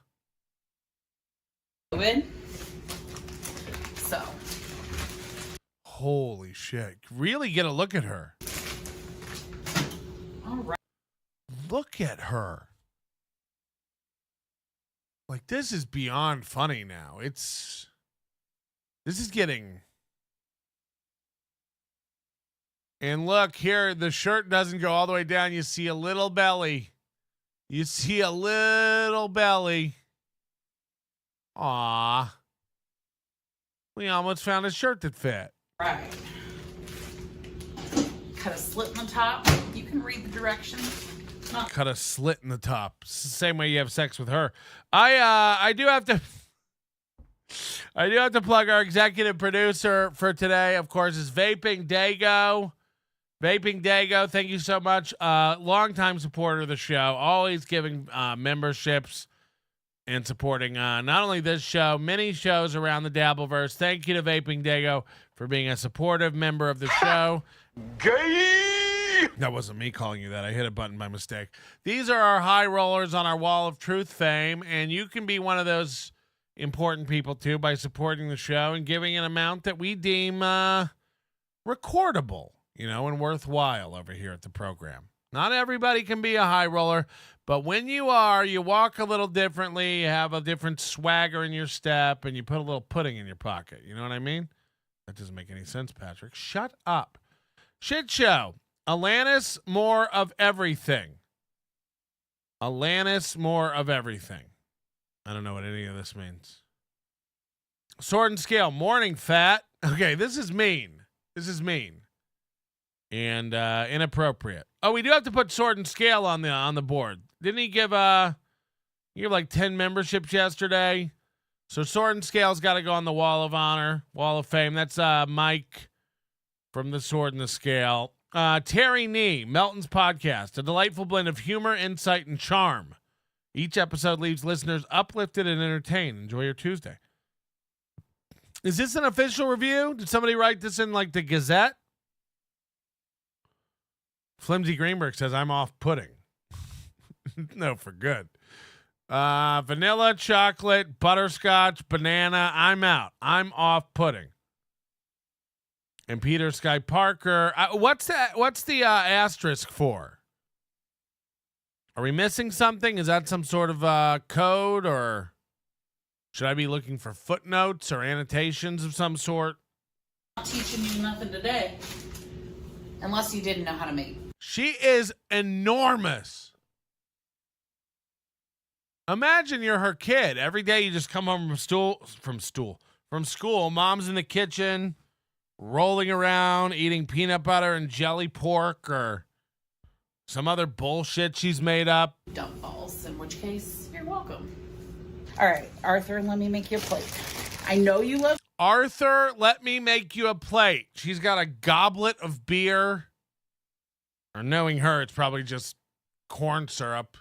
So. Holy shit. Really get a look at her. All right. Look at her. Like, this is beyond funny now. This is getting... And look here, the shirt doesn't go all the way down. You see a little belly. You see a little belly. Aw. We almost found a shirt that fit. Right. Cut a slit in the top. You can read the directions. Cut a slit in the top. It's the same way you have sex with her. I do have to plug our executive producer for today, of course, is Vaping Dago. Vaping Dago, thank you so much. Longtime supporter of the show, always giving memberships and supporting not only this show, many shows around the Dabbleverse. Thank you to Vaping Dago for being a supportive member of the show. Gay! That wasn't me calling you that. I hit a button by mistake. These are our high rollers on our Wall of Truth fame, and you can be one of those important people too by supporting the show and giving an amount that we deem recordable. And worthwhile over here at the program. Not everybody can be a high roller, but when you are, you walk a little differently, you have a different swagger in your step, and you put a little pudding in your pocket. You know what I mean? That doesn't make any sense, Patrick. Shut up. Shit show. Alanis, more of everything. Alanis, more of everything. I don't know what any of this means. Sword and Scale, morning fat. Okay, this is mean. And inappropriate. Oh, we do have to put Sword and Scale on the board. Didn't he give like 10 memberships yesterday? So Sword and Scale's got to go on the Wall of Honor, Wall of Fame. That's Mike from the Sword and the Scale. Terry Nee, Melton's podcast, a delightful blend of humor, insight, and charm. Each episode leaves listeners uplifted and entertained. Enjoy your Tuesday. Is this an official review? Did somebody write this in like the Gazette? Flimsy Greenberg says, I'm off pudding. No, for good. Vanilla, chocolate, butterscotch, banana. I'm out. I'm off pudding. And Peter Sky Parker. What's that? What's the asterisk for? Are we missing something? Is that some sort of code, or should I be looking for footnotes or annotations of some sort? Not teaching you nothing today, unless you didn't know how to make. She is enormous. Imagine you're her kid. Every day you just come home from school. Mom's in the kitchen, rolling around, eating peanut butter and jelly pork or some other bullshit she's made up. Dump balls, in which case, you're welcome. All right, Arthur, let me make you a plate. I know you love... Arthur, let me make you a plate. She's got a goblet of beer. Or knowing her, it's probably just corn syrup.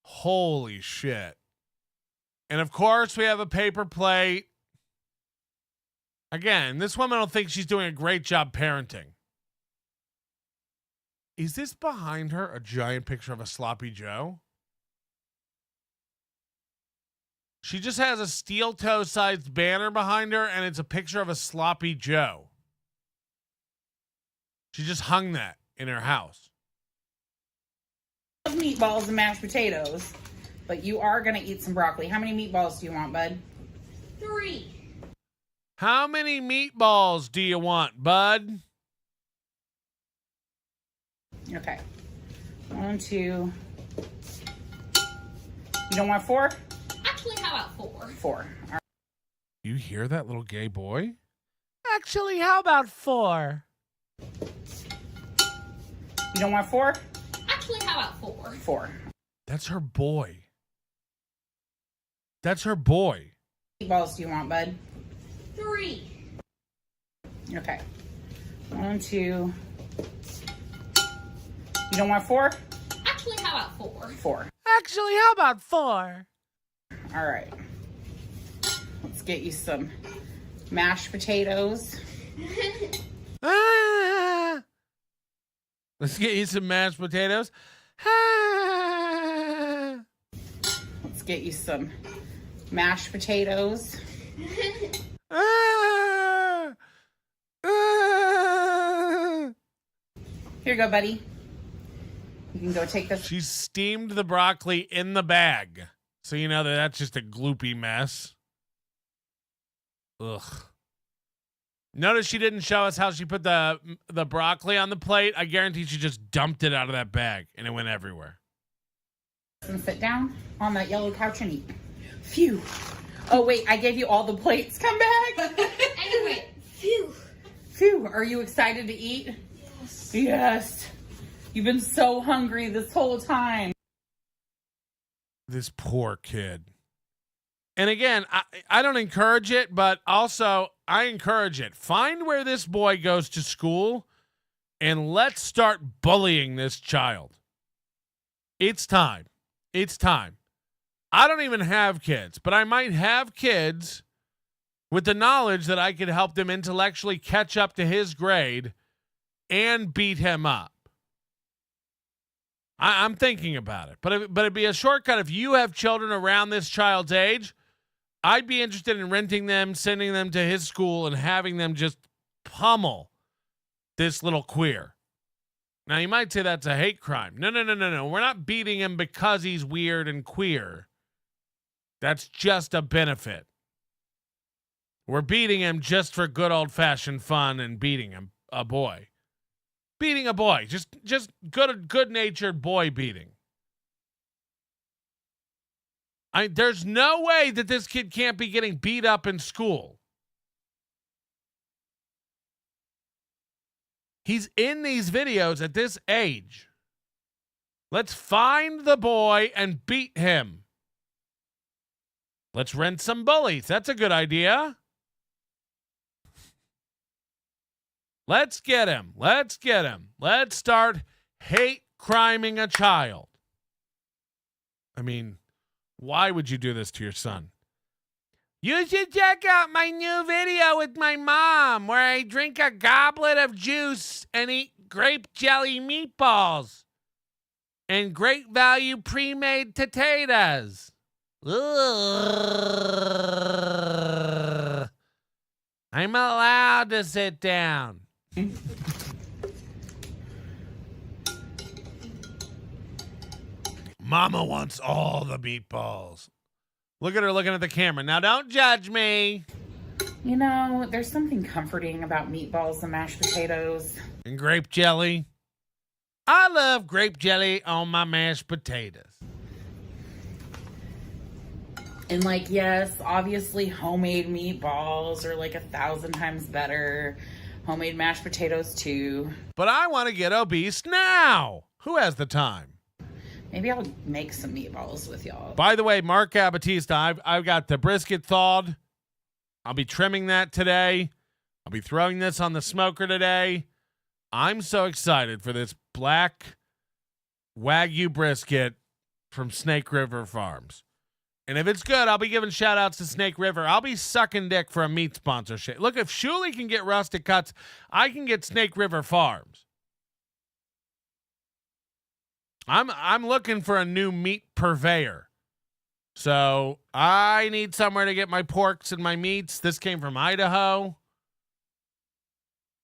Holy shit. And of course, we have a paper plate. Again, this woman don't think she's doing a great job parenting. Is this behind her a giant picture of a sloppy Joe? She just has a steel toe sized banner behind her, and it's a picture of a sloppy Joe. She just hung that in her house. Meatballs and mashed potatoes, but you are going to eat some broccoli. How many meatballs do you want, bud? 3. How many meatballs do you want, bud? Okay. 1, 2. You don't want 4? Actually, how about 4? 4. All right. You hear that little gay boy? Actually, how about 4? You don't want 4? Actually, how about 4? 4. That's her boy. That's her boy. How many meatballs do you want, bud? 3. Okay. 1, 2. You don't want 4? Actually, how about 4? 4. Actually, how about 4? All right. Let's get you some mashed potatoes. Let's get you some mashed potatoes. Let's get you some mashed potatoes. Here you go, buddy. You can go take this. She steamed the broccoli in the bag. So you know that's just a gloopy mess. Ugh. Notice she didn't show us how she put the broccoli on the plate. I guarantee she just dumped it out of that bag and it went everywhere. And sit down on that yellow couch and eat. Phew. Oh, wait, I gave you all the plates. Come back. Anyway, phew. Phew. Are you excited to eat? Yes. Yes. You've been so hungry this whole time. This poor kid. And again, I don't encourage it, but also I encourage it. Find where this boy goes to school and let's start bullying this child. It's time. It's time. I don't even have kids, but I might have kids with the knowledge that I could help them intellectually catch up to his grade and beat him up. I'm thinking about it, but it'd be a shortcut. If you have children around this child's age, I'd be interested in renting them, sending them to his school, and having them just pummel this little queer. Now, you might say that's a hate crime. No. We're not beating him because he's weird and queer. That's just a benefit. We're beating him just for good old-fashioned fun and beating him, a boy. Beating a boy. Just good-natured boy beating. There's no way that this kid can't be getting beat up in school. He's in these videos at this age. Let's find the boy and beat him. Let's rent some bullies. That's a good idea. Let's get him. Let's get him. Let's start hate criming a child. I mean, why would you do this to your son? You should check out my new video with my mom where I drink a goblet of juice and eat grape jelly meatballs. and great value pre-made potatoes. Ugh. I'm allowed to sit down. Mama wants all the meatballs. Look at her looking at the camera. Now, don't judge me. You know, there's something comforting about meatballs and mashed potatoes. And grape jelly. I love grape jelly on my mashed potatoes. And like, yes, obviously homemade meatballs are like 1,000 times better. Homemade mashed potatoes too. But I want to get obese now. Who has the time? Maybe I'll make some meatballs with y'all. By the way, Mark Abatista, I've got the brisket thawed. I'll be trimming that today. I'll be throwing this on the smoker today. I'm so excited for this black Wagyu brisket from Snake River Farms. And if it's good, I'll be giving shout outs to Snake River. I'll be sucking dick for a meat sponsorship. Look, if Shuli can get rustic cuts, I can get Snake River Farms. I'm looking for a new meat purveyor. So I need somewhere to get my porks and my meats. This came from Idaho.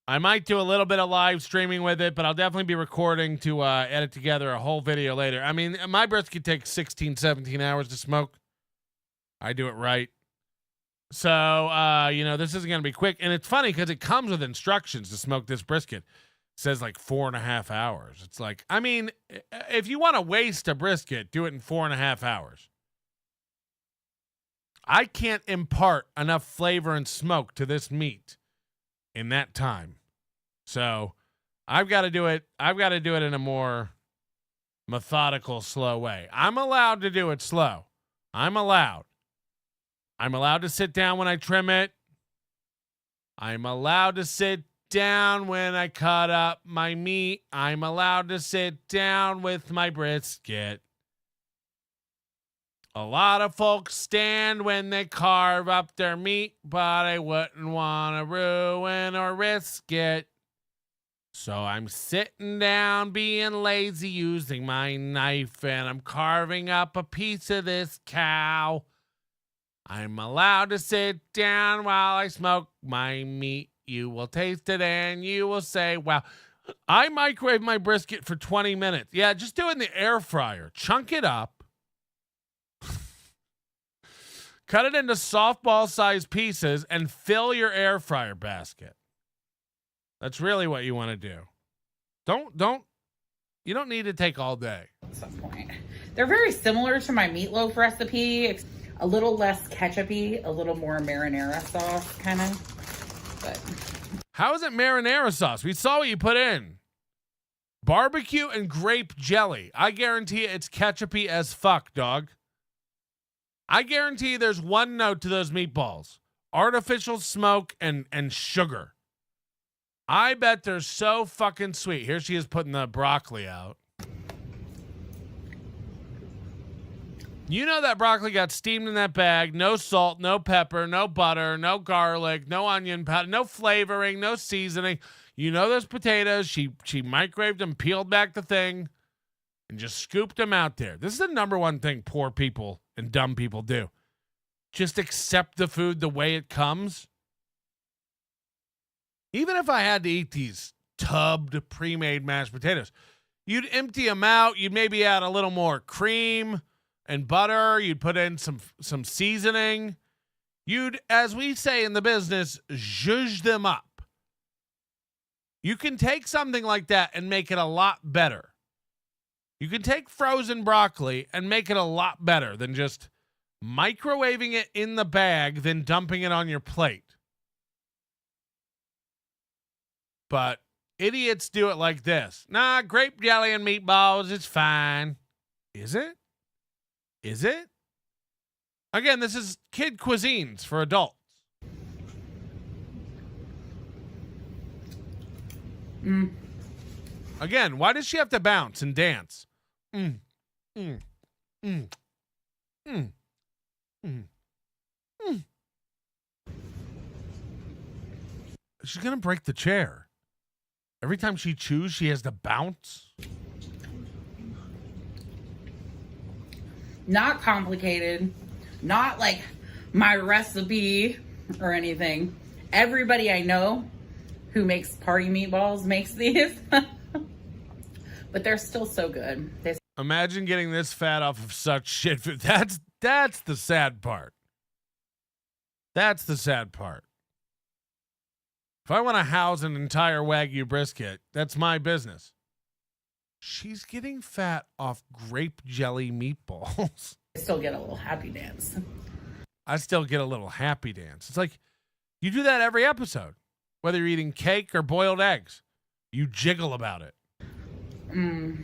I might do a little bit of live streaming with it, but I'll definitely be recording to edit together a whole video later. I mean, my brisket takes 16, 17 hours to smoke. I do it right. So, this isn't going to be quick. And it's funny because it comes with instructions to smoke this brisket. It says like 4.5 hours. It's like, I mean, if you want to waste a brisket, do it in 4.5 hours. I can't impart enough flavor and smoke to this meat in that time. So I've got to do it. I've got to do it in a more methodical, slow way. I'm allowed to do it slow. I'm allowed to sit down when I trim it. I'm allowed to sit down when I cut up my meat. I'm allowed to sit down with my brisket. A lot of folks stand when they carve up their meat, but I wouldn't want to ruin or risk it. So I'm sitting down being lazy using my knife, and I'm carving up a piece of this cow. I'm allowed to sit down while I smoke my meat. You will taste it and you will say, wow, I microwave my brisket for 20 minutes. Yeah, just do it in the air fryer. Chunk it up. Cut it into softball-sized pieces and fill your air fryer basket. That's really what you want to do. You don't need to take all day. At some point. They're very similar to my meatloaf recipe. A little less ketchup-y, a little more marinara sauce, kind of. But how is it marinara sauce? We saw what you put in. Barbecue and grape jelly. I guarantee it's ketchup-y as fuck, dog. I guarantee there's one note to those meatballs. Artificial smoke and sugar. I bet they're so fucking sweet. Here she is putting the broccoli out. You know that broccoli got steamed in that bag. No salt, no pepper, no butter, no garlic, no onion powder, no flavoring, no seasoning. You know those potatoes. She microwaved them, peeled back the thing, and just scooped them out there. This is the number one thing poor people and dumb people do. Just accept the food the way it comes. Even if I had to eat these tubbed, pre-made mashed potatoes, you'd empty them out. You'd maybe add a little more cream and butter. You'd put in some seasoning. You'd, as we say in the business, zhuzh them up. You can take something like that and make it a lot better. You can take frozen broccoli and make it a lot better than just microwaving it in the bag, then dumping it on your plate. But idiots do it like this. Nah, grape jelly and meatballs, it's fine. Is it? Is it? Again, this is kid cuisines for adults. Again, why does she have to bounce and dance? She's gonna break the chair. Every time she chews, she has to bounce. Not complicated. Not like my recipe or anything. Everybody I know who makes party meatballs makes these. But they're still so good. Imagine getting this fat off of such shit food. That's the sad part. That's the sad part. If I want to house an entire Wagyu brisket, that's my business. She's getting fat off grape jelly meatballs. I still get a little happy dance. I still get a little happy dance. It's like you do that every episode. Whether you're eating cake or boiled eggs, you jiggle about it. Mm.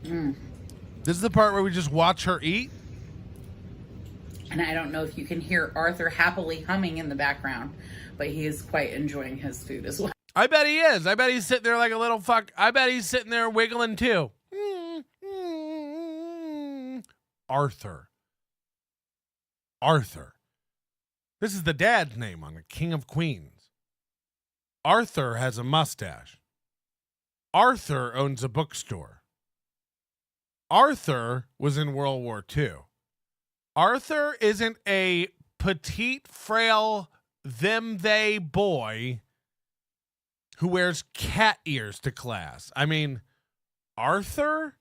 Mm. This is the part where we just watch her eat. And I don't know if you can hear Arthur happily humming in the background, but he is quite enjoying his food as well. I bet he is. I bet he's sitting there like a little fuck. I bet he's sitting there wiggling too. Arthur. This is the dad's name on the King of Queens. Arthur has a mustache. Arthur owns a bookstore. Arthur was in World War II. Arthur isn't a petite, frail, they boy who wears cat ears to class. I mean, Arthur?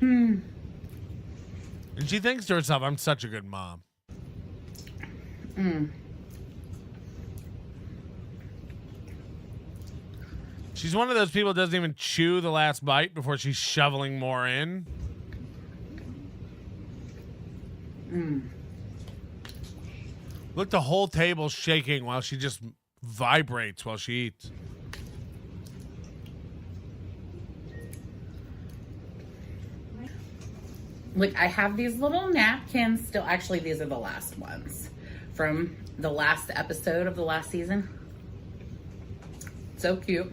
And she thinks to herself, I'm such a good mom. She's one of those people that doesn't even chew the last bite before she's shoveling more in. Look, the whole table's shaking while she just vibrates while she eats. Look, I have these little napkins still. Actually, these are the last ones from the last episode of the last season. So cute.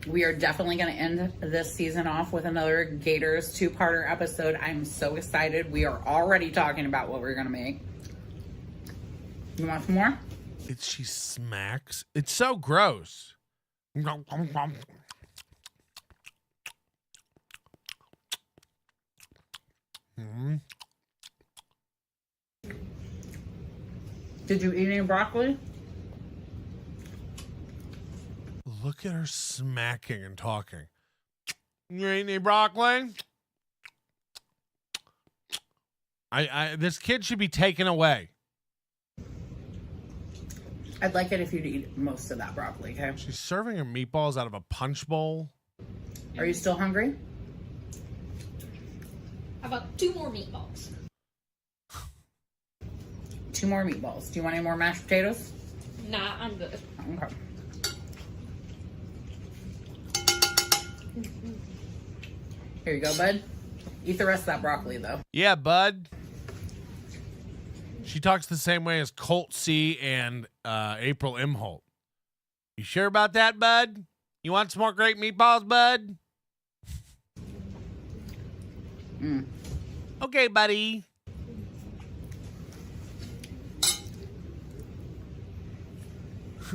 We are definitely going to end this season off with another Gators two-parter episode. I'm so excited. We are already talking about what we're going to make. You want some more? She smacks. It's so gross. Did you eat any broccoli? Look at her smacking and talking. You eat any broccoli? This kid should be taken away. I'd like it if you'd eat most of that broccoli, okay? She's serving her meatballs out of a punch bowl. Are you still hungry? How about 2 more meatballs? 2 more meatballs. Do you want any more mashed potatoes? Nah, I'm good. Okay. Here you go, bud. Eat the rest of that broccoli, though. Yeah, bud. She talks the same way as Colt C and April Imholt. You sure about that, bud? You want some more great meatballs, bud? Okay, buddy.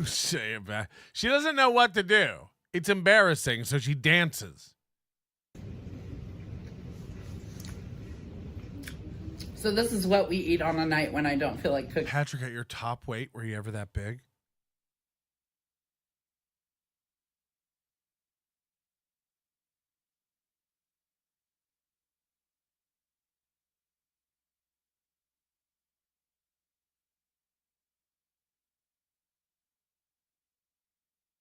Say it back. She doesn't know what to do. It's embarrassing, so she dances. So this is what we eat on a night when I don't feel like cooking. Patrick, at your top weight, were you ever that big?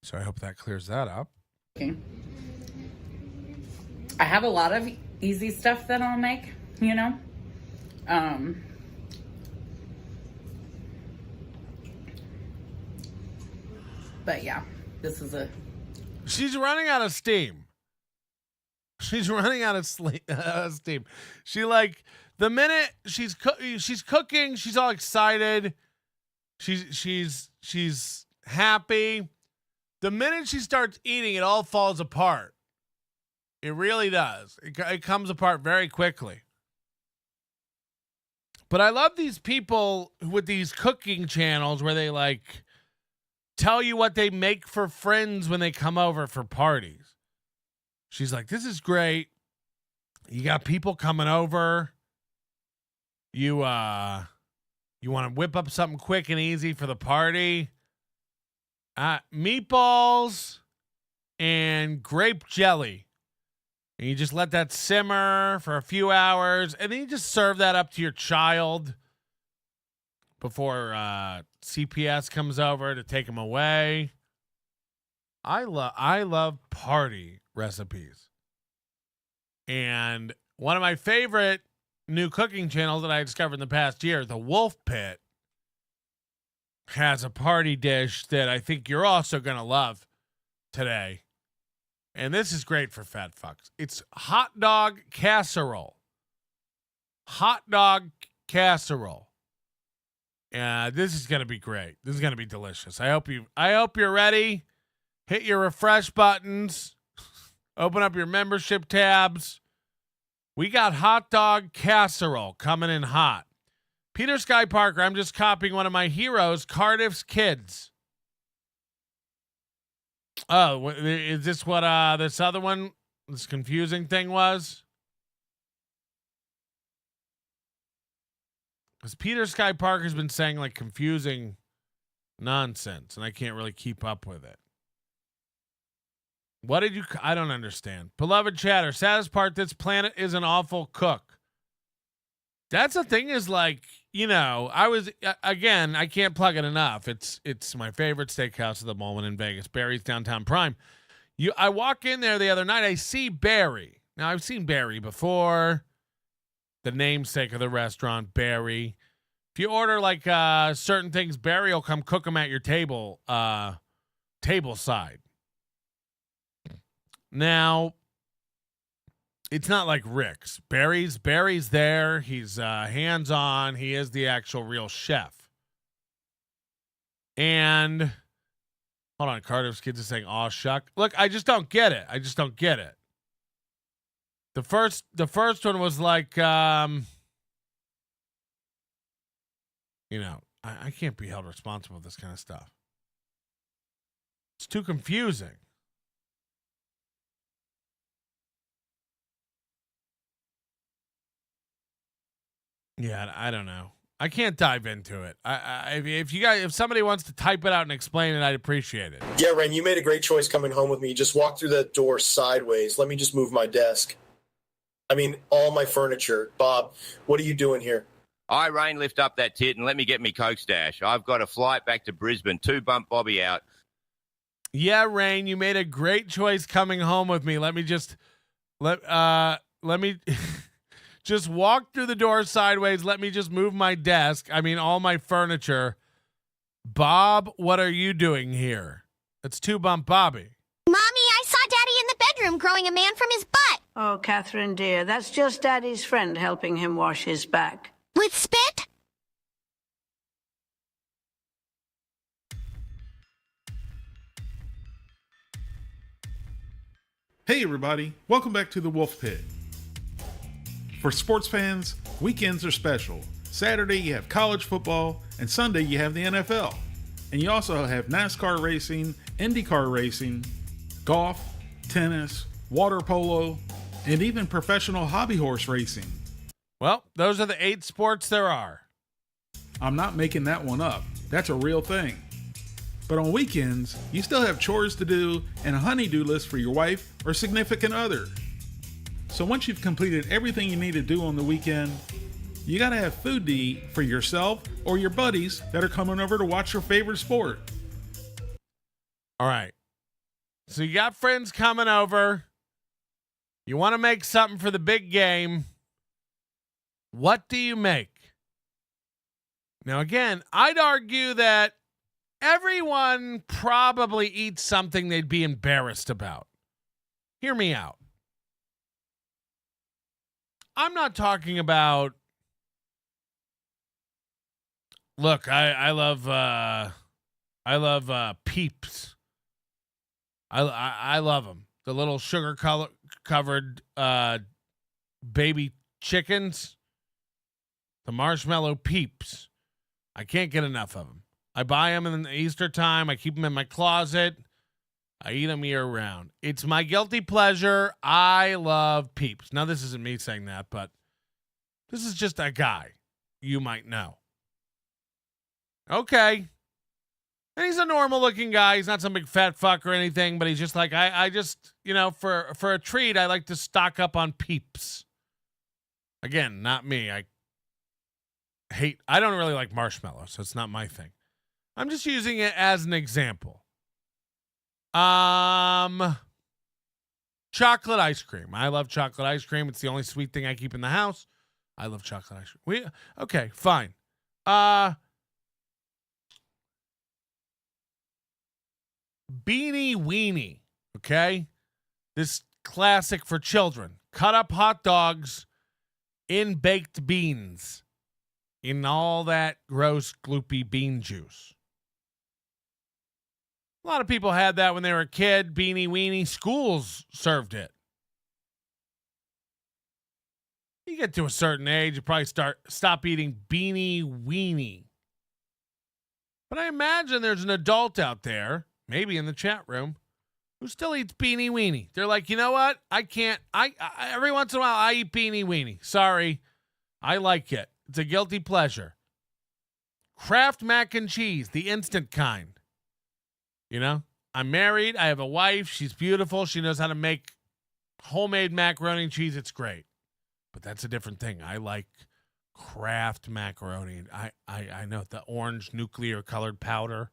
So I hope that clears that up. Okay. I have a lot of easy stuff that I'll make, you know. But yeah, this is a... She's running out of steam. She's running out of steam. She like the minute she's cooking, she's all excited. She's happy. The minute she starts eating, it all falls apart. It really does. It comes apart very quickly. But I love these people with these cooking channels where they like tell you what they make for friends when they come over for parties. She's like, this is great. You got people coming over. You want to whip up something quick and easy for the party. Meatballs and grape jelly. And you just let that simmer for a few hours. And then you just serve that up to your child before CPS comes over to take them away. I love party recipes. And one of my favorite new cooking channels that I discovered in the past year, the Wolf Pit, has a party dish that I think you're also going to love today. And this is great for fat fucks. It's hot dog casserole. Hot dog casserole. This is going to be great. This is going to be delicious. I hope you're ready. Hit your refresh buttons. Open up your membership tabs. We got hot dog casserole coming in hot. Peter Sky Parker, I'm just copying one of my heroes, Cardiff's Kids. Oh, is this what this other one, this confusing thing was? Because Peter Sky Parker's been saying like confusing nonsense, and I can't really keep up with it. What did you... I don't understand. Beloved chatter, saddest part, this planet is an awful cook. That's the thing is like, you know, again, I can't plug it enough. It's my favorite steakhouse at the moment in Vegas, Barry's Downtown Prime. I walk in there the other night, I see Barry. Now, I've seen Barry before. The namesake of the restaurant, Barry. If you order like certain things, Barry will come cook them at your table side. Now, it's not like Rick's. Barry's there. He's hands-on. He is the actual real chef. And hold on, Cardiff's Kids is saying, "Aw, shuck." Look, I just don't get it. The first one was like, you know, I can't be held responsible for this kind of stuff. It's too confusing. Yeah, I don't know. I can't dive into it. If somebody wants to type it out and explain it, I'd appreciate it. Yeah, Ren, you made a great choice coming home with me. Just walk through that door sideways. Let me just move my desk. I mean, all my furniture. Bob, what are you doing here? All right, Rain, lift up that tit and let me get me Coke stash. I've got a flight back to Brisbane. 2 bump Bobby out. Yeah, Rain, you made a great choice coming home with me. Let me just just walk through the door sideways. Let me just move my desk. I mean, all my furniture. Bob, what are you doing here? It's 2 bump Bobby. Mommy, I saw Daddy in the bedroom growing a man from his butt. Oh, Catherine, dear, that's just Daddy's friend helping him wash his back. With spit? Hey everybody, welcome back to the Wolf Pit. For sports fans, weekends are special. Saturday you have college football, and Sunday you have the NFL. And you also have NASCAR racing, IndyCar racing, golf, tennis, water polo, and even professional hobby horse racing. Well, those are the 8 sports there are. I'm not making that one up. That's a real thing. But on weekends, you still have chores to do and a honey-do list for your wife or significant other. So once you've completed everything you need to do on the weekend, you gotta have food to eat for yourself or your buddies that are coming over to watch your favorite sport. All right. So you got friends coming over. You want to make something for the big game. What do you make? Now, again, I'd argue that everyone probably eats something they'd be embarrassed about. Hear me out. I'm not talking about... Look, I love Peeps. I love them. The little sugar covered baby chickens, the marshmallow peeps. I can't get enough of them. I buy them in the Easter time. I keep them in my closet. I eat them year round. It's my guilty pleasure. I love peeps. Now, this isn't me saying that, but this is just a guy you might know. Okay. And he's a normal looking guy. He's not some big fat fuck or anything, but he's just like, I just, for a treat, I like to stock up on peeps. Again, not me. I don't really like marshmallows, so it's not my thing. I'm just using it as an example. Chocolate ice cream. I love chocolate ice cream. It's the only sweet thing I keep in the house. I love chocolate ice cream. Okay, fine. Beanie Weenie. Okay? This classic for children. Cut up hot dogs in baked beans. In all that gross, gloopy bean juice. A lot of people had that when they were a kid. Beanie Weenie. Schools served it. You get to a certain age, you probably stop eating Beanie Weenie. But I imagine there's an adult out there, maybe in the chat room, who still eats Beanie Weenie. They're like, you know what? I can't. I every once in a while I eat Beanie Weenie. Sorry, I like it. It's a guilty pleasure. Kraft mac and cheese, the instant kind. I'm married. I have a wife. She's beautiful. She knows how to make homemade macaroni and cheese. It's great. But that's a different thing. I like Kraft macaroni. I know the orange nuclear colored powder.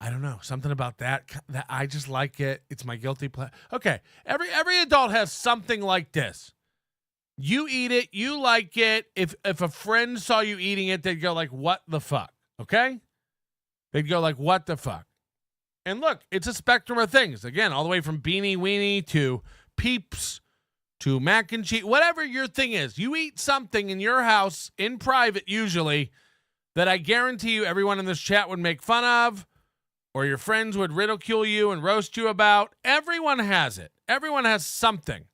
I don't know. Something about that I just like it. It's my guilty pleasure. Okay. Every adult has something like this. You eat it. You like it. If a friend saw you eating it, they'd go like, what the fuck? Okay? They'd go like, what the fuck? And look, it's a spectrum of things. Again, all the way from Beanie Weenie to Peeps to mac and cheese. Whatever your thing is, you eat something in your house, in private usually, that I guarantee you everyone in this chat would make fun of, or your friends would ridicule you and roast you about. Everyone has it. Everyone has something.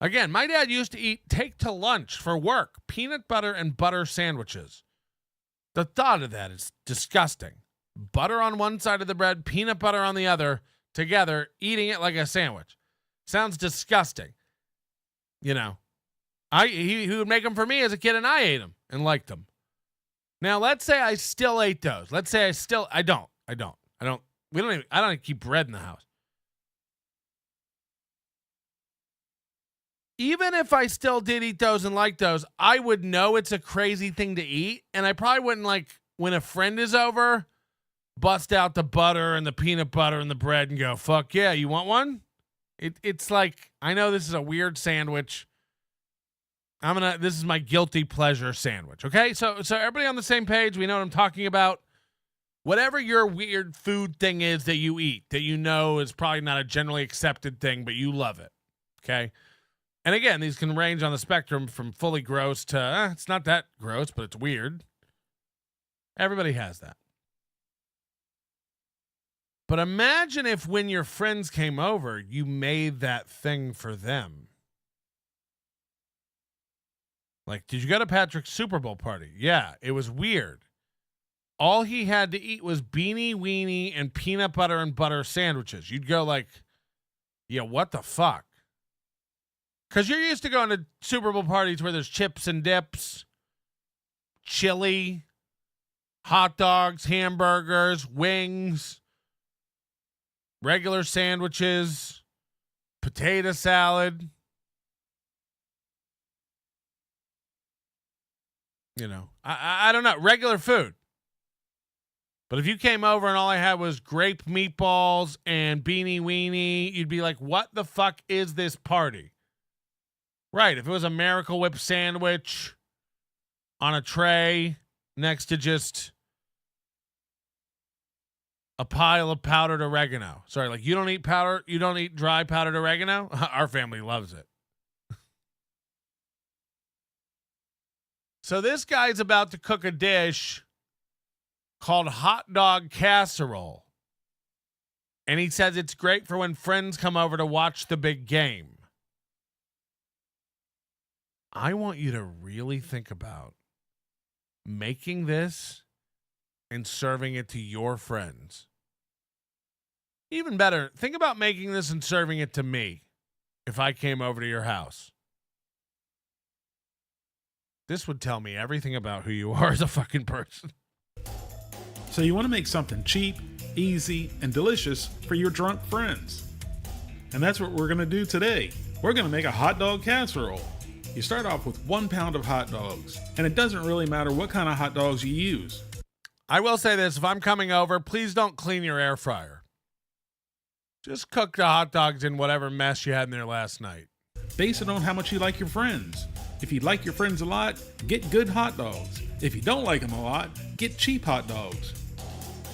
Again, my dad used to take to lunch for work, peanut butter and butter sandwiches. The thought of that is disgusting. Butter on one side of the bread, peanut butter on the other, together, eating it like a sandwich. Sounds disgusting. He would make them for me as a kid, and I ate them and liked them. Now, let's say I still ate those. Let's say I don't. I don't even keep bread in the house. Even if I still did eat those and like those, I would know it's a crazy thing to eat, and I probably wouldn't, like, when a friend is over, bust out the butter and the peanut butter and the bread and go, fuck yeah, you want one? It's like, I know this is a weird sandwich. This is my guilty pleasure sandwich. Okay. So everybody on the same page. We know what I'm talking about. Whatever your weird food thing is that you eat, that you know is probably not a generally accepted thing, but you love it. Okay. And again, these can range on the spectrum from fully gross to, it's not that gross, but it's weird. Everybody has that. But imagine if when your friends came over, you made that thing for them. Like, did you go to Patrick's Super Bowl party? Yeah, it was weird. All he had to eat was Beanie Weenie and peanut butter and butter sandwiches. You'd go like, yeah, what the fuck? Because you're used to going to Super Bowl parties where there's chips and dips, chili, hot dogs, hamburgers, wings, regular sandwiches, potato salad. I don't know, regular food. But if you came over and all I had was grape meatballs and Beanie Weenie, you'd be like, what the fuck is this party? Right, if it was a Miracle Whip sandwich on a tray next to just a pile of powdered oregano. Sorry, like you don't eat dry powdered oregano? Our family loves it. So this guy's about to cook a dish called hot dog casserole. And he says it's great for when friends come over to watch the big game. I want you to really think about making this and serving it to your friends. Even better, think about making this and serving it to me if I came over to your house. This would tell me everything about who you are as a fucking person. So you want to make something cheap, easy, and delicious for your drunk friends. And that's what we're going to do today. We're going to make a hot dog casserole. You start off with 1 pound of hot dogs, and it doesn't really matter what kind of hot dogs you use. I will say this, if I'm coming over, please don't clean your air fryer. Just cook the hot dogs in whatever mess you had in there last night. Base it on how much you like your friends. If you like your friends a lot, get good hot dogs. If you don't like them a lot, get cheap hot dogs.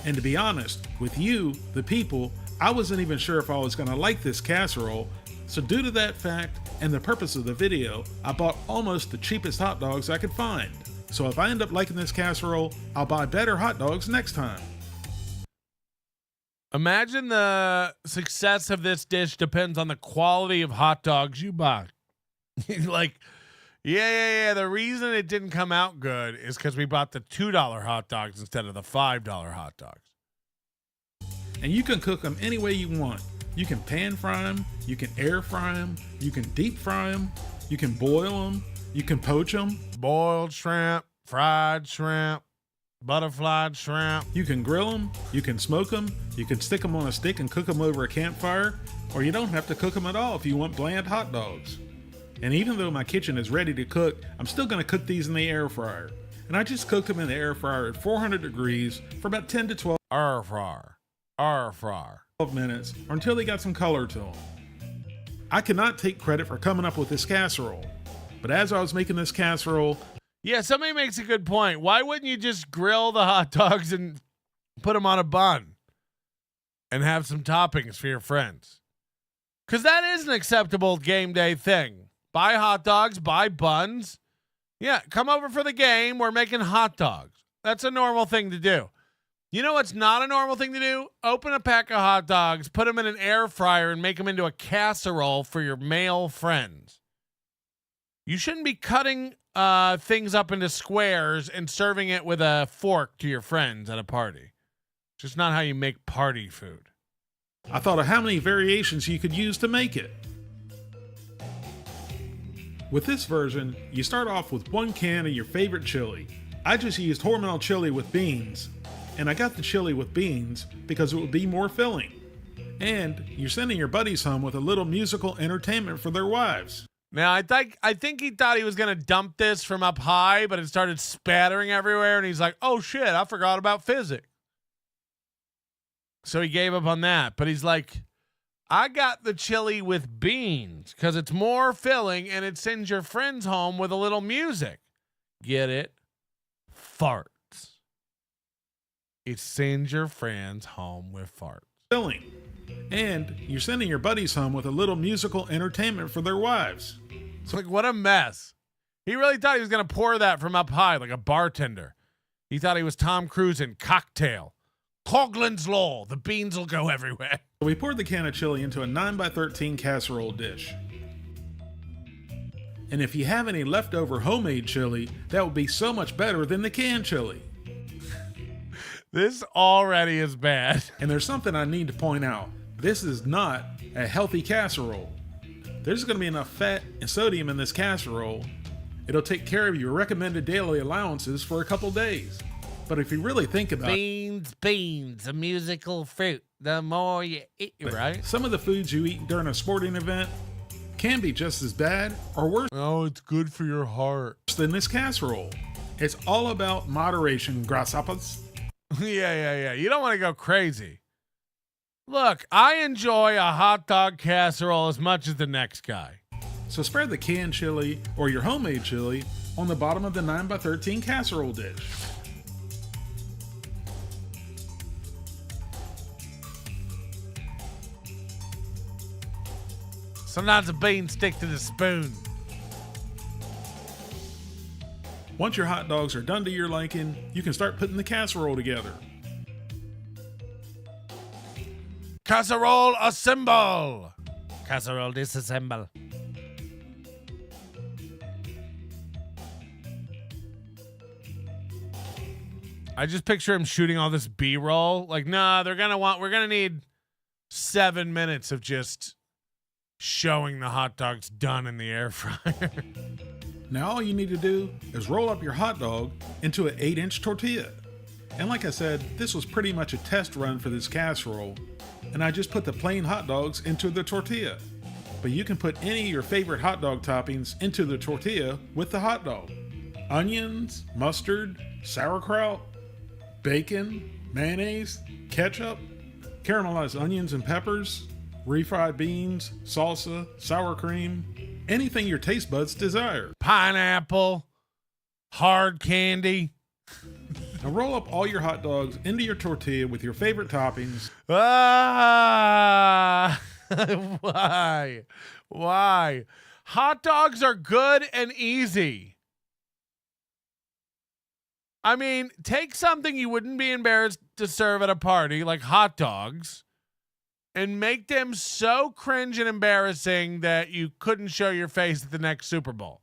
And to be honest, with you, the people, I wasn't even sure if I was going to like this casserole. So due to that fact and the purpose of the video, I bought almost the cheapest hot dogs I could find. So if I end up liking this casserole, I'll buy better hot dogs next time. Imagine the success of this dish depends on the quality of hot dogs you buy. Like, yeah. The reason it didn't come out good is because we bought the $2 hot dogs instead of the $5 hot dogs. And you can cook them any way you want. You can pan fry them, you can air fry them, you can deep fry them, you can boil them, you can poach them. Boiled shrimp, fried shrimp, butterflied shrimp. You can grill them, you can smoke them, you can stick them on a stick and cook them over a campfire, or you don't have to cook them at all if you want bland hot dogs. And even though my kitchen is ready to cook, I'm still going to cook these in the air fryer. And I just cooked them in the air fryer at 400 degrees for about 10 to 12 air fryer. 12 minutes, or until they got some color to them. I cannot take credit for coming up with this casserole, but as I was making this casserole... Yeah, somebody makes a good point. Why wouldn't you just grill the hot dogs and put them on a bun and have some toppings for your friends? Because that is an acceptable game day thing. Buy hot dogs, buy buns. Yeah, come over for the game. We're making hot dogs. That's a normal thing to do. You know what's not a normal thing to do? Open a pack of hot dogs, put them in an air fryer, and make them into a casserole for your male friends. You shouldn't be cutting things up into squares and serving it with a fork to your friends at a party. It's just not how you make party food. I thought of how many variations you could use to make it. With this version, you start off with 1 can of your favorite chili. I just used Hormel chili with beans, and I got the chili with beans because it would be more filling. And you're sending your buddies home with a little musical entertainment for their wives. Now, I think he thought he was going to dump this from up high, but it started spattering everywhere, and he's like, oh shit, I forgot about physics. So he gave up on that, but he's like, I got the chili with beans because it's more filling and it sends your friends home with a little music. Get it? Farts. It sends your friends home with farts. Filling. And you're sending your buddies home with a little musical entertainment for their wives. It's like, what a mess. He really thought he was going to pour that from up high like a bartender. He thought he was Tom Cruise in Cocktail. Coughlin's Law. The beans will go everywhere. We poured the can of chili into a 9x13 casserole dish. And if you have any leftover homemade chili, that would be so much better than the canned chili. This already is bad. And there's something I need to point out. This is not a healthy casserole. There's going to be enough fat and sodium in this casserole. It'll take care of your recommended daily allowances for a couple days. But if you really think about it... Beans, a musical fruit. The more you eat, right? Some of the foods you eat during a sporting event can be just as bad or worse. Oh, it's good for your heart. Than this casserole. It's all about moderation, grasshoppers. Yeah. You don't want to go crazy. Look, I enjoy a hot dog casserole as much as the next guy. So spread the canned chili or your homemade chili on the bottom of the 9x13 casserole dish. Sometimes a bean stick to the spoon. Once your hot dogs are done to your liking, you can start putting the casserole together. Casserole assemble. Casserole disassemble. I just picture him shooting all this B-roll. Like, nah, we're gonna need 7 minutes of just showing the hot dogs done in the air fryer. Now all you need to do is roll up your hot dog into an 8-inch tortilla. And like I said, this was pretty much a test run for this casserole, and I just put the plain hot dogs into the tortilla. But you can put any of your favorite hot dog toppings into the tortilla with the hot dog. Onions, mustard, sauerkraut, bacon, mayonnaise, ketchup, caramelized onions and peppers, refried beans, salsa, sour cream, anything your taste buds desire. Pineapple, hard candy. Now roll up all your hot dogs into your tortilla with your favorite toppings. Why? Hot dogs are good and easy. I mean, take something you wouldn't be embarrassed to serve at a party, like hot dogs, and make them so cringe and embarrassing that you couldn't show your face at the next Super Bowl.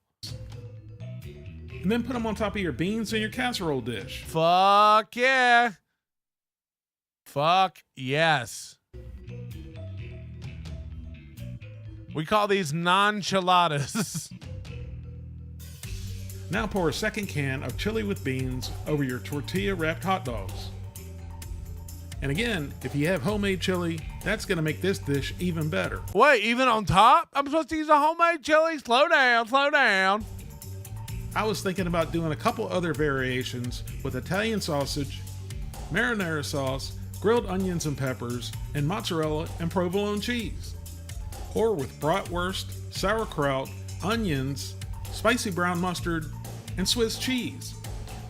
And then put them on top of your beans and your casserole dish. Fuck yeah. Fuck yes. We call these non-chiladas. Now pour a second can of chili with beans over your tortilla-wrapped hot dogs. And again, if you have homemade chili, that's going to make this dish even better. Wait, even on top? I'm supposed to use a homemade chili? Slow down. I was thinking about doing a couple other variations with Italian sausage, marinara sauce, grilled onions and peppers, and mozzarella and provolone cheese. Or with bratwurst, sauerkraut, onions, spicy brown mustard, and Swiss cheese.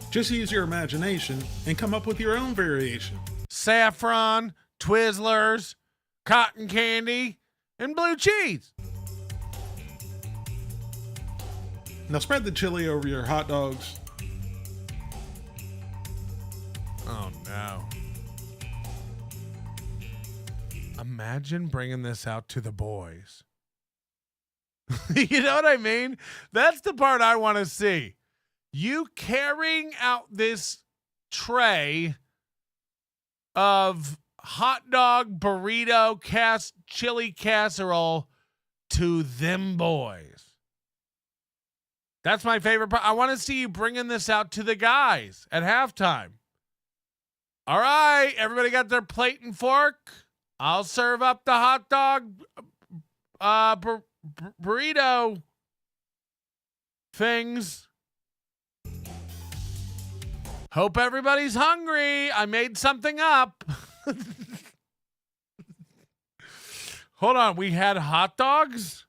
Just use your imagination and come up with your own variation. Saffron, Twizzlers, cotton candy, and blue cheese. Now spread the chili over your hot dogs. Oh no. Imagine bringing this out to the boys. You know what I mean? That's the part I want to see. You carrying out this tray of hot dog, burrito, chili casserole to them boys. That's my favorite part. I want to see you bringing this out to the guys at halftime. All right, everybody got their plate and fork. I'll serve up the hot dog burrito things. Hope everybody's hungry. I made something up. Hold on. We had hot dogs?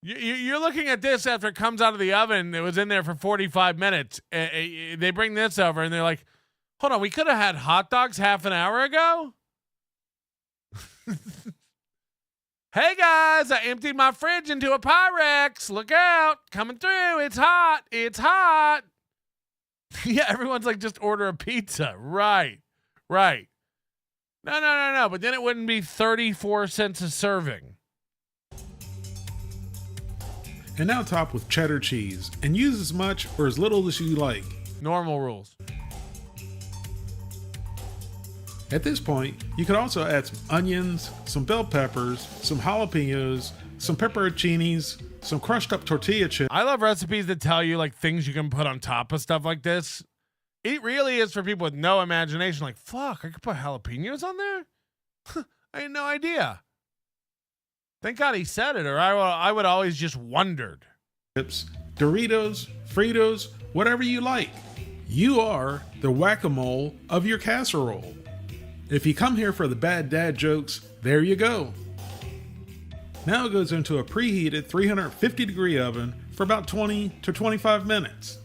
You're looking at this after it comes out of the oven. It was in there for 45 minutes. They bring this over and they're like, hold on. We could have had hot dogs half an hour ago? Hey guys, I emptied my fridge into a Pyrex. Look out. Coming through. It's hot. Yeah, everyone's like, just order a pizza. Right. No. But then it wouldn't be 34 cents a serving. And now top with cheddar cheese. And use as much or as little as you like. Normal rules. At this point, you could also add some onions, some bell peppers, some jalapenos, some pepperoncinis, some crushed up tortilla chips. I love recipes that tell you like things you can put on top of stuff like this. It really is for people with no imagination. Like, fuck, I could put jalapenos on there? I had no idea. Thank God he said it, or I would always just wondered. Chips, Doritos, Fritos, whatever you like. You are the whack-a-mole of your casserole. If you come here for the bad dad jokes, there you go. Now it goes into a preheated 350 degree oven for about 20 to 25 minutes.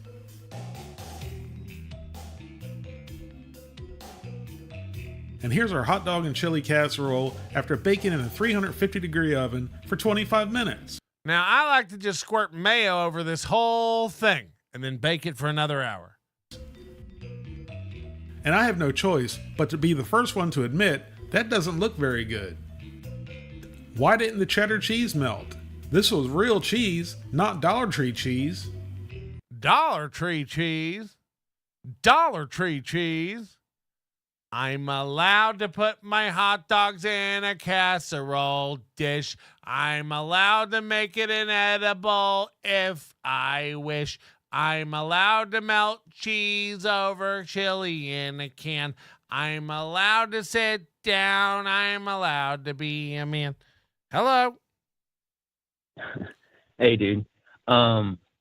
And here's our hot dog and chili casserole after baking in a 350 degree oven for 25 minutes. Now I like to just squirt mayo over this whole thing and then bake it for another hour. And I have no choice but to be the first one to admit that doesn't look very good. Why didn't the cheddar cheese melt? This was real cheese, not Dollar Tree cheese. Dollar Tree cheese? Dollar Tree cheese. I'm allowed to put my hot dogs in a casserole dish. I'm allowed to make it inedible if I wish. I'm allowed to melt cheese over chili in a can. I'm allowed to sit down. I'm allowed to be a man. Hello. Hey, dude.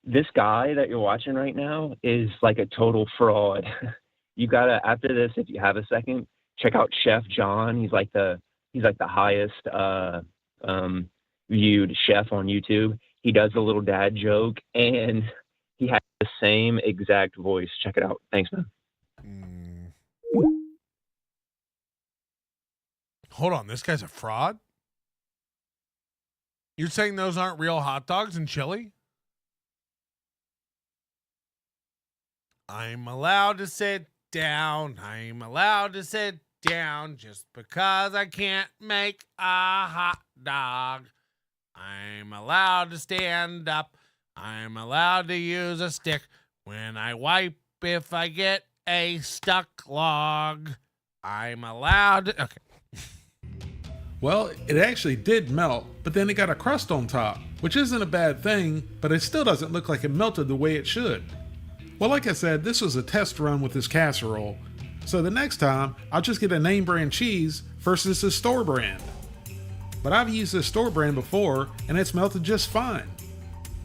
This guy that you're watching right now is like a total fraud. You gotta, after this, if you have a second, check out Chef John. He's like the highest viewed chef on YouTube. He does a little dad joke, and he has the same exact voice. Check it out. Thanks, man. Hold on, this guy's a fraud? You're saying those aren't real hot dogs and chili? I'm allowed to sit down. I'm allowed to sit down just because I can't make a hot dog. I'm allowed to stand up. I'm allowed to use a stick when I wipe if I get a stuck log. I'm allowed to... Okay. Well, it actually did melt, but then it got a crust on top, which isn't a bad thing, but it still doesn't look like it melted the way it should. Well, like I said, this was a test run with this casserole, so the next time, I'll just get a name brand cheese versus the store brand. But I've used this store brand before, and it's melted just fine.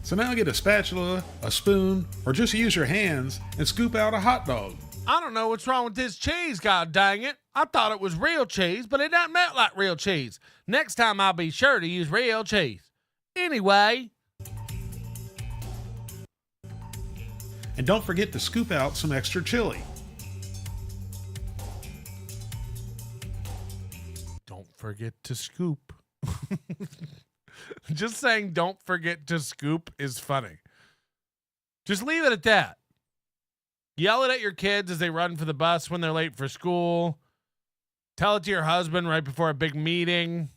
So now get a spatula, a spoon, or just use your hands and scoop out a hot dog. I don't know what's wrong with this cheese, god dang it. I thought it was real cheese, but it doesn't melt like real cheese. Next time I'll be sure to use real cheese. Anyway. And don't forget to scoop out some extra chili. Don't forget to scoop. Just saying don't forget to scoop is funny. Just leave it at that. Yell it at your kids as they run for the bus when they're late for school. Tell it to your husband right before a big meeting.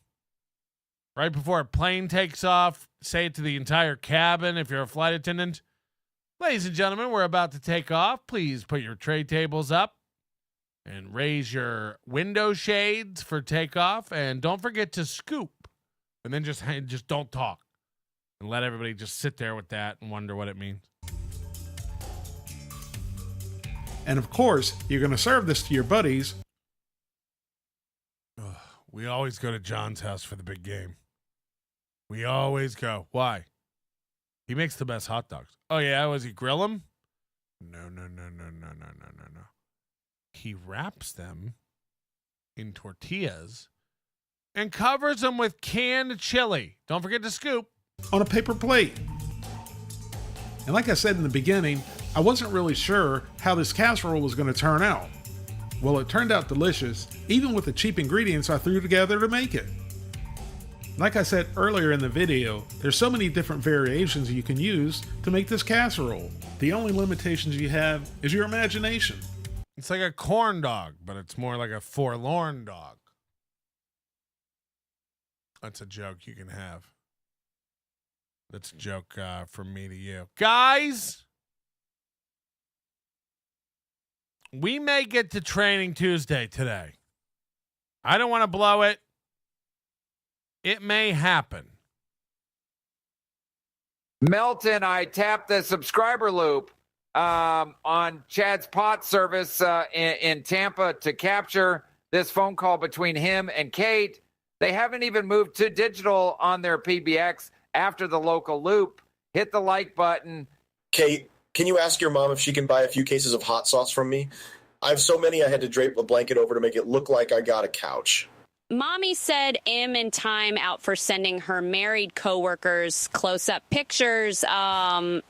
Right before a plane takes off. Say it to the entire cabin if you're a flight attendant. Ladies and gentlemen, we're about to take off. Please put your tray tables up and raise your window shades for takeoff. And don't forget to scoop. And then just don't talk. And let everybody just sit there with that and wonder what it means. And of course, you're going to serve this to your buddies. We always go to John's house for the big game. We always go. Why? He makes the best hot dogs. Oh, yeah? Was he grill them? No. He wraps them in tortillas and covers them with canned chili. Don't forget to scoop. On a paper plate. And like I said in the beginning, I wasn't really sure how this casserole was going to turn out. Well, it turned out delicious, even with the cheap ingredients I threw together to make it. Like I said earlier in the video, there's so many different variations you can use to make this casserole. The only limitations you have is your imagination. It's like a corn dog, but it's more like a forlorn dog. That's a joke you can have. That's a joke from me to you. Guys, we may get to Training Tuesday today. I don't want to blow it. It may happen. Melton, I tapped the subscriber loop on Chad's pot service in Tampa to capture this phone call between him and Kate. They haven't even moved to digital on their PBX after the local loop. Hit the like button. Kate, can you ask your mom if she can buy a few cases of hot sauce from me? I have so many I had to drape a blanket over to make it look like I got a couch. Mommy said in time out for sending her married coworkers close-up pictures of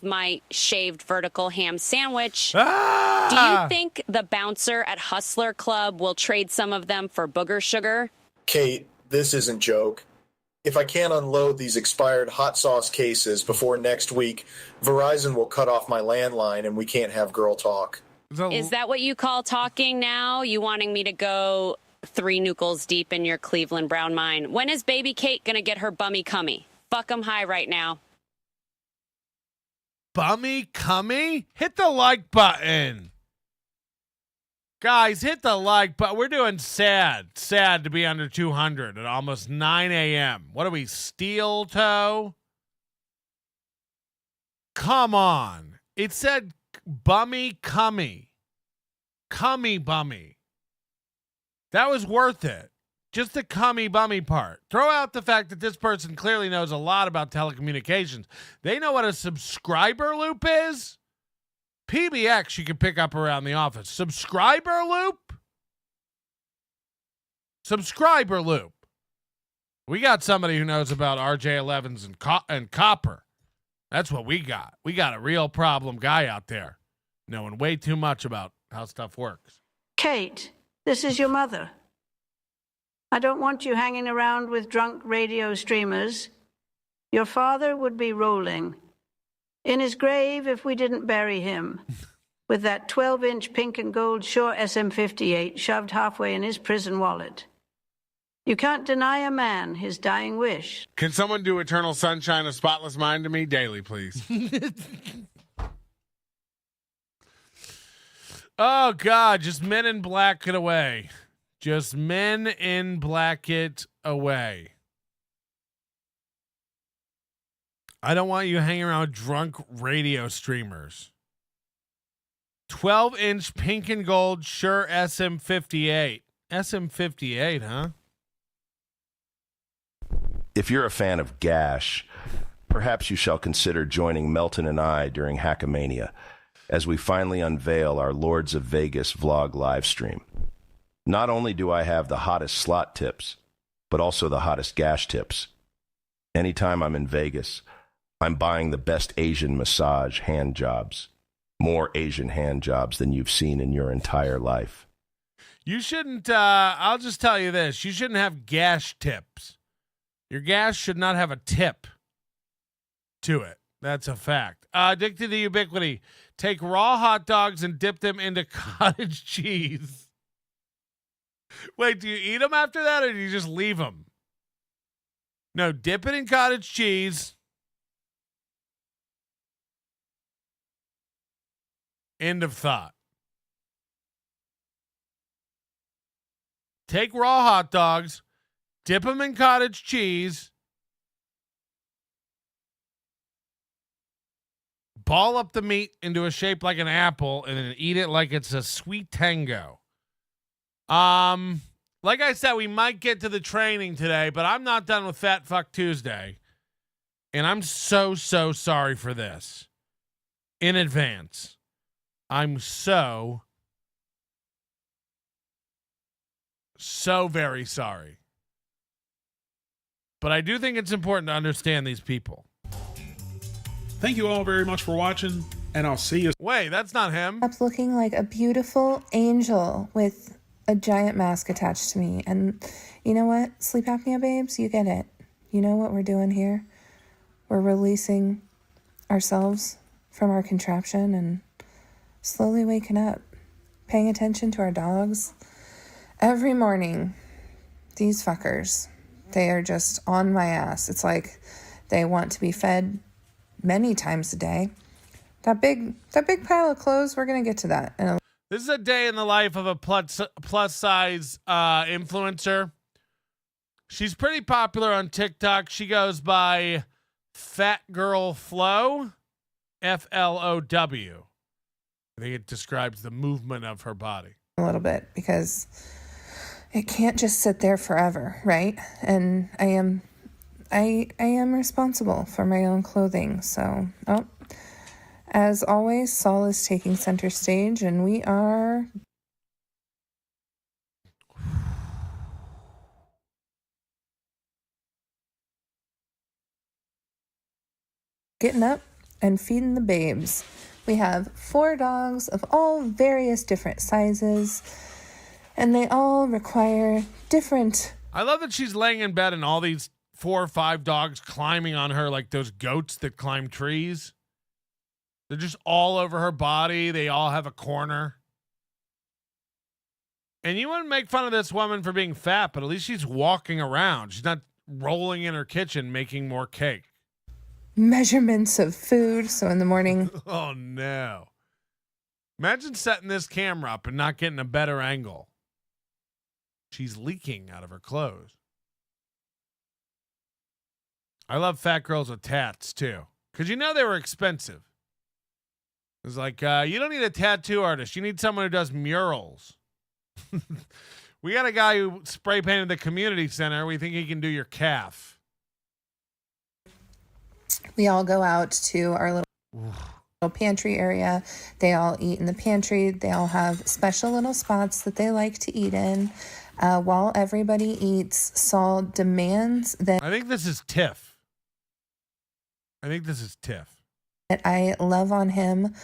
my shaved vertical ham sandwich. Do you think the bouncer at Hustler Club will trade some of them for booger sugar? Kate, this isn't joke. If I can't unload these expired hot sauce cases before next week, Verizon will cut off my landline and we can't have girl talk. Is that what you call talking now? You wanting me to go 3 nucles deep in your Cleveland Brown mine? When is baby Kate going to get her bummy cummy? Fuck 'em high right now. Bummy cummy? Hit the like button. Guys, hit the like button. We're doing sad to be under 200 at almost 9 a.m. What are we, steel toe? Come on. It said bummy cummy. Cummy bummy. That was worth it. Just the cummy bummy part. Throw out the fact that this person clearly knows a lot about telecommunications. They know what a subscriber loop is. PBX you can pick up around the office. Subscriber loop? Subscriber loop. We got somebody who knows about RJ11s and copper. That's what we got. We got a real problem guy out there knowing way too much about how stuff works. Kate, this is your mother. I don't want you hanging around with drunk radio streamers. Your father would be rolling in his grave if we didn't bury him with that 12-inch pink and gold Shure SM58 shoved halfway in his prison wallet. You can't deny a man his dying wish. Can someone do Eternal Sunshine of Spotless Mind to me daily, please? Oh, God, just Men in Black it away. Just Men in Black it away. I don't want you hanging around with drunk radio streamers. 12-inch pink and gold Shure SM58. SM58, huh? If you're a fan of Gash, perhaps you shall consider joining Melton and I during Hackamania as we finally unveil our Lords of Vegas vlog live stream. Not only do I have the hottest slot tips, but also the hottest Gash tips. Anytime I'm in Vegas, I'm buying the best Asian massage hand jobs. More Asian hand jobs than you've seen in your entire life. You shouldn't, I'll just tell you this. You shouldn't have Gash tips. Your gas should not have a tip to it. That's a fact. Addicted to ubiquity. Take raw hot dogs and dip them into cottage cheese. Wait, do you eat them after that or do you just leave them? No, dip it in cottage cheese. End of thought. Take raw hot dogs. Dip them in cottage cheese. Ball up the meat into a shape like an apple and then eat it like it's a sweet tango. Like I said, we might get to the training today, but I'm not done with Fat Fuck Tuesday. And I'm so sorry for this. In advance. I'm so very sorry. But I do think it's important to understand these people. Thank you all very much for watching, and I'll see you. Wait, that's not him. Up looking like a beautiful angel with a giant mask attached to me. And you know what? Sleep apnea babes, you get it. You know what we're doing here? We're releasing ourselves from our contraption and slowly waking up, paying attention to our dogs. Every morning, these fuckers, they are just on my ass. It's like they want to be fed many times a day. That big pile of clothes, we're going to get to that. This is a day in the life of a plus size influencer. She's pretty popular on TikTok. She goes by Fat Girl Flow, FLOW. I think it describes the movement of her body. A little bit, because it can't just sit there forever, right? And I am responsible for my own clothing. So, as always, Saul is taking center stage, and we are getting up and feeding the babes. We have 4 dogs of all various different sizes, and they all require different... I love that she's laying in bed and all these 4 or 5 dogs climbing on her like those goats that climb trees. They're just all over her body. They all have a corner. And you wouldn't make fun of this woman for being fat, but at least she's walking around. She's not rolling in her kitchen making more cake. measurements of food. So in the morning, Oh, no. Imagine setting this camera up and not getting a better angle. She's leaking out of her clothes. I love fat girls with tats, too. Because you know they were expensive. It's like, you don't need a tattoo artist. You need someone who does murals. We got a guy who spray painted the community center. We think he can do your calf. we all go out to our little pantry area. They all eat in the pantry. They all have special little spots that they like to eat in. While everybody eats, Saul demands that I think this is Tiff. that I love on him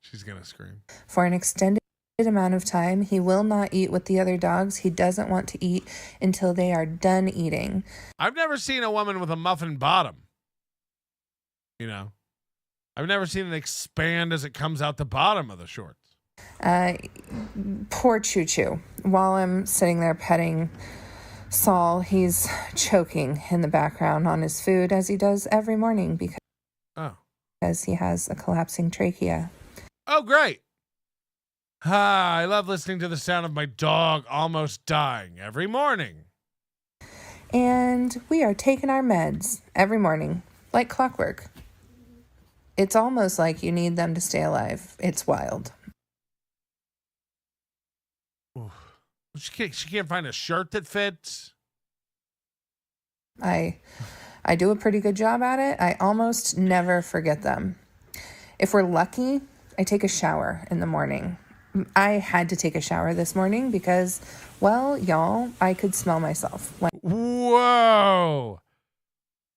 She's going to scream. for an extended amount of time. He will not eat with the other dogs. He doesn't want to eat until they are done eating. I've never seen a woman with a muffin bottom. You know, I've never seen it expand as it comes out the bottom of the shorts. Poor Choo Choo. While I'm sitting there petting Saul, he's choking in the background on his food, as he does every morning because he has a collapsing trachea. Oh, great. I love listening to the sound of my dog almost dying every morning. And we are taking our meds every morning, like clockwork. It's almost like you need them to stay alive. It's wild. She can't find a shirt that fits. I do a pretty good job at it. I almost never forget them. If we're lucky, I take a shower in the morning. I had to take a shower this morning because, well, y'all, I could smell myself. Whoa.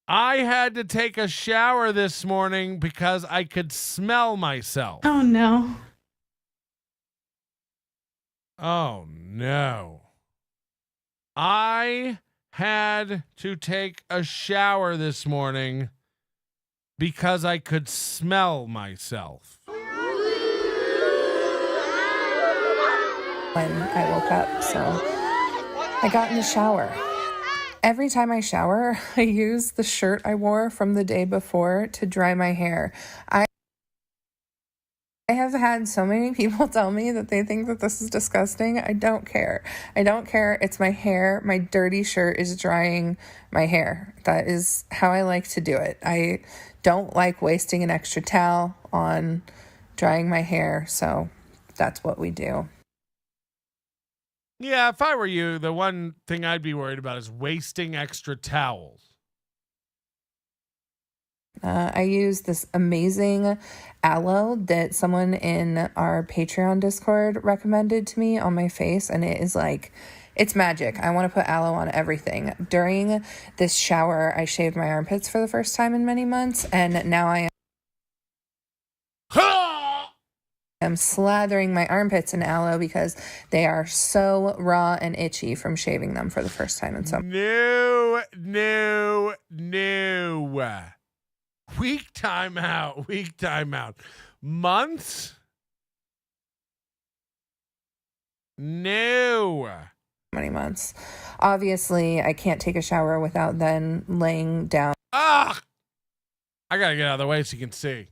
I had to take a shower this morning because I could smell myself. Oh, no. Oh, no. I had to take a shower this morning because I could smell myself. When I woke up, so I got in the shower. Every time I shower, I use the shirt I wore from the day before to dry my hair. I have had so many people tell me that they think that this is disgusting. I don't care. It's my hair. My dirty shirt is drying my hair. That is how I like to do it. I don't like wasting an extra towel on drying my hair, so that's what we do. Yeah, if I were you, the one thing I'd be worried about is wasting extra towels. I use this amazing aloe that someone in our Patreon Discord recommended to me on my face, and it is like, it's magic. I want to put aloe on everything. During this shower, I shaved my armpits for the first time in many months, and now I am slathering my armpits in aloe because they are so raw and itchy from shaving them for the first time in some. No. Week timeout. Months? No. Many months. Obviously, I can't take a shower without then laying down. Ah! I gotta get out of the way so you can see.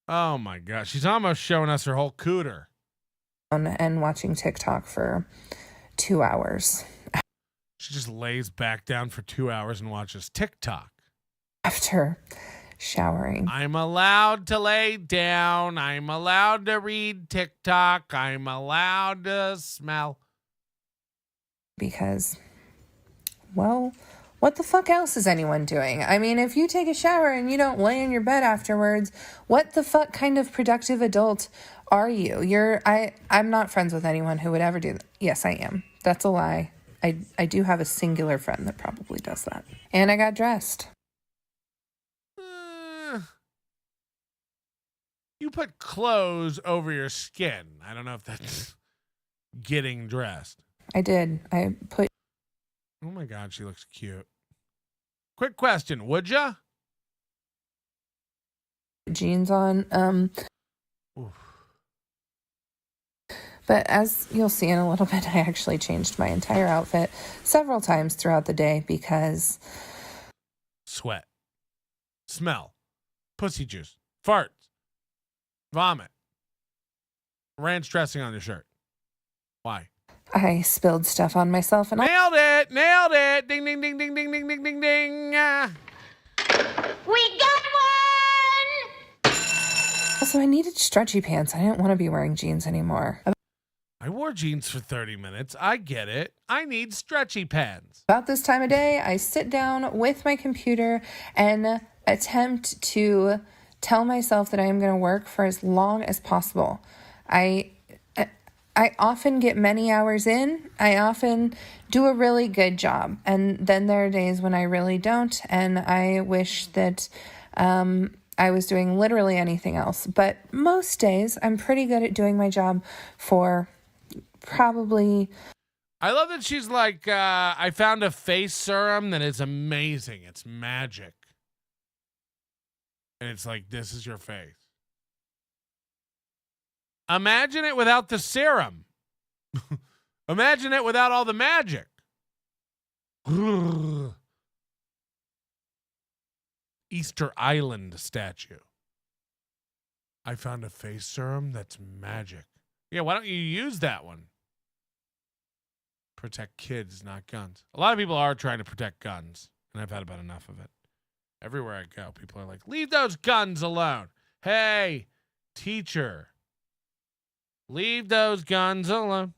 Oh my gosh, she's almost showing us her whole cooter. And watching TikTok for 2 hours. She just lays back down for 2 hours and watches TikTok. After showering. I'm allowed to lay down. I'm allowed to read TikTok. I'm allowed to smell. Because, well, what the fuck else is anyone doing? I mean, if you take a shower and you don't lay in your bed afterwards, what the fuck kind of productive adult are you? I'm not friends with anyone who would ever do that. Yes, I am. That's a lie. I do have a singular friend that probably does that. And I got dressed. You put clothes over your skin. I don't know if that's getting dressed. I did. I put... Oh my God, she looks cute. Quick question, would ya? jeans on. But as you'll see in a little bit, I actually changed my entire outfit several times throughout the day because... Sweat. Smell. Pussy juice. Farts. Vomit. Ranch dressing on your shirt. Why? I spilled stuff on myself and Nailed it! Nailed it! Ding, ding, ding, ding, ding, ding, ding, ding, ding. We got one! Also, I needed stretchy pants. I didn't want to be wearing jeans anymore. I wore jeans for 30 minutes. I get it. I need stretchy pants. About this time of day, I sit down with my computer and attempt to tell myself that I am going to work for as long as possible. I often get many hours in. I often do a really good job. And then there are days when I really don't. And I wish that I was doing literally anything else. But most days, I'm pretty good at doing my job for probably... I love that she's like, I found a face serum that is amazing. It's magic. And it's like, this is your face. Imagine it without the serum. Imagine it without all the magic. Easter Island statue. I found a face serum that's magic. Yeah, why don't you use that one? Protect kids, not guns. A lot of people are trying to protect guns, and I've had about enough of it. Everywhere I go, people are like, leave those guns alone. Hey, teacher, leave those guns alone.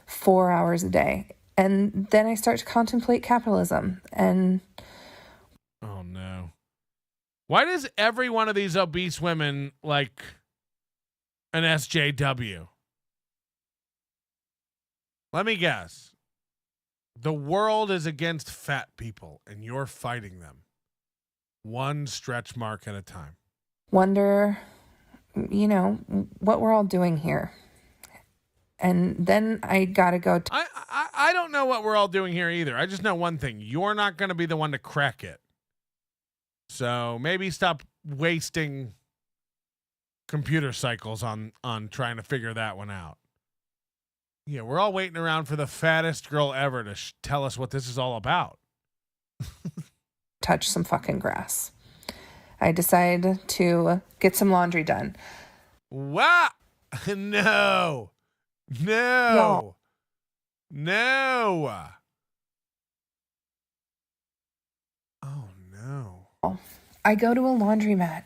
4 hours a day. And then I start to contemplate capitalism. And oh, no. Why does every one of these obese women like an SJW? Let me guess. The world is against fat people, and you're fighting them. One stretch mark at a time. wonder, what we're all doing here. And then I gotta go. I don't know what we're all doing here either. I just know one thing. You're not going to be the one to crack it. So maybe stop wasting computer cycles on trying to figure that one out. Yeah, we're all waiting around for the fattest girl ever to tell us what this is all about. Touch some fucking grass. I decide to get some laundry done. Wow. No. No. No. Oh, no. I go to a laundromat.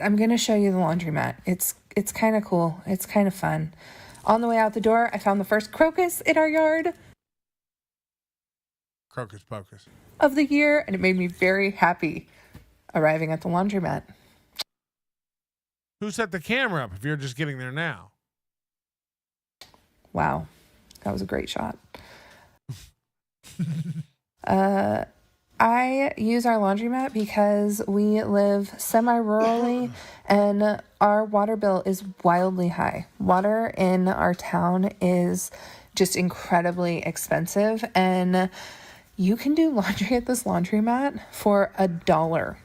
I'm going to show you the laundromat. It's kind of cool. It's kind of fun. On the way out the door, I found the first crocus in our yard. Crocus pocus. Of the year, and it made me very happy arriving at the laundromat. Who set the camera up if you're just getting there now? Wow. That was a great shot. I use our laundromat because we live semi-rurally and our water bill is wildly high. Water in our town is just incredibly expensive, and you can do laundry at this laundromat for $1.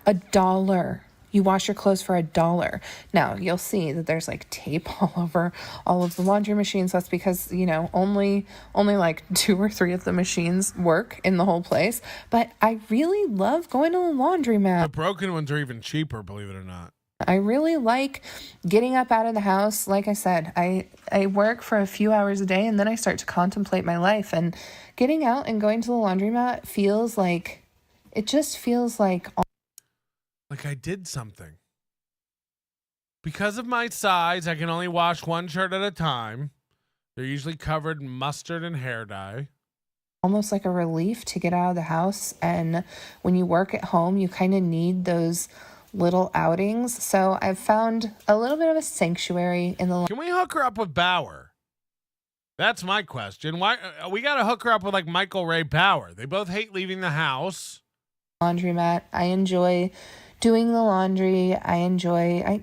$1. You wash your clothes for $1. Now, you'll see that there's like tape all over all of the laundry machines. That's because, only like 2 or 3 of the machines work in the whole place. But I really love going to the laundromat. The broken ones are even cheaper, believe it or not. I really like getting up out of the house. Like I said, I work for a few hours a day and then I start to contemplate my life. And getting out and going to the laundromat feels like I did something. Because of my size, I can only wash one shirt at a time. They're usually covered in mustard and hair dye. Almost like a relief to get out of the house. And when you work at home, you kind of need those little outings. So I've found a little bit of a sanctuary in the... Can we hook her up with Bauer? That's my question. Why we got to hook her up with like Michael Ray Bauer? They both hate leaving the house. Laundromat. I enjoy doing the laundry. I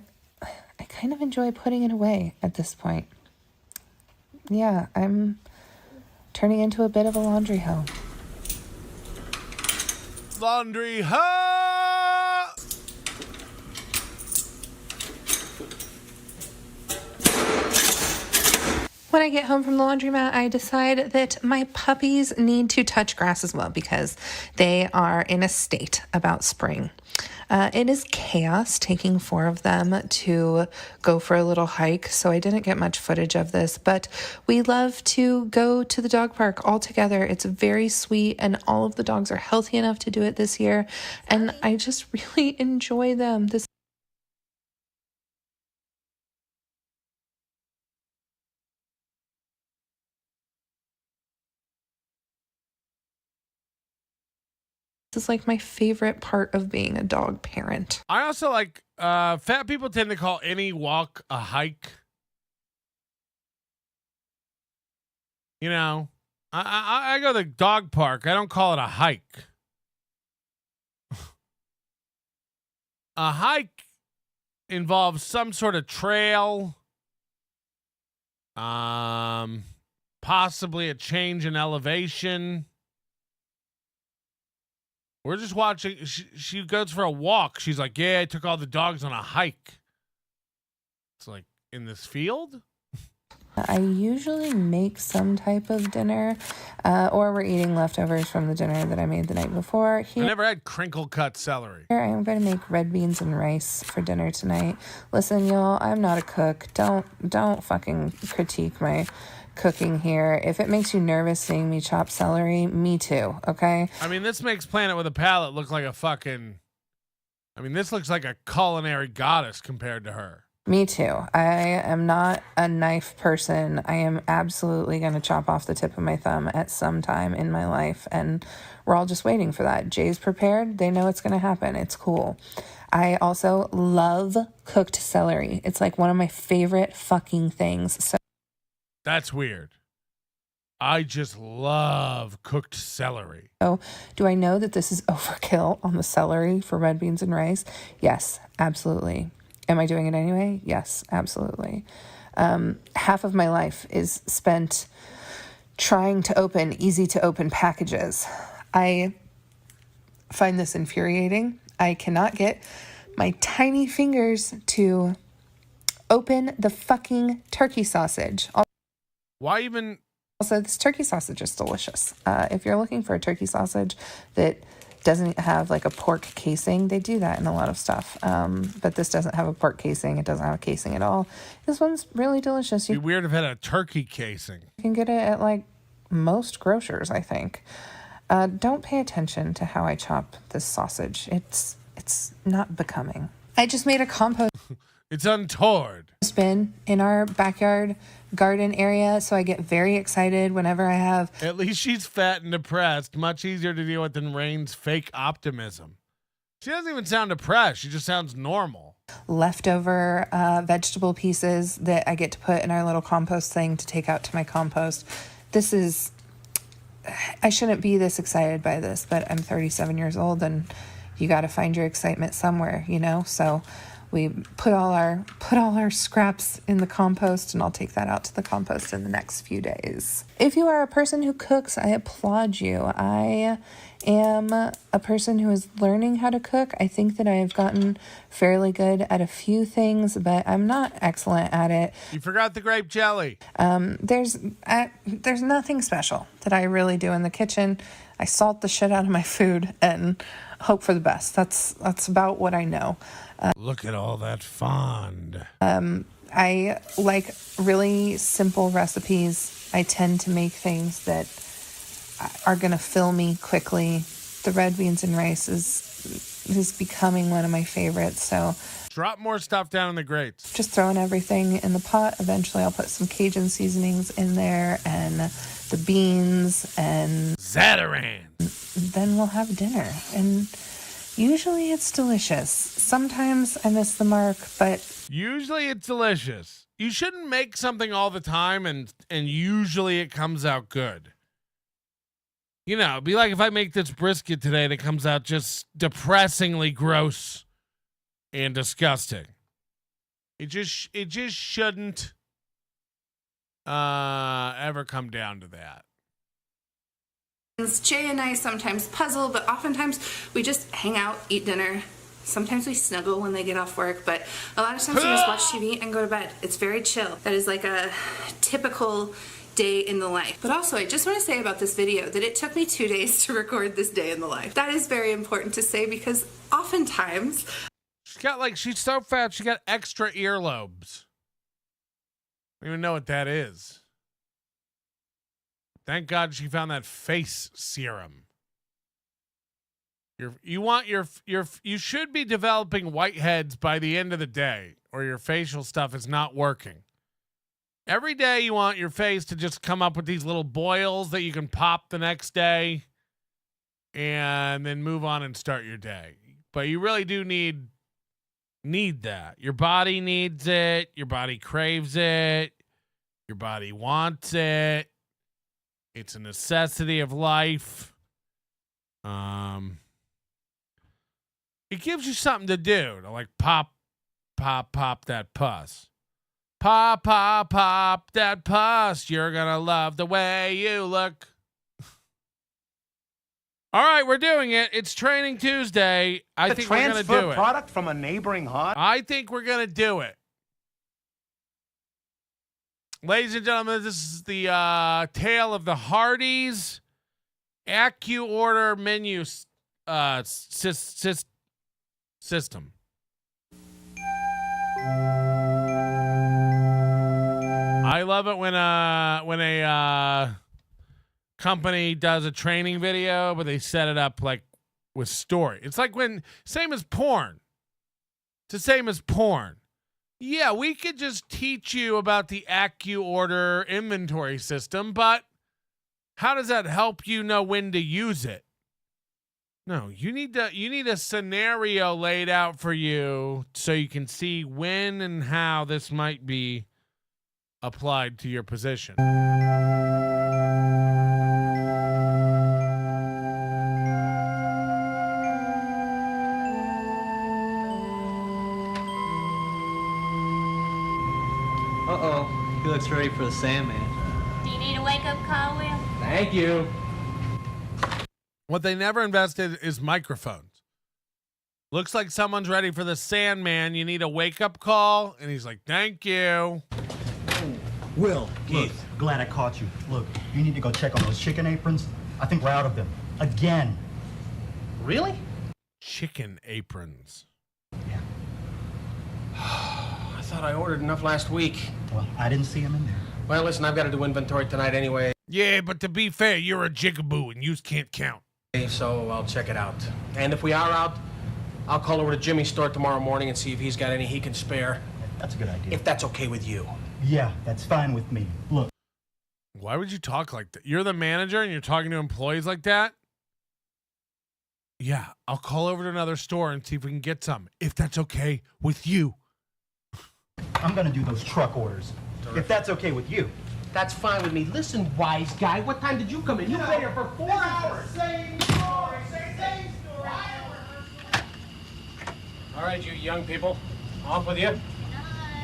kind of enjoy putting it away at this point. Yeah, I'm turning into a bit of a laundry hoe. Laundry hoe! When I get home from the laundromat, I decide that my puppies need to touch grass as well because they are in a state about spring. It is chaos taking 4 of them to go for a little hike, so I didn't get much footage of this, but we love to go to the dog park all together. It's very sweet, and all of the dogs are healthy enough to do it this year, and I just really enjoy them. This is like my favorite part of being a dog parent. I also like fat people tend to call any walk a hike. You know, I go to the dog park. I don't call it a hike. A hike involves some sort of trail, possibly a change in elevation. We're just watching. She goes for a walk. She's like, yeah, I took all the dogs on a hike. It's like, in this field? I usually make some type of dinner, or we're eating leftovers from the dinner that I made the night before. I never had crinkle cut celery. Here I am going to make red beans and rice for dinner tonight. Listen, y'all, I'm not a cook. Don't fucking critique my cooking here. If it makes you nervous seeing me chop celery, me too, okay? I mean, this makes Planet with a Palate look like a fucking... I mean, this looks like a culinary goddess compared to her. Me too. I am not a knife person. I am absolutely going to chop off the tip of my thumb at some time in my life, and we're all just waiting for that. Jay's prepared. They know it's going to happen. It's cool. I also love cooked celery. It's like one of my favorite fucking things. So that's weird. I just love cooked celery. So, do I know that this is overkill on the celery for red beans and rice? Yes, absolutely. Am I doing it anyway? Yes, absolutely. Half of my life is spent trying to open easy to open packages. I find this infuriating. I cannot get my tiny fingers to open the fucking turkey sausage. Why even? Also, this turkey sausage is delicious. If you're looking for a turkey sausage that doesn't have like a pork casing, they do that in a lot of stuff. But this doesn't have a pork casing. It doesn't have a casing at all. This one's really delicious. It'd be weird if it had a turkey casing. You can get it at like most grocers, I think. Don't pay attention to how I chop this sausage. It's not becoming. I just made a compost. It's untoward. Bin in our backyard garden area, so I get very excited whenever I have. At least she's fat and depressed. Much easier to deal with than Rain's fake optimism. She doesn't even sound depressed. She just sounds normal. Leftover vegetable pieces that I get to put in our little compost thing to take out to my compost. This is... I shouldn't be this excited by this, but I'm 37 years old, and you got to find your excitement somewhere, you know? So we put all our scraps in the compost, and I'll take that out to the compost in the next few days. If you are a person who cooks, I applaud you. I am a person who is learning how to cook. I think that I have gotten fairly good at a few things, but I'm not excellent at it. You forgot the grape jelly. There's nothing special that I really do in the kitchen. I salt the shit out of my food and hope for the best. That's about what I know. Look at all that fond. I like really simple recipes. I tend to make things that are going to fill me quickly. The red beans and rice is becoming one of my favorites. So drop more stuff down in the grates. Just throwing everything in the pot. Eventually I'll put some Cajun seasonings in there and the beans and Zatarain. Then we'll have dinner. And usually it's delicious. Sometimes I miss the mark, but usually it's delicious. You shouldn't make something all the time and usually it comes out good. You know, it'd be like if I make this brisket today and it comes out just depressingly gross and disgusting. It just shouldn't ever come down to that. Jay and I sometimes puzzle, but oftentimes we just hang out, eat dinner, Sometimes we snuggle when they get off work, but a lot of times we just watch TV and go to bed. It's very chill. That is like a typical day in the life. But also, I just want to say about this video that it took me 2 days to record this day in the life. That is very important to say because oftentimes... She's so fat, she got extra earlobes. I don't even know what that is. Thank God she found that face serum. You should be developing whiteheads by the end of the day, or your facial stuff is not working. Every day you want your face to just come up with these little boils that you can pop the next day and then move on and start your day. But you really do need that. Your body needs it. Your body craves it. Your body wants it. It's a necessity of life. It gives you something to do, to like pop that pus. Pop that pus. You're gonna love the way you look. All right, we're doing it. It's Training Tuesday. I think we're gonna do it. Product from a neighboring hut. I think we're gonna do it. Ladies and gentlemen, this is the tale of the Hardees AccuOrder menu system. I love it when a company does a training video, but they set it up like with story. It's like same as porn. It's the same as porn. Yeah, we could just teach you about the AccuOrder inventory system, but how does that help you know when to use it? No, you need a scenario laid out for you so you can see when and how this might be applied to your position. Uh-oh, he looks ready for the Sandman. Do you need a wake-up call, Will? Thank you. What they never invested is microphones. Looks like someone's ready for the Sandman. You need a wake-up call? And he's like, thank you. Will, Keith, glad I caught you. Look, you need to go check on those chicken aprons. I think we're out of them. Again. Really? Chicken aprons. Yeah. I thought I ordered enough last week. Well, I didn't see them in there. Well, listen, I've got to do inventory tonight anyway. Yeah, but to be fair, you're a jigaboo and you can't count. So I'll check it out. And if we are out, I'll call over to Jimmy's store tomorrow morning and see if he's got any he can spare. That's a good idea. If that's okay with you. Yeah, that's fine with me. Look. Why would you talk like that? You're the manager and you're talking to employees like that? Yeah, I'll call over to another store and see if we can get some, if that's okay with you. I'm going to do those truck orders. Terrific. If that's okay with you. That's fine with me. Listen, wise guy, what time did you come in? You've been here for 4 hours. Same story, same story. All right, you young people, off with you.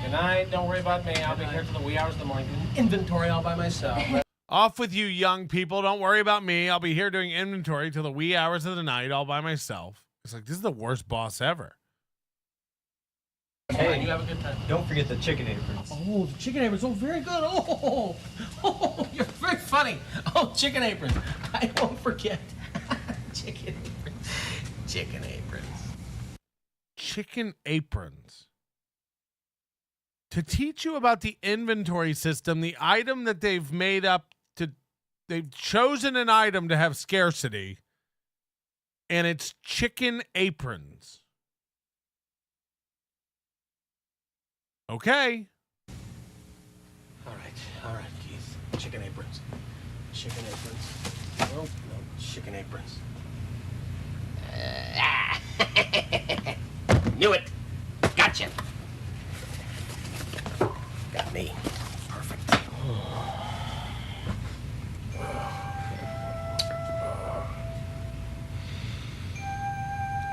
Good night. Don't worry about me. I'll be here till the wee hours of the morning doing inventory all by myself. Off with you, young people. Don't worry about me. I'll be here doing inventory till the wee hours of the night all by myself. It's like, this is the worst boss ever. Hey, you have a good time. Don't forget the chicken aprons. Oh, the chicken aprons. Oh, very good. Oh, you're very funny. Oh, chicken aprons. I won't forget. Chicken aprons. Chicken aprons. Chicken aprons. To teach you about the inventory system, the item that they've made up they've chosen an item to have scarcity, and it's chicken aprons. Okay. All right, Keith. Chicken aprons. Chicken aprons. No, chicken aprons. Knew it. Gotcha. Got me. Perfect.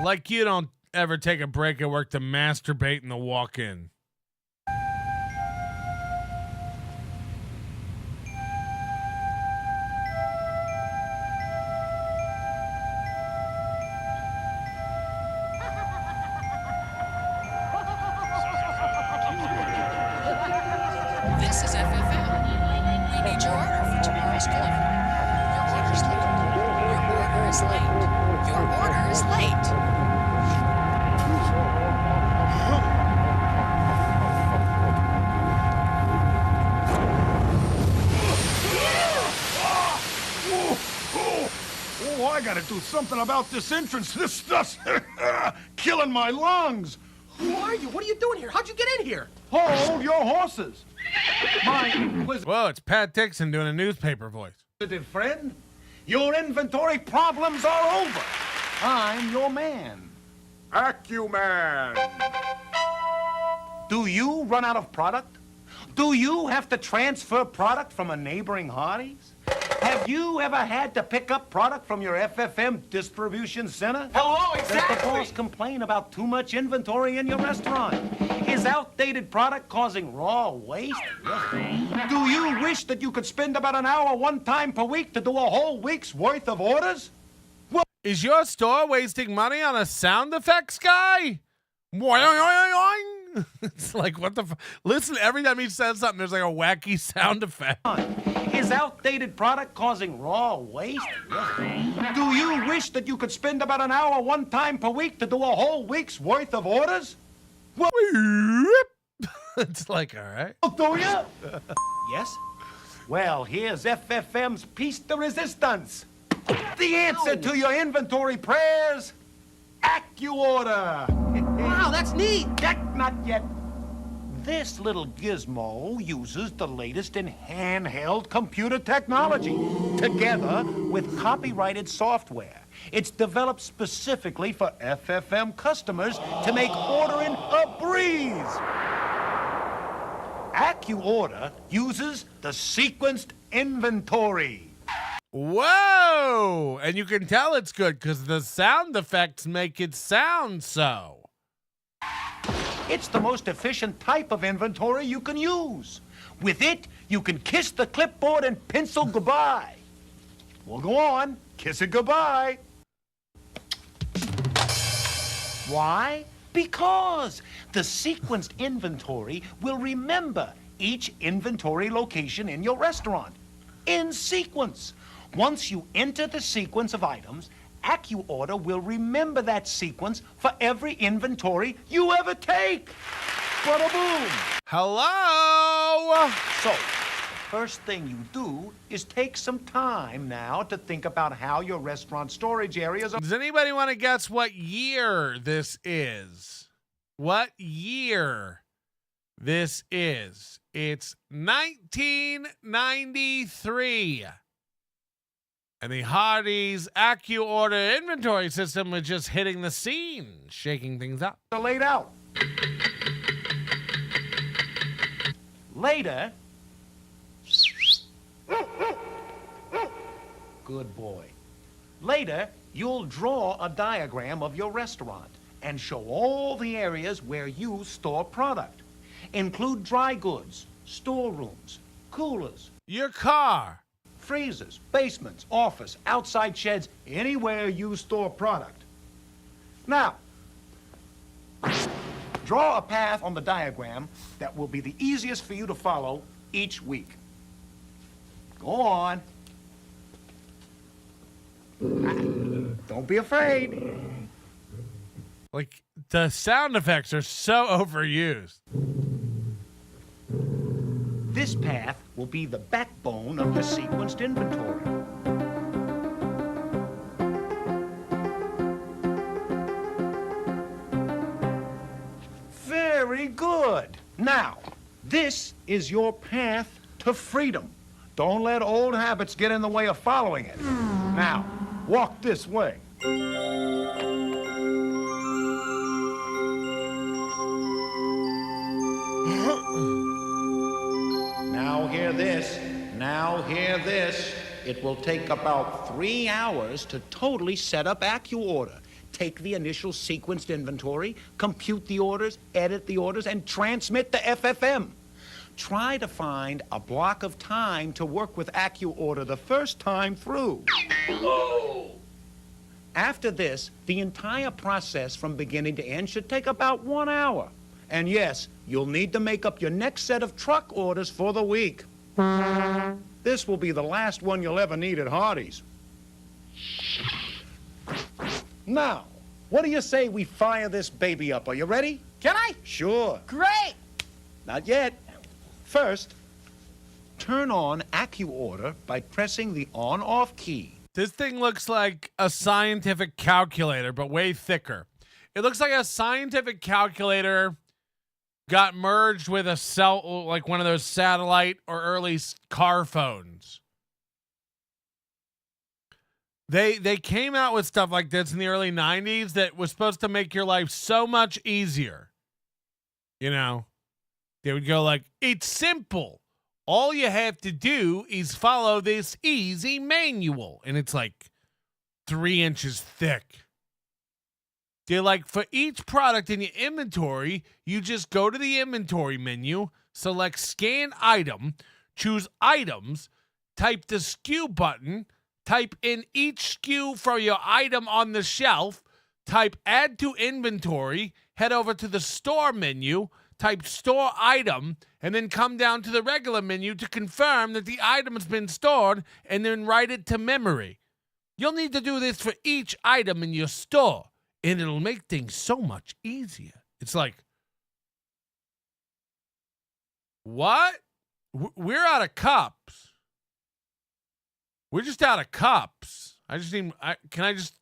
Like you don't ever take a break at work to masturbate in the walk-in. is late. Your order is late. Oh, I gotta do something about this entrance. This stuff's killing my lungs. Who are you? What are you doing here? How'd you get in here? Hold your horses. My Whoa, it's Pat Dixon doing a newspaper voice. inquisitive friend, your inventory problems are over. I'm your man. Acuman. Do you run out of product? Do you have to transfer product from a neighboring Hardees? Have you ever had to pick up product from your FFM distribution center? Hello, Does the exactly. boss complain about too much inventory in your restaurant? Is outdated product causing raw waste? Do you wish that you could spend about an hour one time per week to do a whole week's worth of orders? Is your store wasting money on a sound effects guy? It's like, what the listen, every time he says something, there's like a wacky sound effect. Is outdated product causing raw waste? Do you wish that you could spend about an hour one time per week to do a whole week's worth of orders? It's like, all right. Do you? Yes? Well, here's FFM's piece de resistance. The answer to your inventory prayers, AccuOrder. Wow, that's neat. Not yet. This little gizmo uses the latest in handheld computer technology, together with copyrighted software. It's developed specifically for FFM customers to make ordering a breeze. AccuOrder uses the sequenced inventory. Whoa! And you can tell it's good because the sound effects make it sound so. It's the most efficient type of inventory you can use. With it, you can kiss the clipboard and pencil goodbye. Well, go on, kiss it goodbye. Why? Because the sequenced inventory will remember each inventory location in your restaurant in sequence. Once you enter the sequence of items, AccuOrder will remember that sequence for every inventory you ever take. Bada boom. Hello? So, first thing you do is take some time now to think about how your restaurant storage areas are. Does anybody want to guess what year this is? What year this is? It's 1993. And the Hardees AccuOrder inventory system was just hitting the scene, shaking things up. They're laid out. Later. Good boy. Later, you'll draw a diagram of your restaurant and show all the areas where you store product. Include dry goods, storerooms, coolers. Your car. Freezers, basements, office, outside sheds, anywhere you store product. Now, draw a path on the diagram that will be the easiest for you to follow each week. Go on. Don't be afraid. Like, the sound effects are so overused. This path will be the backbone of your sequenced inventory. Very good. Now, this is your path to freedom. Don't let old habits get in the way of following it. Now, walk this way. Now hear this. Now hear this. It will take about 3 hours to totally set up AccuOrder. Take the initial sequenced inventory, compute the orders, edit the orders, and transmit to FFM. Try to find a block of time to work with AccuOrder the first time through. After this, the entire process from beginning to end should take about 1 hour. And yes, you'll need to make up your next set of truck orders for the week. This will be the last one you'll ever need at Hardees. Now, what do you say we fire this baby up? Are you ready? Can I? Sure. Great! Not yet. First, turn on AccuOrder by pressing the on-off key. This thing looks like a scientific calculator, but way thicker. It looks like a scientific calculator got merged with a cell, like one of those satellite or early car phones. They came out with stuff like this in the early 90s that was supposed to make your life so much easier. You know, they would go like, it's simple. All you have to do is follow this easy manual. And it's like 3 inches thick. They're like, for each product in your inventory, you just go to the inventory menu, select scan item, choose items, type the SKU button, type in each SKU for your item on the shelf, type add to inventory, head over to the store menu, type store item, and then come down to the regular menu to confirm that the item has been stored, and then write it to memory. You'll need to do this for each item in your store, and it'll make things so much easier. It's like, what? We're out of cups. We're just out of cups. Can I just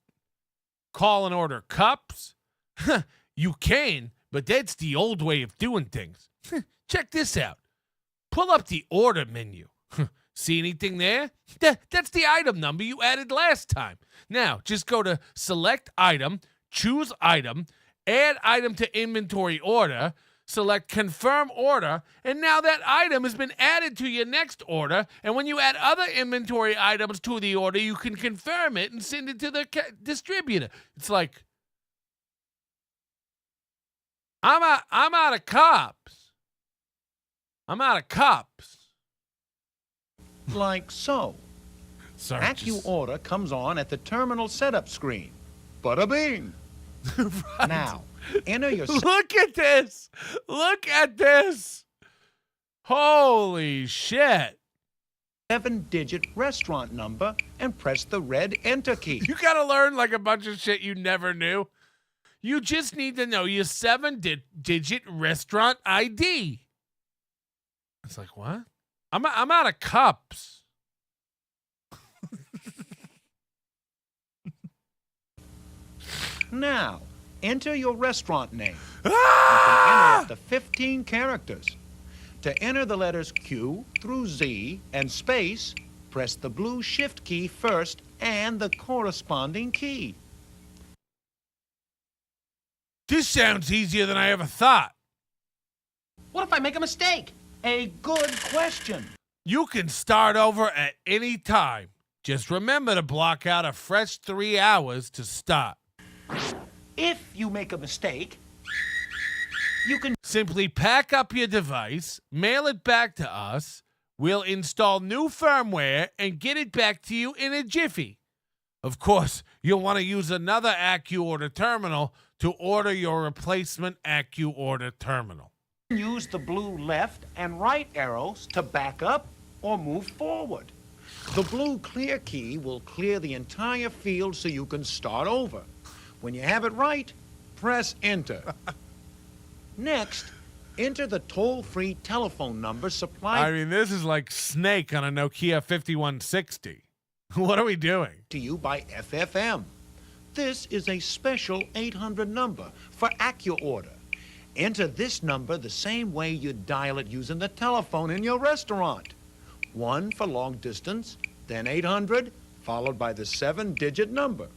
call and order cups? You can, but that's the old way of doing things. Check this out. Pull up the order menu. See anything there? That's the item number you added last time. Now, just go to select item, choose item, add item to inventory order, select confirm order, and now that item has been added to your next order, and when you add other inventory items to the order, you can confirm it and send it to the distributor. It's like, I'm out of cups. I'm out of cups. Like so. Sorry, AccuOrder comes on at the terminal setup screen. Bada bing. Right. Now, enter your... Look at this. Look at this. Holy shit. 7-digit restaurant number and press the red enter key. You got to learn like a bunch of shit you never knew. You just need to know your 7-digit restaurant ID. It's like, what? I'm out of cups. Now, enter your restaurant name. You can enter up to 15 characters. To enter the letters Q through Z and space, press the blue shift key first and the corresponding key. This sounds easier than I ever thought. What if I make a mistake? A good question. You can start over at any time. Just remember to block out a fresh 3 hours to start. If you make a mistake, you can simply pack up your device, mail it back to us. We'll install new firmware and get it back to you in a jiffy. Of course, you'll want to use another AccuOrder terminal to order your replacement AccuOrder terminal. use the blue left and right arrows to back up or move forward. The blue clear key will clear the entire field so you can start over. When you have it right, press enter. Next, enter the toll-free telephone number supplied. I mean, this is like Snake on a Nokia 5160. What are we doing? To you by FFM. This is a special 800 number for AccuOrder. Enter this number the same way you dial it using the telephone in your restaurant. 1 for long distance, then 800, followed by the 7-digit number.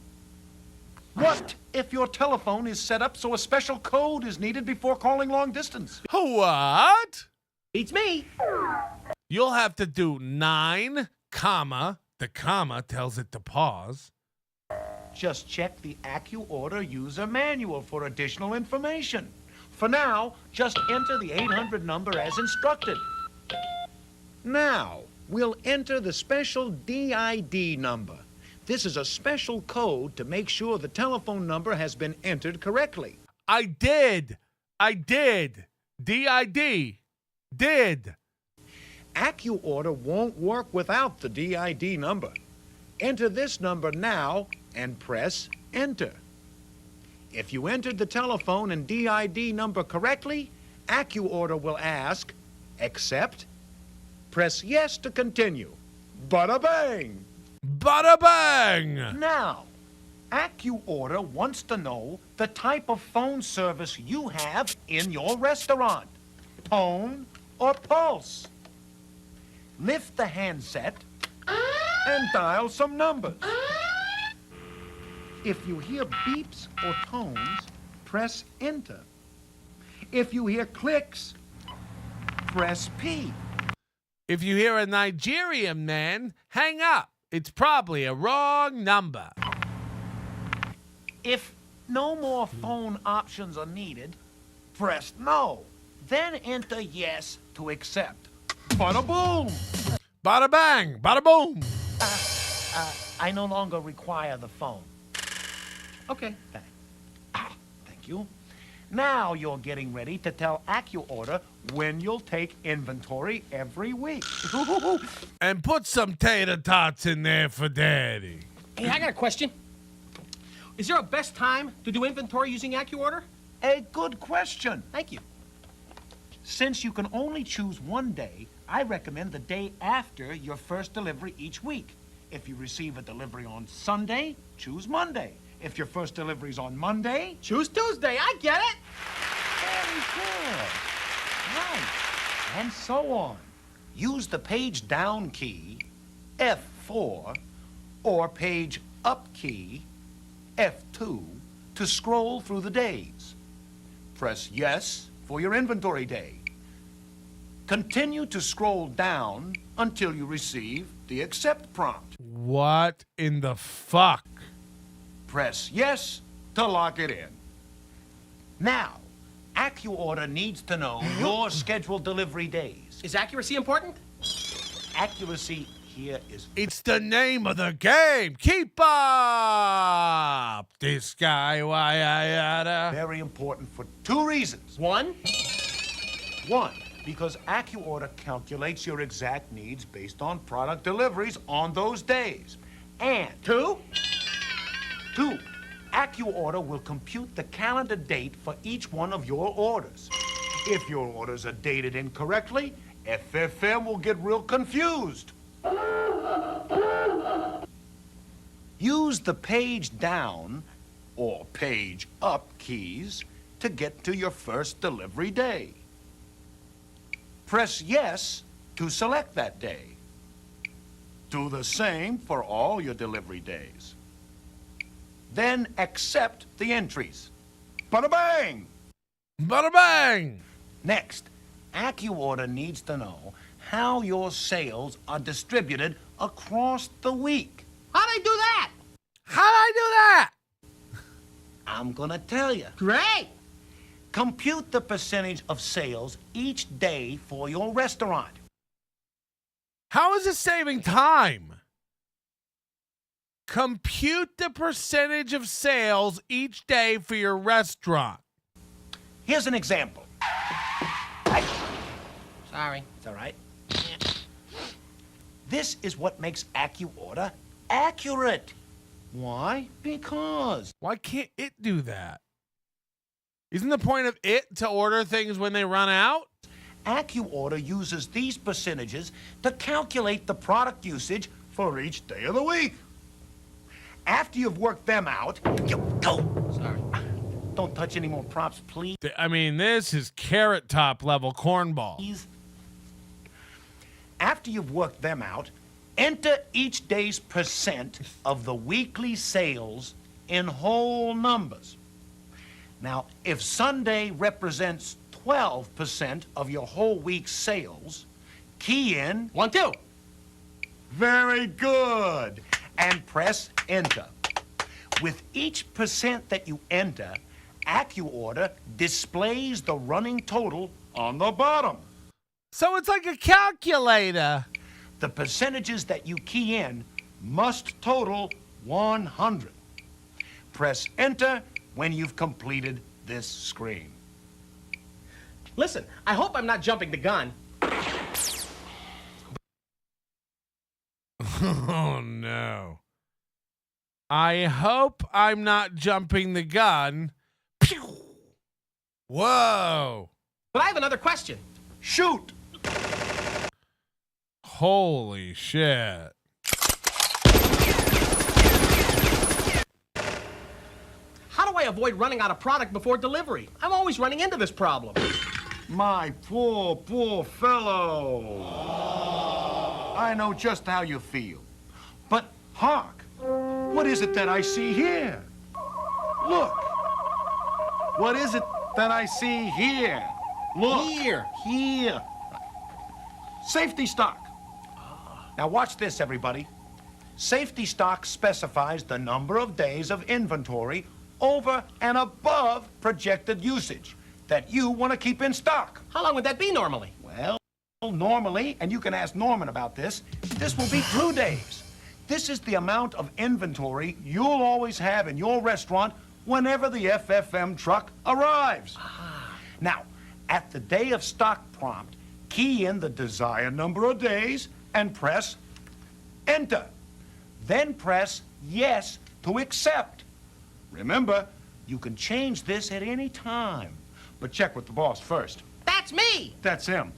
What if your telephone is set up so a special code is needed before calling long distance? What? Beats me. You'll have to do 9, comma. The comma tells it to pause. Just check the AccuOrder user manual for additional information. For now, just enter the 800 number as instructed. Now, we'll enter the special DID number. This is a special code to make sure the telephone number has been entered correctly. I did. DID. Did. AccuOrder won't work without the DID number. Enter this number now and press enter. If you entered the telephone and DID number correctly, AccuOrder will ask, accept, press yes to continue. Bada bang! Bada bang! Now, AccuOrder wants to know the type of phone service you have in your restaurant. Tone or pulse. Lift the handset and dial some numbers. If you hear beeps or tones, press enter. If you hear clicks, press P. If you hear a Nigerian man, hang up. It's probably a wrong number. If no more phone options are needed, press no. Then enter yes to accept. Bada boom! Bada bang! Bada boom! I no longer require the phone. Okay. Thank you. Now you're getting ready to tell AccuOrder when you'll take inventory every week. And put some tater tots in there for Daddy. Hey, I got a question. Is there a best time to do inventory using AccuOrder? A good question. Thank you. Since you can only choose one day, I recommend the day after your first delivery each week. If you receive a delivery on Sunday, choose Monday. If your first delivery is on Monday, choose Tuesday. I get it. Very good. Right. And so on. Use the page down key, F4, or page up key, F2, to scroll through the days. Press yes for your inventory day. Continue to scroll down until you receive the accept prompt. What in the fuck? Press yes to lock it in. Now, AccuOrder needs to know your scheduled delivery days. Is accuracy important? Accuracy here is... It's the name of the game. Keep up. This guy, why I oughta. Very important for two reasons. One, because AccuOrder calculates your exact needs based on product deliveries on those days. And two, AccuOrder will compute the calendar date for each one of your orders. If your orders are dated incorrectly, FFM will get real confused. Use the page down or page up keys to get to your first delivery day. Press yes to select that day. Do the same for all your delivery days. Then accept the entries. Bada bang! Bada bang! Next, AccuOrder needs to know how your sales are distributed across the week. How'd I do that? How'd I do that? I'm gonna tell you. Great! Compute the percentage of sales each day for your restaurant. How is it saving time? Compute the percentage of sales each day for your restaurant. Here's an example. Sorry. It's all right. This is what makes AccuOrder accurate. Why? Because. Why can't it do that? Isn't the point of it to order things when they run out? AccuOrder uses these percentages to calculate the product usage for each day of the week. After you've worked them out, you go. Sorry. Don't touch any more props, please. I mean, this is Carrot Top level cornball. After you've worked them out, enter each day's percent of the weekly sales in whole numbers. Now, if Sunday represents 12% of your whole week's sales, key in 1, 2. Very good. And press enter. With each percent that you enter, AccuOrder displays the running total on the bottom. So it's like a calculator. The percentages that you key in must total 100. Press enter when you've completed this screen. Listen, I hope I'm not jumping the gun. Oh, no. I hope I'm not jumping the gun Whoa. But I have another question. Shoot. Holy shit. How do I avoid running out of product before delivery? I'm always running into this problem. My poor, poor fellow. I know just how you feel. But hark, what is it that I see here? Look. What is it that I see here? Look. Here. Safety stock. Now watch this, everybody. Safety stock specifies the number of days of inventory over and above projected usage that you want to keep in stock. How long would that be normally? Well, normally, and you can ask Norman about this will be 2 days. This is the amount of inventory you'll always have in your restaurant whenever the FFM truck arrives. Now, at the day of stock prompt, key in the desired number of days and press enter. Then press yes to accept. Remember, you can change this at any time, but check with the boss first. That's me. That's him.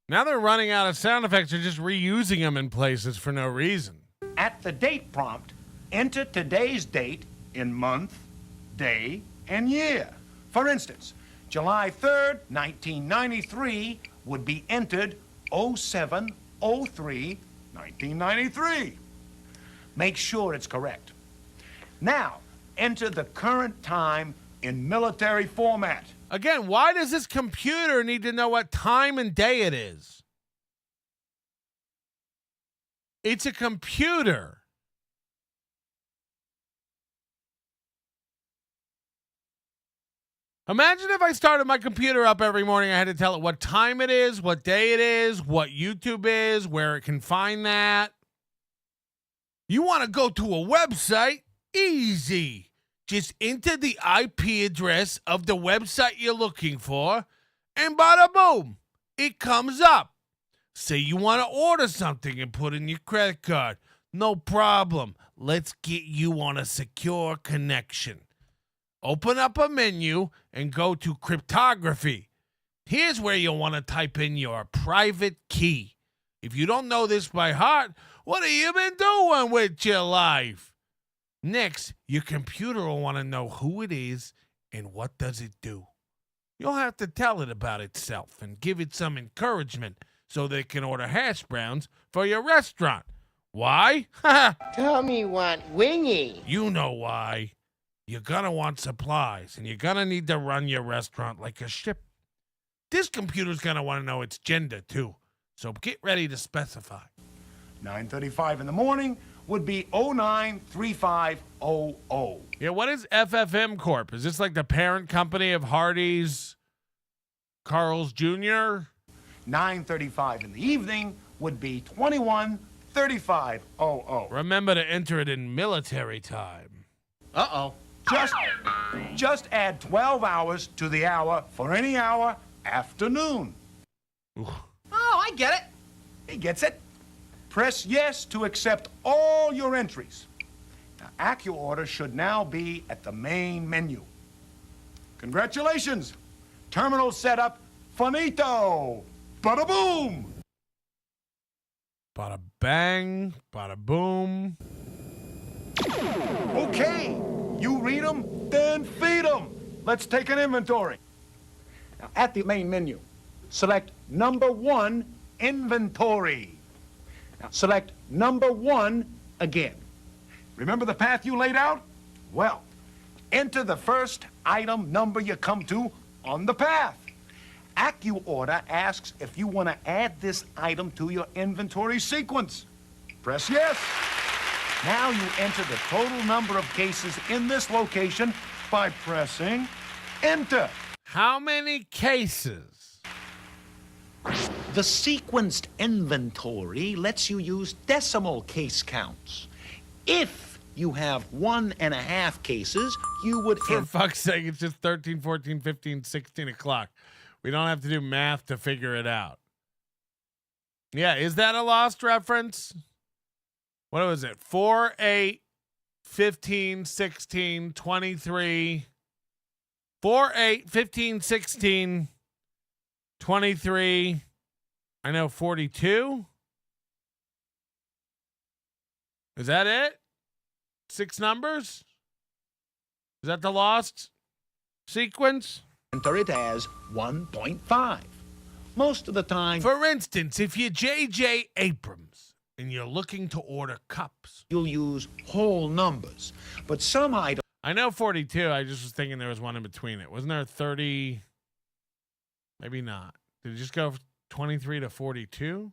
Now they're running out of sound effects. They're just reusing them in places for no reason. At the date prompt, enter today's date in month, day, and year. For instance, July 3rd, 1993 would be entered 07/03/1993. Make sure it's correct. Now, enter the current time in military format. Again, why does this computer need to know what time and day it is? It's a computer. Imagine if I started my computer up every morning. I had to tell it what time it is, what day it is, what YouTube is, where it can find that. You want to go to a website? Easy. Just enter the IP address of the website you're looking for, and bada boom, it comes up. Say you want to order something and put in your credit card. No problem. Let's get you on a secure connection. Open up a menu and go to cryptography. Here's where you'll want to type in your private key. If you don't know this by heart, what have you been doing with your life? Next, your computer will want to know who it is and what does it do. You'll have to tell it about itself and give it some encouragement so they can order hash browns for your restaurant. Why? Tell me what, wingy. You know why. You're going to want supplies, and you're going to need to run your restaurant like a ship. This computer's going to want to know its gender, too. So get ready to specify. 9:35 in the morning would be 093500. Yeah, what is FFM Corp? Is this like the parent company of Hardees, Carl's Jr.? 9:35 in the evening would be 21:3500. Remember to enter it in military time. Uh-oh. Just add 12 hours to the hour for any hour after noon. Oh, I get it. He gets it. Press yes to accept all your entries. Now, AccuOrder should now be at the main menu. Congratulations. Terminal setup, finito. Bada boom. Bada bang, bada boom. Okay, you read them, then feed them. Let's take an inventory. Now, at the main menu, select number 1, inventory. Now, select number 1 again. Remember the path you laid out? Well, enter the first item number you come to on the path. AccuOrder asks if you want to add this item to your inventory sequence. Press yes. Now you enter the total number of cases in this location by pressing enter. How many cases? The sequenced inventory lets you use decimal case counts. If you have 1.5 cases, you would... For fuck's sake, it's just 13, 14, 15, 16 o'clock. We don't have to do math to figure it out. Yeah, is that a lost reference? What was it? 4, 8, 15, 16, 23. 4, 8, 15, 16, 23. I know 42. Is that it? 6 numbers? Is that the lost sequence? Enter it as 1.5. Most of the time, For instance, if you're J.J. Abrams and you're looking to order cups, you'll use whole numbers. But some items I know 42. I just was thinking there was one in between it. Wasn't there 30? Maybe not. Did it just go 23 to 42?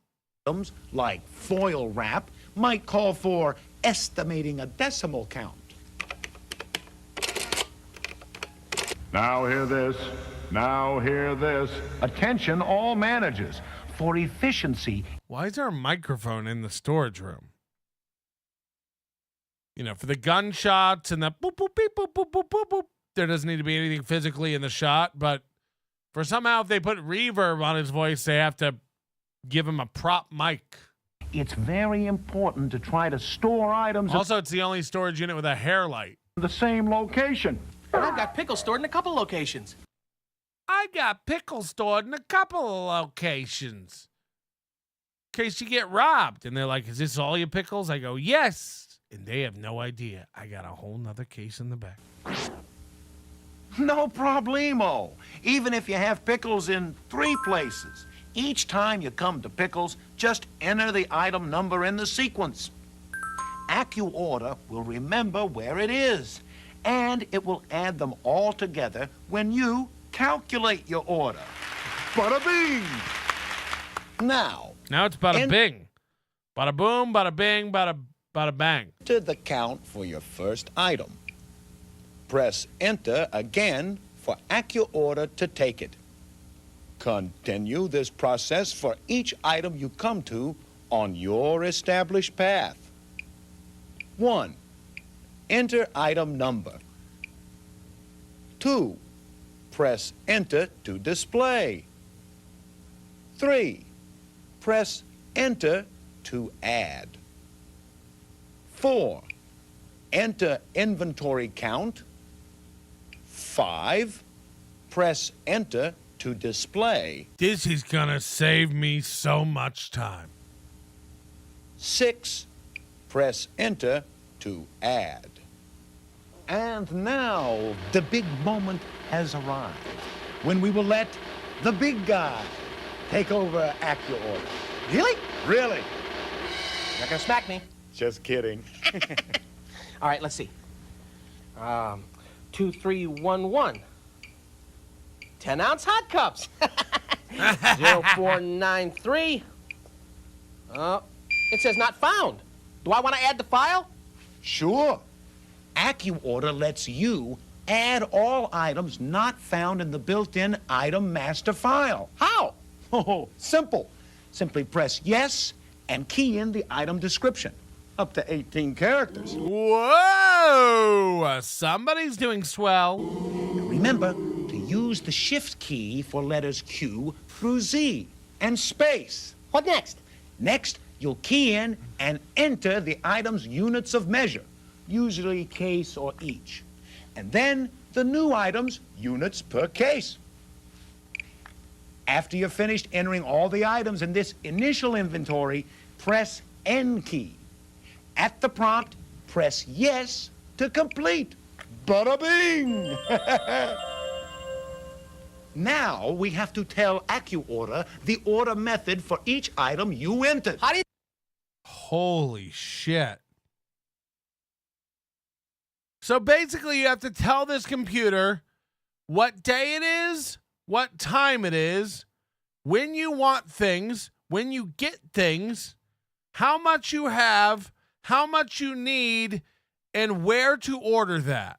like foil wrap might call for estimating a decimal count. Now hear this. Now hear this. Attention all managers. For efficiency. Why is there a microphone in the storage room? You know, for the gunshots and the boop, boop, beep, boop, boop, boop, boop, boop. There doesn't need to be anything physically in the shot, but for somehow if they put reverb on his voice, they have to give him a prop mic. It's very important to try to store items Also, it's the only storage unit with a hair light. in the same location. I've got pickles stored in a couple locations. I got pickles stored in a couple of locations. In case you get robbed. And they're like, is this all your pickles? I go, yes. And they have no idea. I got a whole nother case in the back. No problemo. Even if you have pickles in 3 places, each time you come to pickles, just enter the item number in the sequence. AccuOrder will remember where it is, and it will add them all together when you calculate your order. Bada bing! Now it's bada bing. Bada boom, bada bing, bada bang. Enter the count for your first item. Press enter again for AccuOrder to take it. Continue this process for each item you come to on your established path. 1. Enter item number. 2. Press enter to display. 3. Press enter to add. 4. Enter inventory count. 5. Press enter to display. This is gonna save me so much time. 6. Press enter to add. And now the big moment has arrived when we will let the big guy take over AccuOrder. Really? Really? You're not gonna smack me. Just kidding. All right, let's see. 2311. 10-ounce hot cups. 0493. It says not found. Do I want to add the file? Sure. AccuOrder lets you add all items not found in the built-in item master file. How? Oh, simple. Simply press yes and key in the item description. Up to 18 characters. Whoa! Somebody's doing swell. Remember to use the shift key for letters Q through Z and space. What next? Next, you'll key in and enter the item's units of measure, usually case or each. And then the new item's units per case. After you're finished entering all the items in this initial inventory, press N key. At the prompt, press yes to complete. Bada bing! Now we have to tell AccuOrder the order method for each item you entered. How do you... Holy shit. So basically you have to tell this computer what day it is, what time it is, when you want things, when you get things, how much you have, how much you need, and where to order that.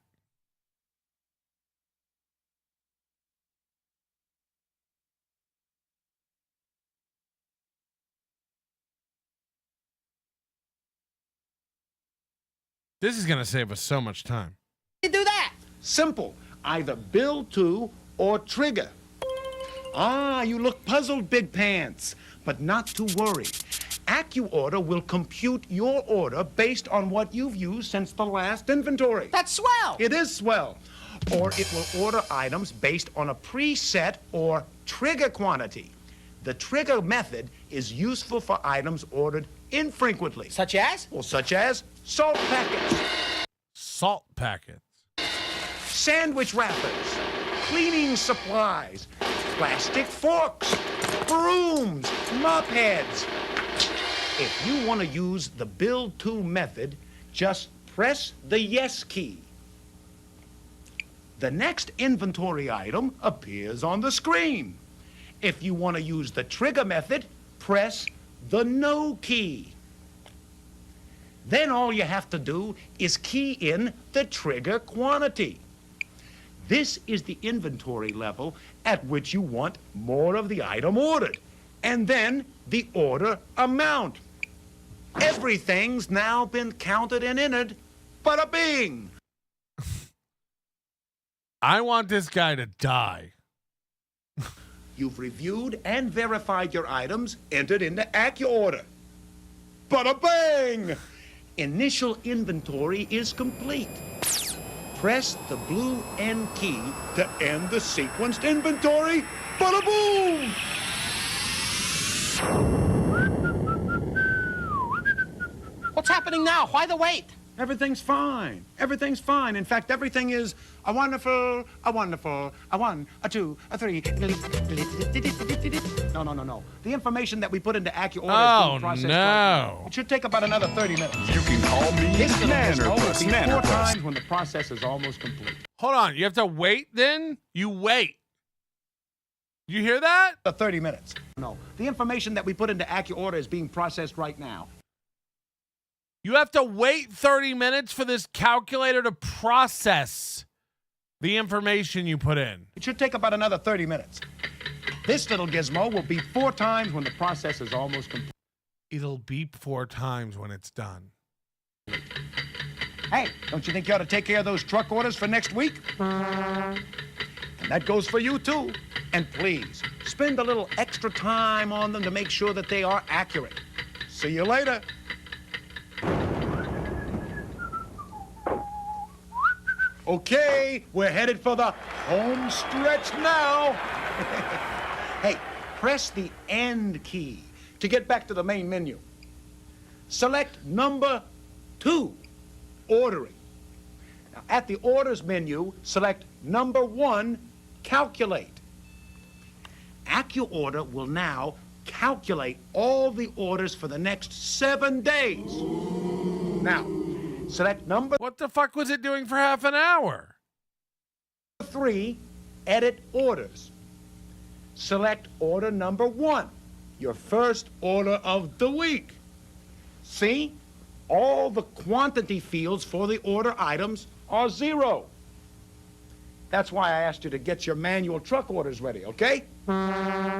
This is going to save us so much time. You do that? Simple. Either build to or trigger. Ah, you look puzzled, Big Pants. But not to worry. AccuOrder will compute your order based on what you've used since the last inventory. That's swell. It is swell. or it will order items based on a preset or trigger quantity. The trigger method is useful for items ordered infrequently. Such as? Well, such as salt packets, Salt packets. sandwich wrappers, cleaning supplies, plastic forks, brooms, mop heads. If you want to use the build to method, just press the yes key. The next inventory item appears on the screen. If you want to use the trigger method, press the no key. Then all you have to do is key in the trigger quantity. This is the inventory level at which you want more of the item ordered, and then the order amount. Everything's now been counted and entered. Bada bing! I want this guy to die. You've reviewed and verified your items entered into AccuOrder. Bada bang! Initial inventory is complete. Press the blue N key to end the sequenced inventory. Bada boom! What's happening now? Why the wait? Everything's fine. Everything's fine. In fact, everything is a wonderful, a wonderful, a one, a two, a three. No. The information that we put into AccuOrder is being processed. No. Right now. It should take about another 30 minutes. You can call me This little gizmo will Nannerpuss. be 4 Nannerpuss. times when the process is almost complete. Hold on. You have to wait then? You wait. You hear that? 30 minutes. No. The information that we put into AccuOrder is being processed right now. You have to wait 30 minutes for this calculator to process the information you put in. It should take about another 30 minutes. This little gizmo will beep 4 times when the process is almost complete. It'll beep 4 times when it's done. Hey, don't you think you ought to take care of those truck orders for next week? And that goes for you, too. And please, spend a little extra time on them to make sure that they are accurate. See you later. Okay, we're headed for the home stretch now. Hey, press the end key to get back to the main menu. Select number 2, ordering. Now, at the orders menu, select number 1, calculate. AccuOrder will now calculate all the orders for the next 7 days. Now, select number... What the fuck was it doing for half an hour? 3, edit orders. Select order number 1, your first order of the week. See? All the quantity fields for the order items are 0. That's why I asked you to get your manual truck orders ready, okay?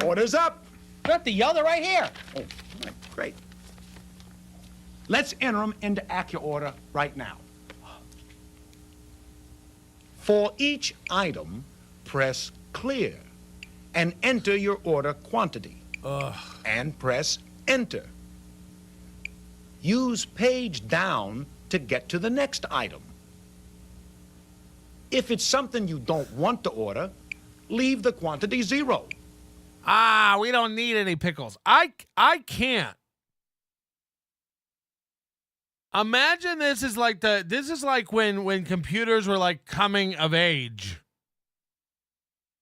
Orders up. Got the other right here. Oh, great. Let's enter them into AccuOrder right now. For each item, press clear and enter your order quantity. And press enter. Use page down to get to the next item. If it's something you don't want to order, leave the quantity 0. We don't need any pickles. I can't. Imagine this is like when computers were like coming of age.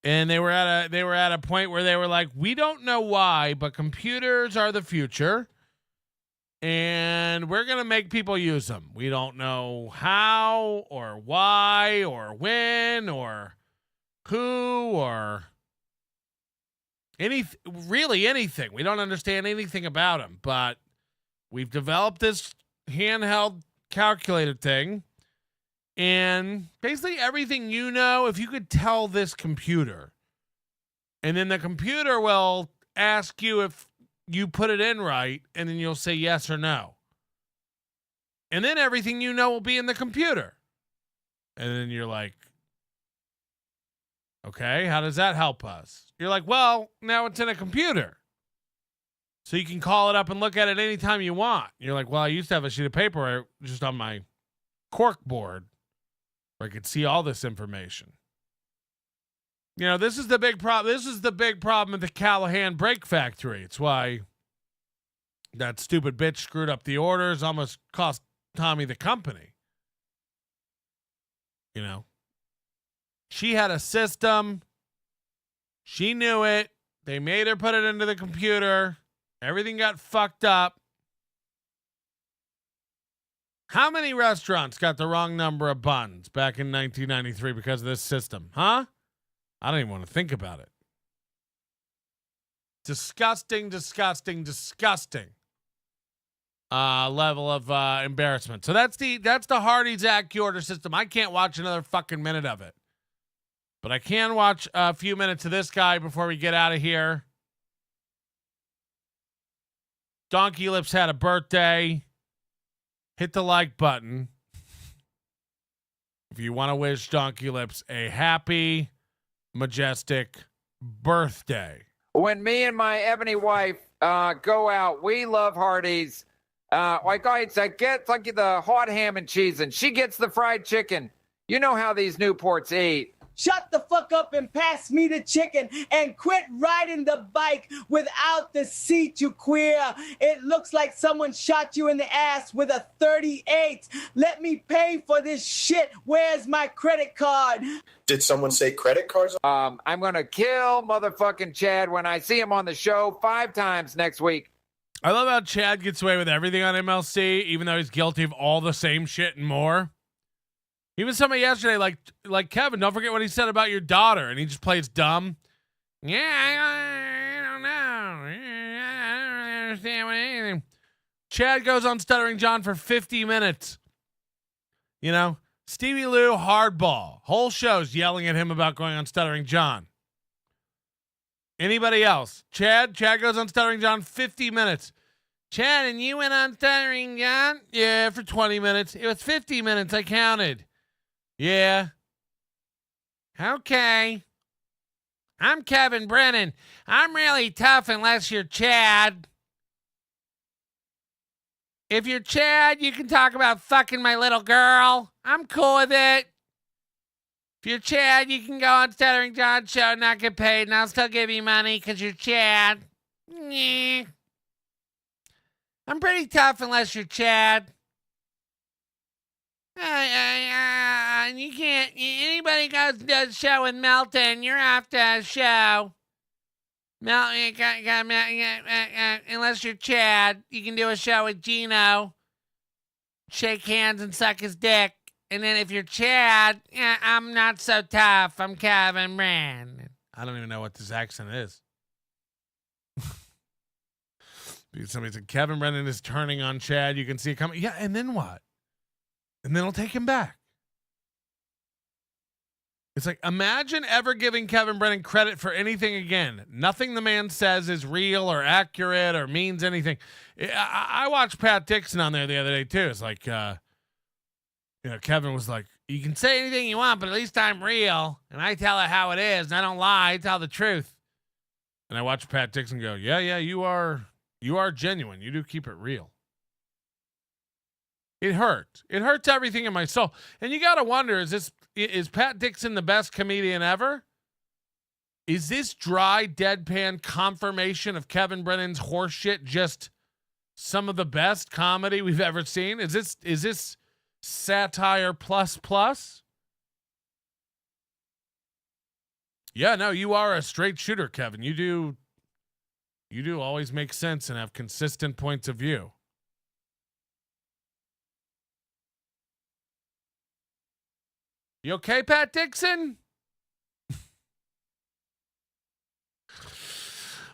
And they were at a point where they were like, we don't know why, but computers are the future. And we're going to make people use them. We don't know how or why or when or who or really anything. We don't understand anything about them, but we've developed this handheld calculator thing. And basically everything you know, if you could tell this computer, and then the computer will ask you if you put it in right, and then you'll say yes or no. And then everything you know will be in the computer. And then you're like, okay, how does that help us? You're like, well, now it's in a computer. So you can call it up and look at it anytime you want. You're like, well, I used to have a sheet of paper just on my cork board. where I could see all this information. You know, this is the big problem. This is the big problem at the Callahan Brake Factory. It's why that stupid bitch screwed up the orders, almost cost Tommy the company. You know, she had a system. She knew it. They made her put it into the computer. Everything got fucked up. How many restaurants got the wrong number of buns back in 1993 because of this system? Huh? I don't even want to think about it. Disgusting, disgusting, disgusting level of embarrassment. So that's the Hardees AccuOrder system. I can't watch another fucking minute of it. But I can watch a few minutes of this guy before we get out of here. Donkeylips had a birthday. Hit the like button if you want to wish Donkeylips a happy, majestic birthday. When me and my ebony wife go out, we love Hardees. Like I get like the hot ham and cheese, and she gets the fried chicken. You know how these Newports eat. Shut the fuck up and pass me the chicken and quit riding the bike without the seat, you queer. It looks like someone shot you in the ass with a 38. Let me pay for this shit. Where's my credit card? Did someone say credit cards? I'm going to kill motherfucking Chad when I see him on the show 5 times next week. I love how Chad gets away with everything on MLC, even though he's guilty of all the same shit and more. Even somebody yesterday, like Kevin, don't forget what he said about your daughter, and he just plays dumb. Yeah, I don't know. I don't really understand what anything. Chad goes on Stuttering John for 50 minutes. You know, Stevie Lou, hardball. Whole show's yelling at him about going on Stuttering John. Anybody else? Chad goes on Stuttering John 50 minutes. Chad, and you went on Stuttering John? Yeah, for 20 minutes. It was 50 minutes. I counted. Yeah. Okay. I'm Kevin Brennan. I'm really tough unless you're Chad. If you're Chad, you can talk about fucking my little girl. I'm cool with it. If you're Chad, you can go on Stuttering John's show and not get paid, and I'll still give you money because you're Chad. Yeah. I'm pretty tough unless you're Chad. You can't. Anybody goes and does a show with Melton, you're off to a show. Unless you're Chad, you can do a show with Gino. Shake hands and suck his dick. And then if you're Chad, I'm not so tough. I'm Kevin Brand. I don't even know what this accent is. Because somebody said Kevin Brennan is turning on Chad. You can see it coming. Yeah, and then what? And then he'll take him back. It's like, imagine ever giving Kevin Brennan credit for anything again. Nothing the man says is real or accurate or means anything. I watched Pat Dixon on there the other day, too. It's like, Kevin was like, you can say anything you want, but at least I'm real. And I tell it how it is. And I don't lie. I tell the truth. And I watched Pat Dixon go, yeah, you are genuine. You do keep it real. It hurt. It hurts everything in my soul. And you got to wonder, is Pat Dixon the best comedian ever? Is this dry, deadpan confirmation of Kevin Brennan's horseshit just some of the best comedy we've ever seen? Is this satire plus? Yeah, no, you are a straight shooter, Kevin. You do always make sense and have consistent points of view. You okay, Pat Dixon?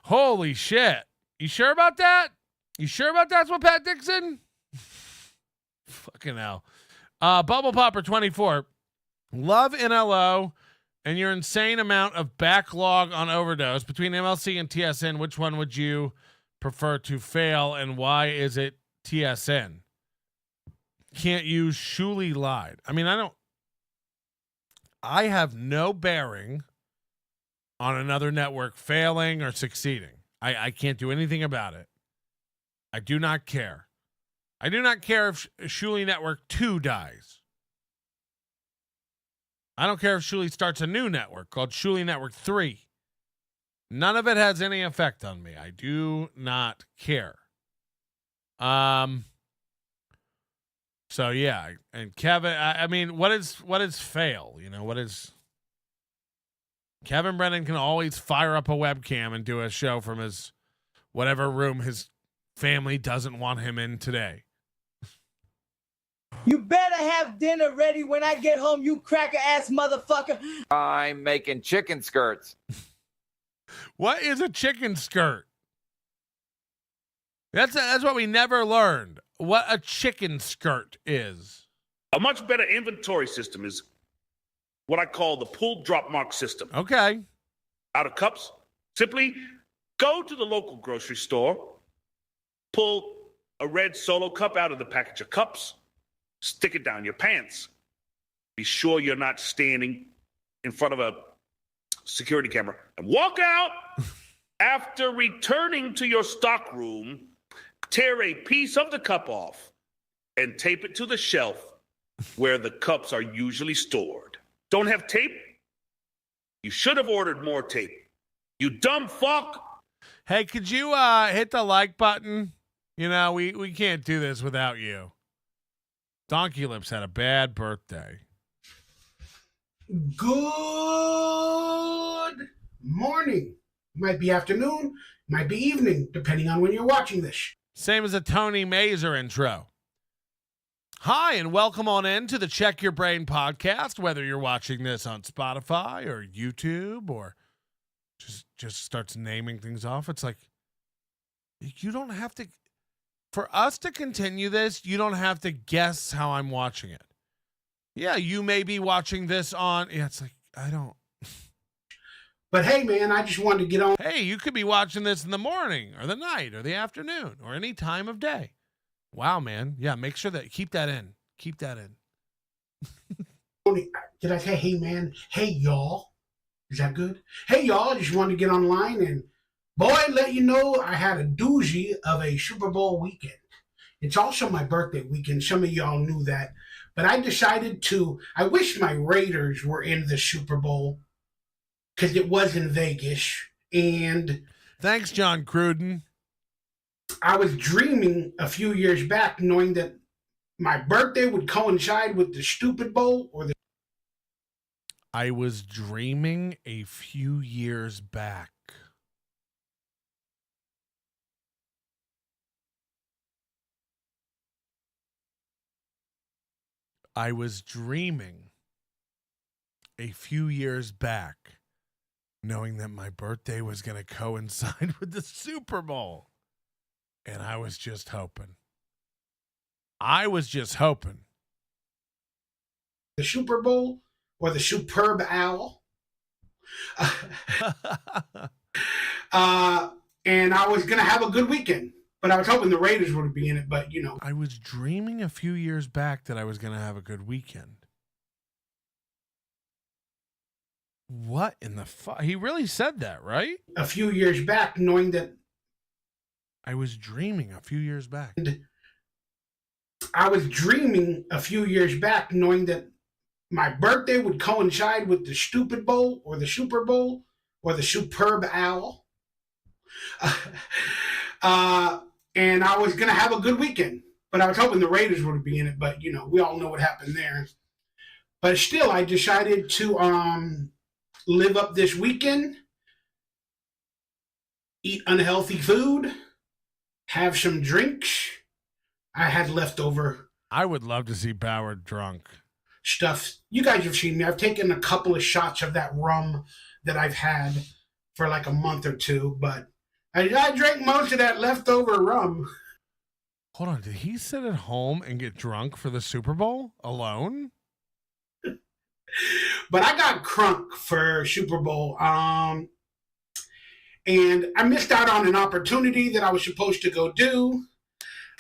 Holy shit. You sure about that? You sure about that's what Pat Dixon? Fucking hell. Bubble Popper 24. Love NLO and your insane amount of backlog on Overdose. Between MLC and TSN, which one would you prefer to fail, and why is it TSN? Can't use Shuli lied. I mean, I have no bearing on another network failing or succeeding. I can't do anything about it. I do not care. I do not care if Shuli Network 2 dies. I don't care if Shuli starts a new network called Shuli Network 3. None of it has any effect on me. I do not care. So yeah, and Kevin, I mean, what is fail? You know, what is Kevin Brennan can always fire up a webcam and do a show from his whatever room his family doesn't want him in today. You better have dinner ready when I get home, you cracker-ass motherfucker. I'm making chicken skirts. What is a chicken skirt? That's what we never learned. What a chicken skirt is. A much better inventory system is what I call the pull drop mark system. Okay. Out of cups, simply go to the local grocery store, pull a red Solo cup out of the package of cups, stick it down your pants. Be sure you're not standing in front of a security camera, and walk out. After returning to your stock room, tear a piece of the cup off and tape it to the shelf where the cups are usually stored. Don't have tape? You should have ordered more tape. You dumb fuck. Hey, could you hit the like button? You know, we can't do this without you. Donkeylips had a bad birthday. Good morning. Might be afternoon, might be evening, depending on when you're watching this. Same as a Tony Mazer intro. Hi, and welcome on in to the Check Your Brain podcast, whether you're watching this on Spotify or YouTube or just starts naming things off. It's like, you don't have to, for us to continue this, you don't have to guess how I'm watching it. Yeah, you may be watching this on, yeah, it's like, I don't. But hey, man, I just wanted to get on. Hey, you could be watching this in the morning or the night or the afternoon or any time of day. Wow, man. Yeah, make sure that, keep that in. Keep that in. Did I say, hey, man? Hey, y'all. Is that good? Hey, y'all, I just wanted to get online and, boy, let you know I had a doozy of a Super Bowl weekend. It's also my birthday weekend. Some of y'all knew that. But I decided I wish my Raiders were in the Super Bowl because it was in Vegas. And thanks, John Cruden. I was dreaming a few years back knowing that my birthday would coincide with the Stupid Bowl or the. I was dreaming a few years back. I was dreaming a few years back, knowing that my birthday was going to coincide with the Super Bowl. And I was just hoping. The Super Bowl or the Superb Owl. And I was going to have a good weekend. But I was hoping the Raiders would be in it, but, you know. I was dreaming a few years back that I was going to have a good weekend. What in the fuck? He really said that, right? A few years back, knowing that. I was dreaming a few years back. I was dreaming a few years back, knowing that my birthday would coincide with the Stupid Bowl or the Super Bowl or the Superb Owl. And I was going to have a good weekend, but I was hoping the Raiders would be in it, but, you know, we all know what happened there. But still, I decided to live up this weekend, eat unhealthy food, have some drinks. I had leftover. I would love to see Bauer drunk. Stuff. You guys have seen me. I've taken a couple of shots of that rum that I've had for like a month or two, but I drank most of that leftover rum. Hold on, did he sit at home and get drunk for the Super Bowl alone? But I got crunk for Super Bowl. And I missed out on an opportunity that I was supposed to go do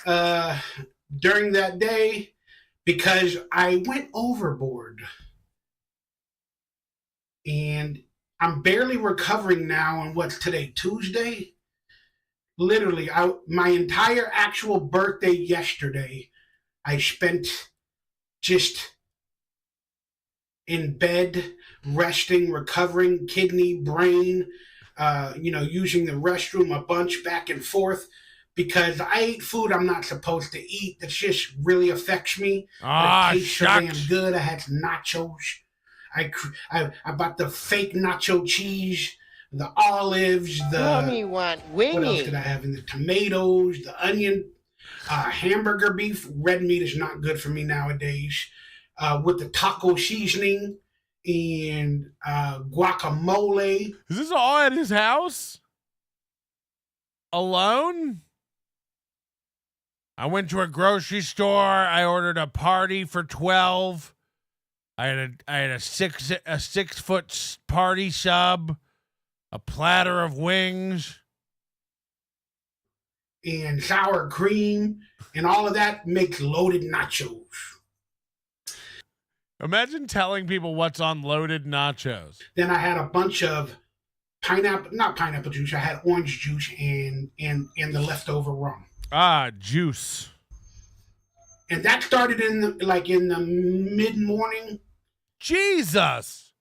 during that day because I went overboard. And I'm barely recovering now on what's today, Tuesday? Literally, my entire actual birthday yesterday, I spent just in bed, resting, recovering, kidney, brain, using the restroom a bunch back and forth because I ate food I'm not supposed to eat. That just really affects me. But it tastes so damn good. I had some nachos. I bought the fake nacho cheese, the olives, Mommy want wingy. What else did I have in the tomatoes, the onion, hamburger beef. Red meat is not good for me nowadays. With the taco seasoning and guacamole. Is this all at his house? Alone? I went to a grocery store. I ordered a party for 12. I had a 6 foot party sub, a platter of wings, and sour cream, and all of that makes loaded nachos. Imagine telling people what's on loaded nachos. Then I had a bunch of not pineapple juice. I had orange juice and the leftover rum. Juice. And that started in the mid-morning. Jesus.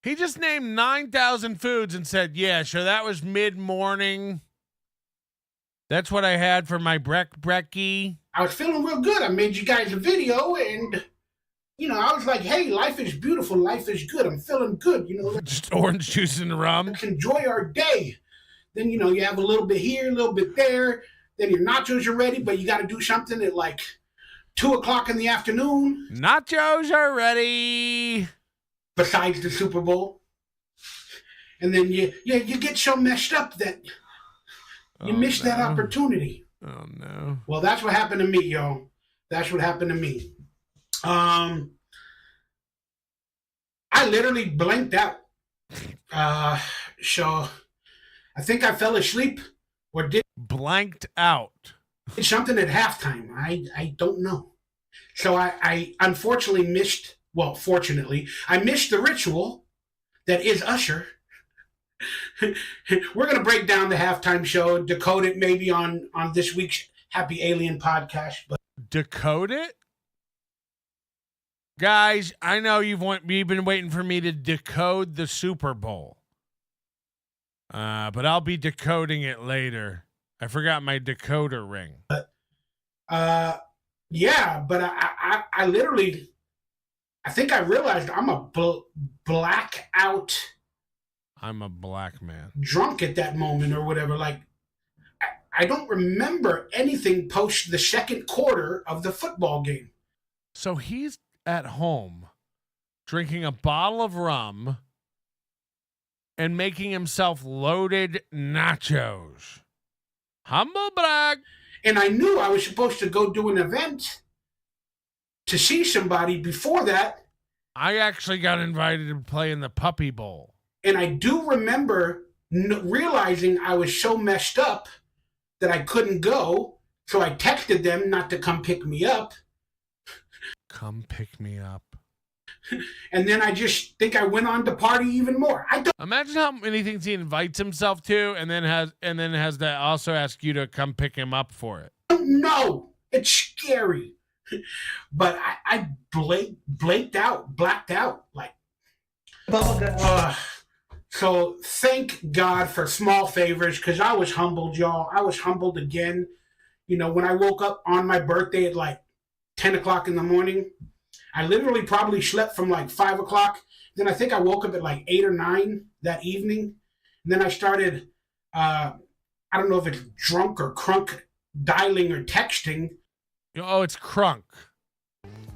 He just named 9,000 foods and said, yeah, sure, that was mid-morning. That's what I had for my brekkie. I was feeling real good. I made you guys a video and, I was like, hey, life is beautiful. Life is good. I'm feeling good. Just orange juice and rum. Let's enjoy our day. Then, you have a little bit here, a little bit there. Then your nachos are ready, but you got to do something at 2:00 in the afternoon. Nachos are ready. Besides the Super Bowl. And then you get so messed up that you miss that opportunity. Oh, no. Well, that's what happened to me, y'all. That's what happened to me. I literally blanked out. So I think I fell asleep or did blanked out. Did something at halftime. I don't know. So I unfortunately missed, fortunately, I missed the ritual that is Usher. We're going to break down the halftime show, decode it maybe on this week's Happy Alien podcast. But decode it? Guys, I know you've been waiting for me to decode the Super Bowl. But I'll be decoding it later. I forgot my decoder ring. Yeah, but I literally, I think I realized I'm a blackout. I'm a black man. Drunk at that moment or whatever. I don't remember anything post the second quarter of the football game. So he's at home drinking a bottle of rum and making himself loaded nachos. Humble brag. And I knew I was supposed to go do an event to see somebody before that. I actually got invited to play in the Puppy Bowl. And I do remember realizing I was so messed up that I couldn't go. So I texted them not to come pick me up. Come pick me up. And then I just think I went on to party even more. I don't imagine how many things he invites himself to, and then has to also ask you to come pick him up for it. No, it's scary. But I blacked out. So thank God for small favors, because I was humbled, y'all. I was humbled again. When I woke up on my birthday at 10 o'clock in the morning, I literally probably slept from 5 o'clock. Then I think I woke up at 8 or 9 that evening. And then I started, I don't know if it's drunk or crunk dialing or texting. Oh, it's crunk.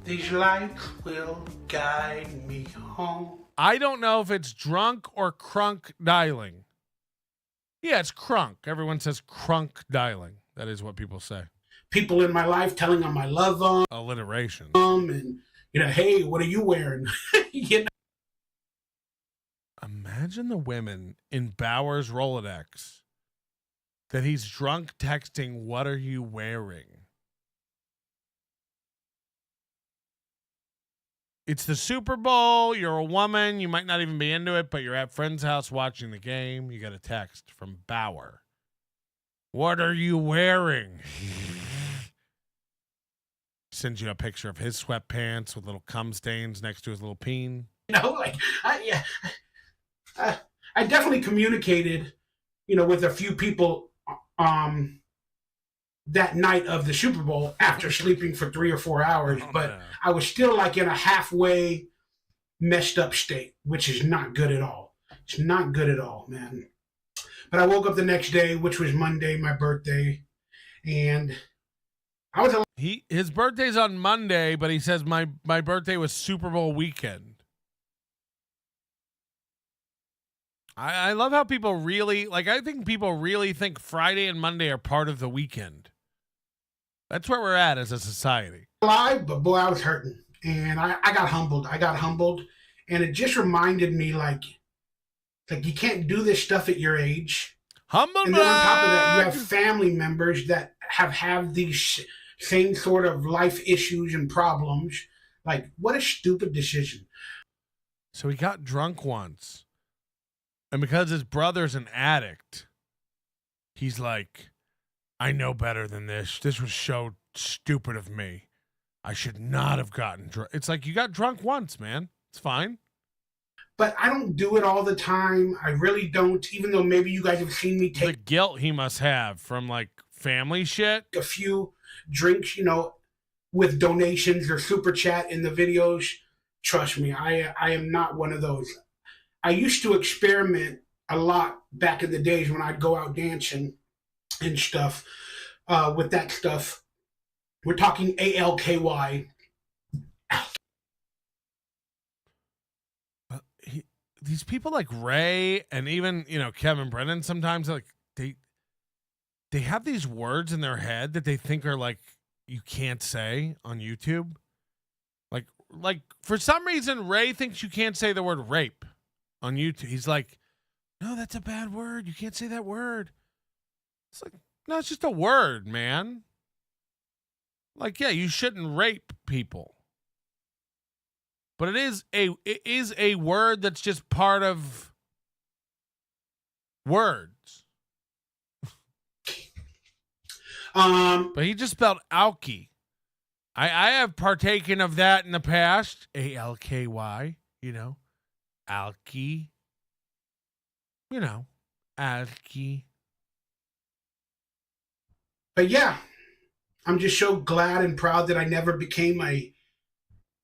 These lights will guide me home. I don't know if it's drunk or crunk dialing. Yeah, it's crunk. Everyone says crunk dialing. That is what people say. People in my life telling them I love them. Alliteration. And, hey, what are you wearing? Imagine the women in Bauer's Rolodex that he's drunk texting, what are you wearing? It's the Super Bowl. You're a woman. You might not even be into it, but you're at friend's house watching the game. You got a text from Bauer. What are you wearing? sends you a picture of his sweatpants with little cum stains next to his little peen. Like I definitely communicated, with a few people that night of the Super Bowl after sleeping for 3 or 4 hours, but I was still like in a halfway messed up state, which is not good at all. It's not good at all, man. But I woke up the next day, which was Monday, my birthday, and I was his birthday's on Monday, but he says my birthday was Super Bowl weekend. I love how people really I think people really think Friday and Monday are part of the weekend. That's where we're at as a society. Alive, but boy, I was hurting, and I got humbled. And it just reminded me like you can't do this stuff at your age. Humble. And then on top of that, you have family members that have these same sort of life issues and problems. Like, what a stupid decision. So he got drunk once. And because his brother's an addict, he's like, I know better than this. This was so stupid of me. I should not have gotten drunk. It's like, you got drunk once, man. It's fine. But I don't do it all the time. I really don't, even though maybe you guys have seen me take the guilt he must have from family shit. A few drinks, with donations or super chat in the videos. Trust me, I am not one of those. I used to experiment a lot back in the days when I'd go out dancing and stuff with that stuff. We're talking ALKY. These people like Ray and even, Kevin Brennan, sometimes they have these words in their head that they think are you can't say on YouTube. Like for some reason, Ray thinks you can't say the word rape on YouTube. He's like, no, that's a bad word. You can't say that word. It's like, no, it's just a word, man. Yeah, you shouldn't rape people. But it is a word that's just part of words. But he just spelled alky. I have partaken of that in the past. ALKY, alky. Alky. But yeah, I'm just so glad and proud that I never became a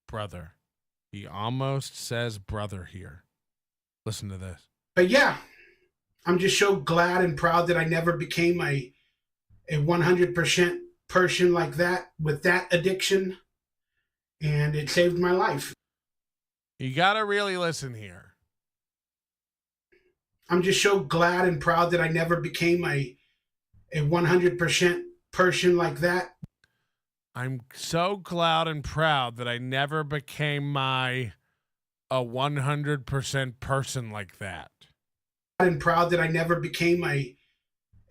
brother. He almost says brother here. Listen to this. But yeah, I'm just so glad and proud that I never became a 100% person like that with that addiction. And it saved my life. You got to really listen here. I'm just so glad and proud that I never became a 100% person like that. I'm so glad and proud that I never became a 100% person like that. And proud that I never became a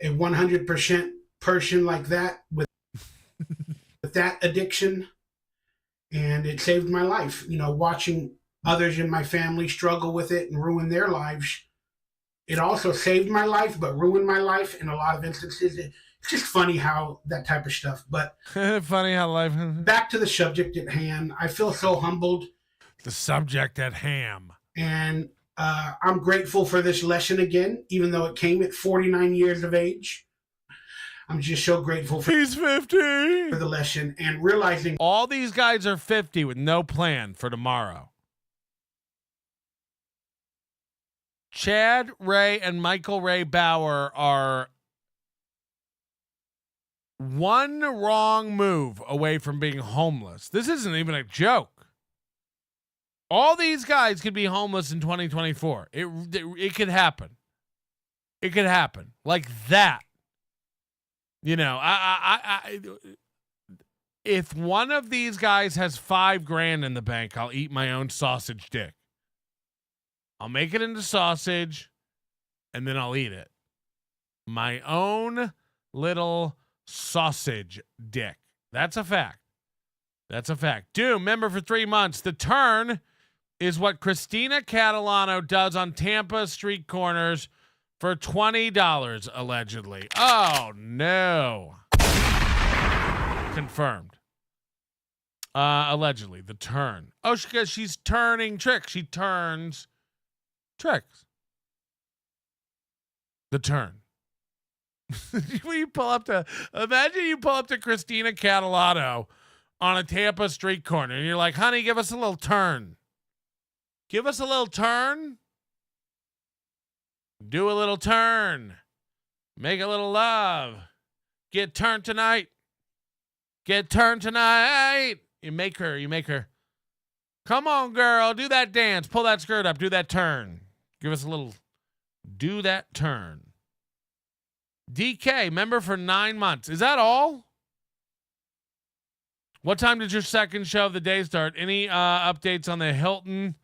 100% person like that with that addiction. And it saved my life. Watching others in my family struggle with it and ruin their lives. It also saved my life, but ruined my life in a lot of instances. It's just funny how that type of stuff. But funny how life. Back to the subject at hand. I feel so humbled. The subject at ham. And I'm grateful for this lesson again, even though it came at 49 years of age. I'm just so grateful for he's 50 for the lesson and realizing all these guys are 50 with no plan for tomorrow. Chad Ray and Michael Ray Bauer are one wrong move away from being homeless. This isn't even a joke. All these guys could be homeless in 2024. It could happen. It could happen like that. If one of these guys has $5,000 in the bank, I'll eat my own sausage dick. I'll make it into sausage, and then I'll eat it. My own little sausage dick. That's a fact. That's a fact. Doom, member for 3 months. The turn is what Christina Catalano does on Tampa street corners for $20, allegedly. Oh, no. Confirmed. Allegedly, the turn. Oh, because she's turning tricks. She turns tricks. The turn. When you pull up to, imagine you pull up to Christina Catalano on a Tampa street corner, and you're like, honey, give us a little turn. Give us a little turn. Do a little turn. Make a little love. Get turned tonight. Get turned tonight. You make her. Come on, girl. Do that dance. Pull that skirt up. Do that turn. Give us a little. Do that turn. DK, member for 9 months. Is that all? What time did your second show of the day start? Any updates on the Hilton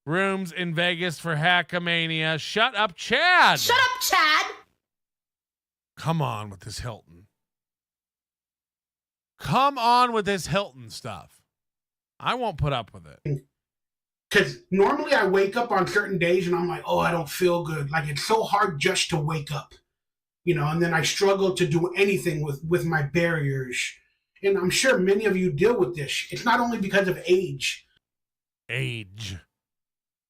rooms in Vegas for Hackamania? Shut up, Chad. Shut up, Chad. Come on with this Hilton. Come on with this Hilton stuff. I won't put up with it. Because normally I wake up on certain days and I'm like, oh, I don't feel good. Like, it's so hard just to wake up, you know, and then I struggle to do anything with my barriers. And I'm sure many of you deal with this. It's not only because of age. Age.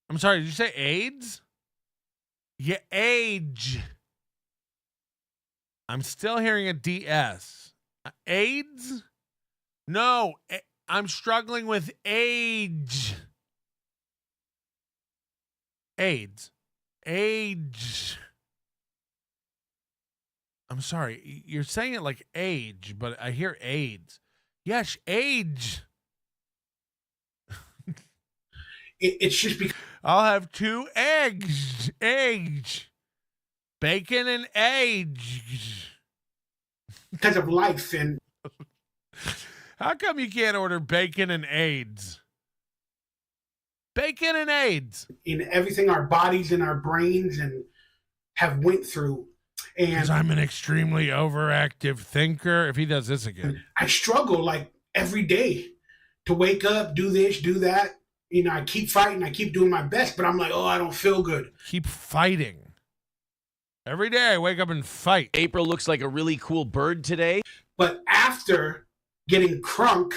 I'm sorry, did you say AIDS? Yeah, age. I'm still hearing a DS. AIDS? No, I'm struggling with age. AIDS. Age. I'm sorry, you're saying it like age, but I hear AIDS. Yes, age. It's just because I'll have 2 eggs. Age. Bacon and age. Because of life. And how come you can't order bacon and AIDS? Bacon and AIDS. In everything our bodies and our brains and have went through. Because I'm an extremely overactive thinker. If he does this again. I struggle like every day to wake up, do this, do that. You know, I keep fighting. I keep doing my best, but I'm like, oh, I don't feel good. Keep fighting. Every day I wake up and fight. April looks like a really cool bird today. But after getting crunk,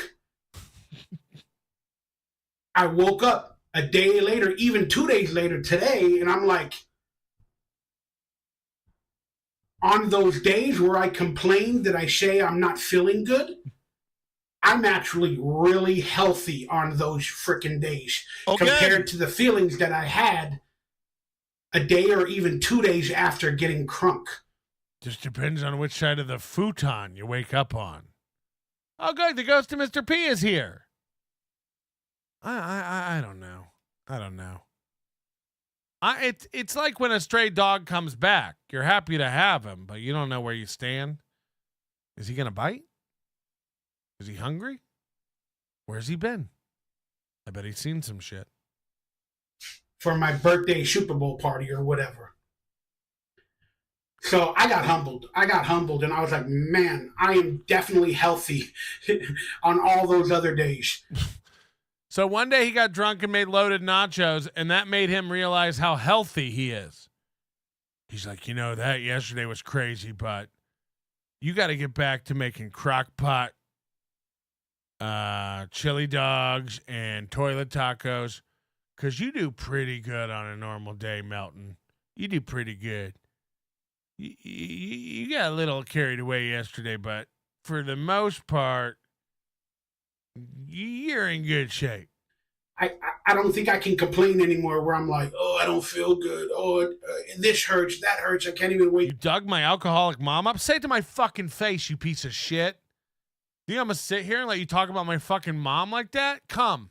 I woke up a day later, even 2 days later today, and I'm like, on those days where I complain that I say I'm not feeling good, I'm actually really healthy on those freaking days compared to the feelings that I had a day or even 2 days after getting crunk. Just depends on which side of the futon you wake up on. Oh, good. The ghost of Mr. P is here. I don't know. I don't know. It's like when a stray dog comes back. You're happy to have him, but you don't know where you stand. Is he going to bite? Is he hungry? Where's he been? I bet he's seen some shit. For my birthday Super Bowl party or whatever. So I got humbled. And I was like, man, I am definitely healthy on all those other days. So one day he got drunk and made loaded nachos, and that made him realize how healthy he is. He's like, you know, that yesterday was crazy, but you got to get back to making crock pot chili dogs and toilet tacos, because you do pretty good on a normal day, Melton. You do pretty good. You got a little carried away yesterday, but for the most part, you're in good shape. I don't think I can complain anymore where I'm like, oh, I don't feel good. Oh, this hurts, that hurts. I can't even wait. You dug my alcoholic mom up? Say it to my fucking face, you piece of shit. You think I'm going to sit here and let you talk about my fucking mom like that? Come,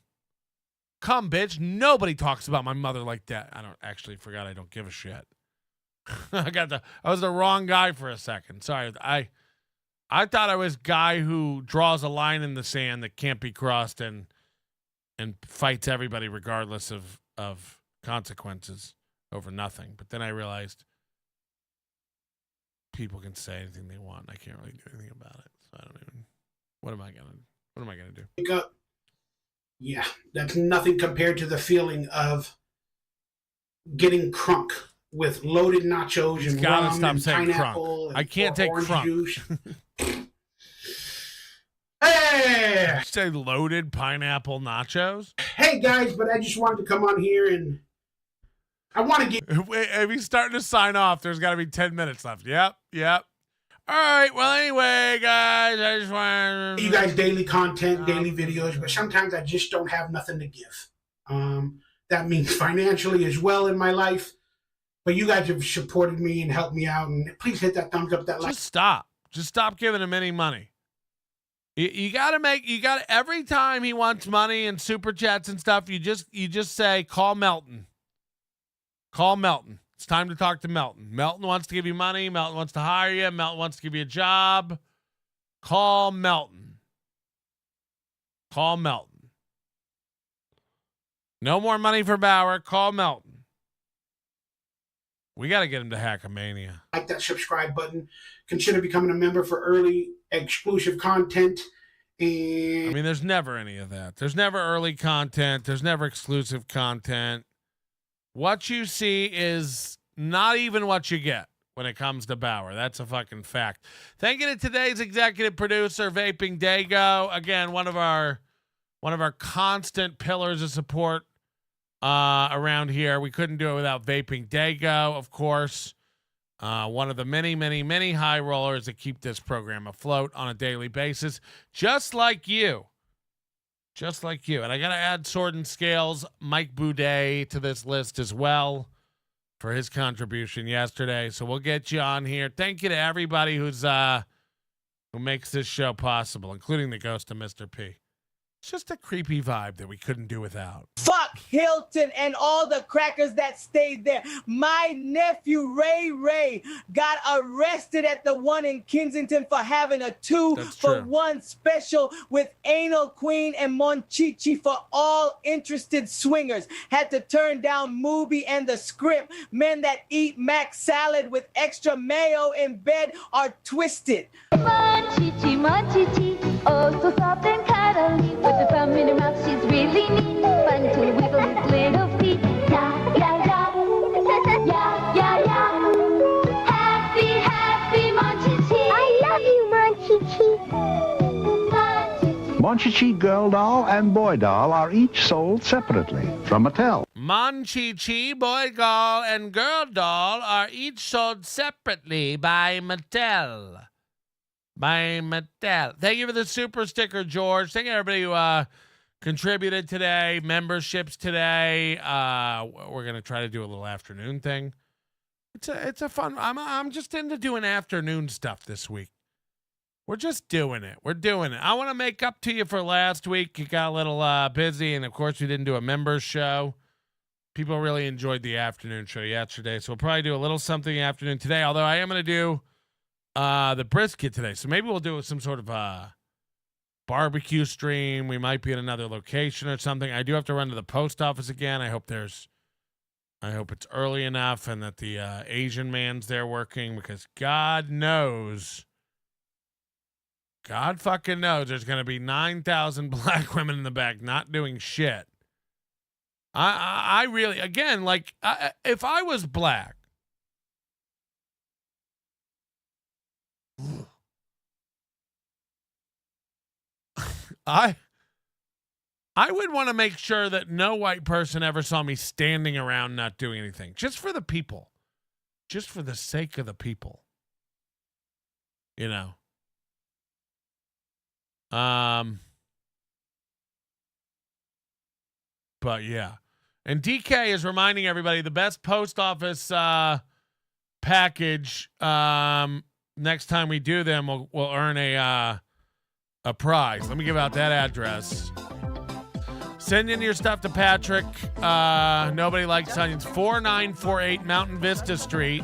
bitch. Nobody talks about my mother like that. I don't actually forgot I don't give a shit. I was the wrong guy for a second. Sorry. I thought I was guy who draws a line in the sand that can't be crossed and fights everybody regardless of consequences over nothing. But then I realized people can say anything they want. I can't really do anything about it. So I don't even. What am I gonna do? Wake up. Yeah, that's nothing compared to the feeling of getting crunk with loaded nachos and rum and pineapple. I can't take crunk. Hey! Say loaded pineapple nachos. Hey guys, but I just wanted to come on here and I want to get. If he's starting to sign off, there's got to be 10 minutes left. Yep. All right. Well, anyway, guys, I just want you guys daily content, daily videos, but sometimes I just don't have nothing to give. That means financially as well in my life. But you guys have supported me and helped me out, and please hit that thumbs up, that like. Just stop giving him any money. You got to every time he wants money and super chats and stuff, you just say, call Melton. Call Melton. It's time to talk to Melton. Melton wants to give you money. Melton wants to hire you. Melton wants to give you a job. Call Melton. Call Melton. No more money for Bauer. Call Melton. We got to get him to Hackamania. Like that subscribe button. Consider becoming a member for early exclusive content. And I mean, there's never any of that. There's never early content. There's never exclusive content. What you see is not even what you get when it comes to Bauer. That's a fucking fact. Thank you to today's executive producer, Vaping Dago. Again, one of our constant pillars of support around here. We couldn't do it without Vaping Dago, of course. One of the many, many, many high rollers that keep this program afloat on a daily basis, just like you. Just like you. And I got to add Sword and Scales, Mike Boudet, to this list as well for his contribution yesterday. So we'll get you on here. Thank you to everybody who makes this show possible, including the ghost of Mr. P. It's just a creepy vibe that we couldn't do without. Fuck Hilton and all the crackers that stayed there. My nephew Ray got arrested at the one in Kensington for having a 2-for-1 special with Anal Queen and Monchichi for all interested swingers. Had to turn down Mubi and the Script. Men that eat mac salad with extra mayo in bed are twisted. Monchichi, oh so soft and cuddly. With the thumb in her mouth, she's really neat. Fun to wiggle his little feet. Yeah, yeah, yeah. Yeah, yeah, yeah. Happy, happy Monchichi. I love you, Monchichi. Monchichi Girl Doll and Boy Doll are each sold separately from Mattel. Monchichi, Boy Doll, and Girl Doll are each sold separately by Mattel. Thank you for the super sticker, George. Thank you everybody who contributed today, memberships today. We're gonna try to do a little afternoon thing. It's a fun. I'm just into doing afternoon stuff this week. We're just doing it. We're doing it. I want to make up to you for last week. You got a little busy, and of course we didn't do a members show. People really enjoyed the afternoon show yesterday, so we'll probably do a little something afternoon today. Although I am gonna do the brisket today, so maybe we'll do some sort of barbecue stream. We might be in another location or something. I do have to run to the post office again. I hope it's early enough and that the Asian man's there working, because God fucking knows there's gonna be 9,000 black women in the back not doing shit. I really, again, like, if I was black, I would want to make sure that no white person ever saw me standing around not doing anything. Just for the people. Just for the sake of the people. You know. But yeah. And DK is reminding everybody the best post office package, next time we do them, we'll earn a prize. Let me give out that address. Send in your stuff to Patrick. Nobody likes onions. 4948 Mountain Vista Street,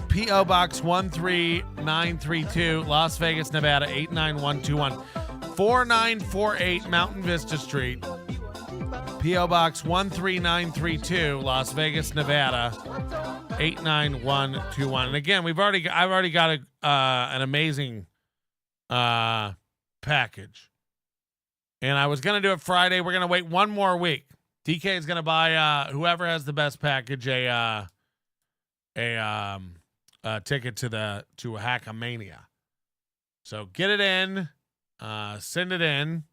P.O. Box 13932, Las Vegas, Nevada 89121. 4948 Mountain Vista Street, P.O. Box 13932, Las Vegas, Nevada 89121. And again, I've already got an amazing package. And I was going to do it Friday. We're going to wait one more week. DK is going to buy whoever has the best package a ticket to Hackamania. So get it in. send it in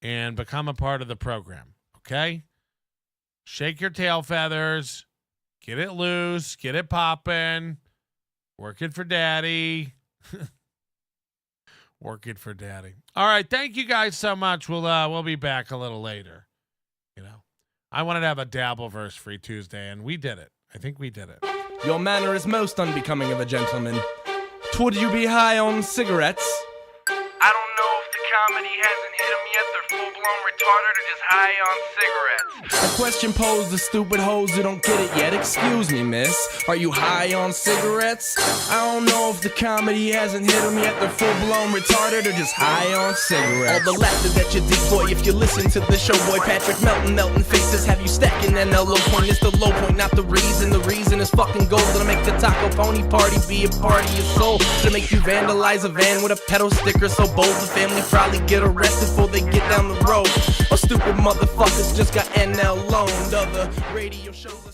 and become a part of the program. Okay? Shake your tail feathers. Get it loose. Get it popping. Work it for daddy. Work it for daddy. All right. Thank you guys so much. We'll be back a little later. You know, I wanted to have a Dabbleverse free Tuesday, and we did it. I think we did it. Your manner is most unbecoming of a gentleman. Would you be high on cigarettes? I don't know if the comedy hasn't hit them yet. They're full-blown retarded or just high on cigarettes. A question posed to stupid hoes who don't get it yet. Excuse me, miss. Are you high on cigarettes? I don't know if the comedy hasn't hit them yet. They're full-blown retarded or just high on cigarettes. All the laughter that you decoy if you listen to the show, boy. Patrick melting faces have you stacking an low point. It's the low point, not the reason. The reason is fucking gold. It'll make the taco pony party be a part of your soul. It'll make you vandalize a van with a pedal sticker so bold the family probably get arrested before they get down the road. Or stupid motherfuckers just got NL loaned. Other radio shows are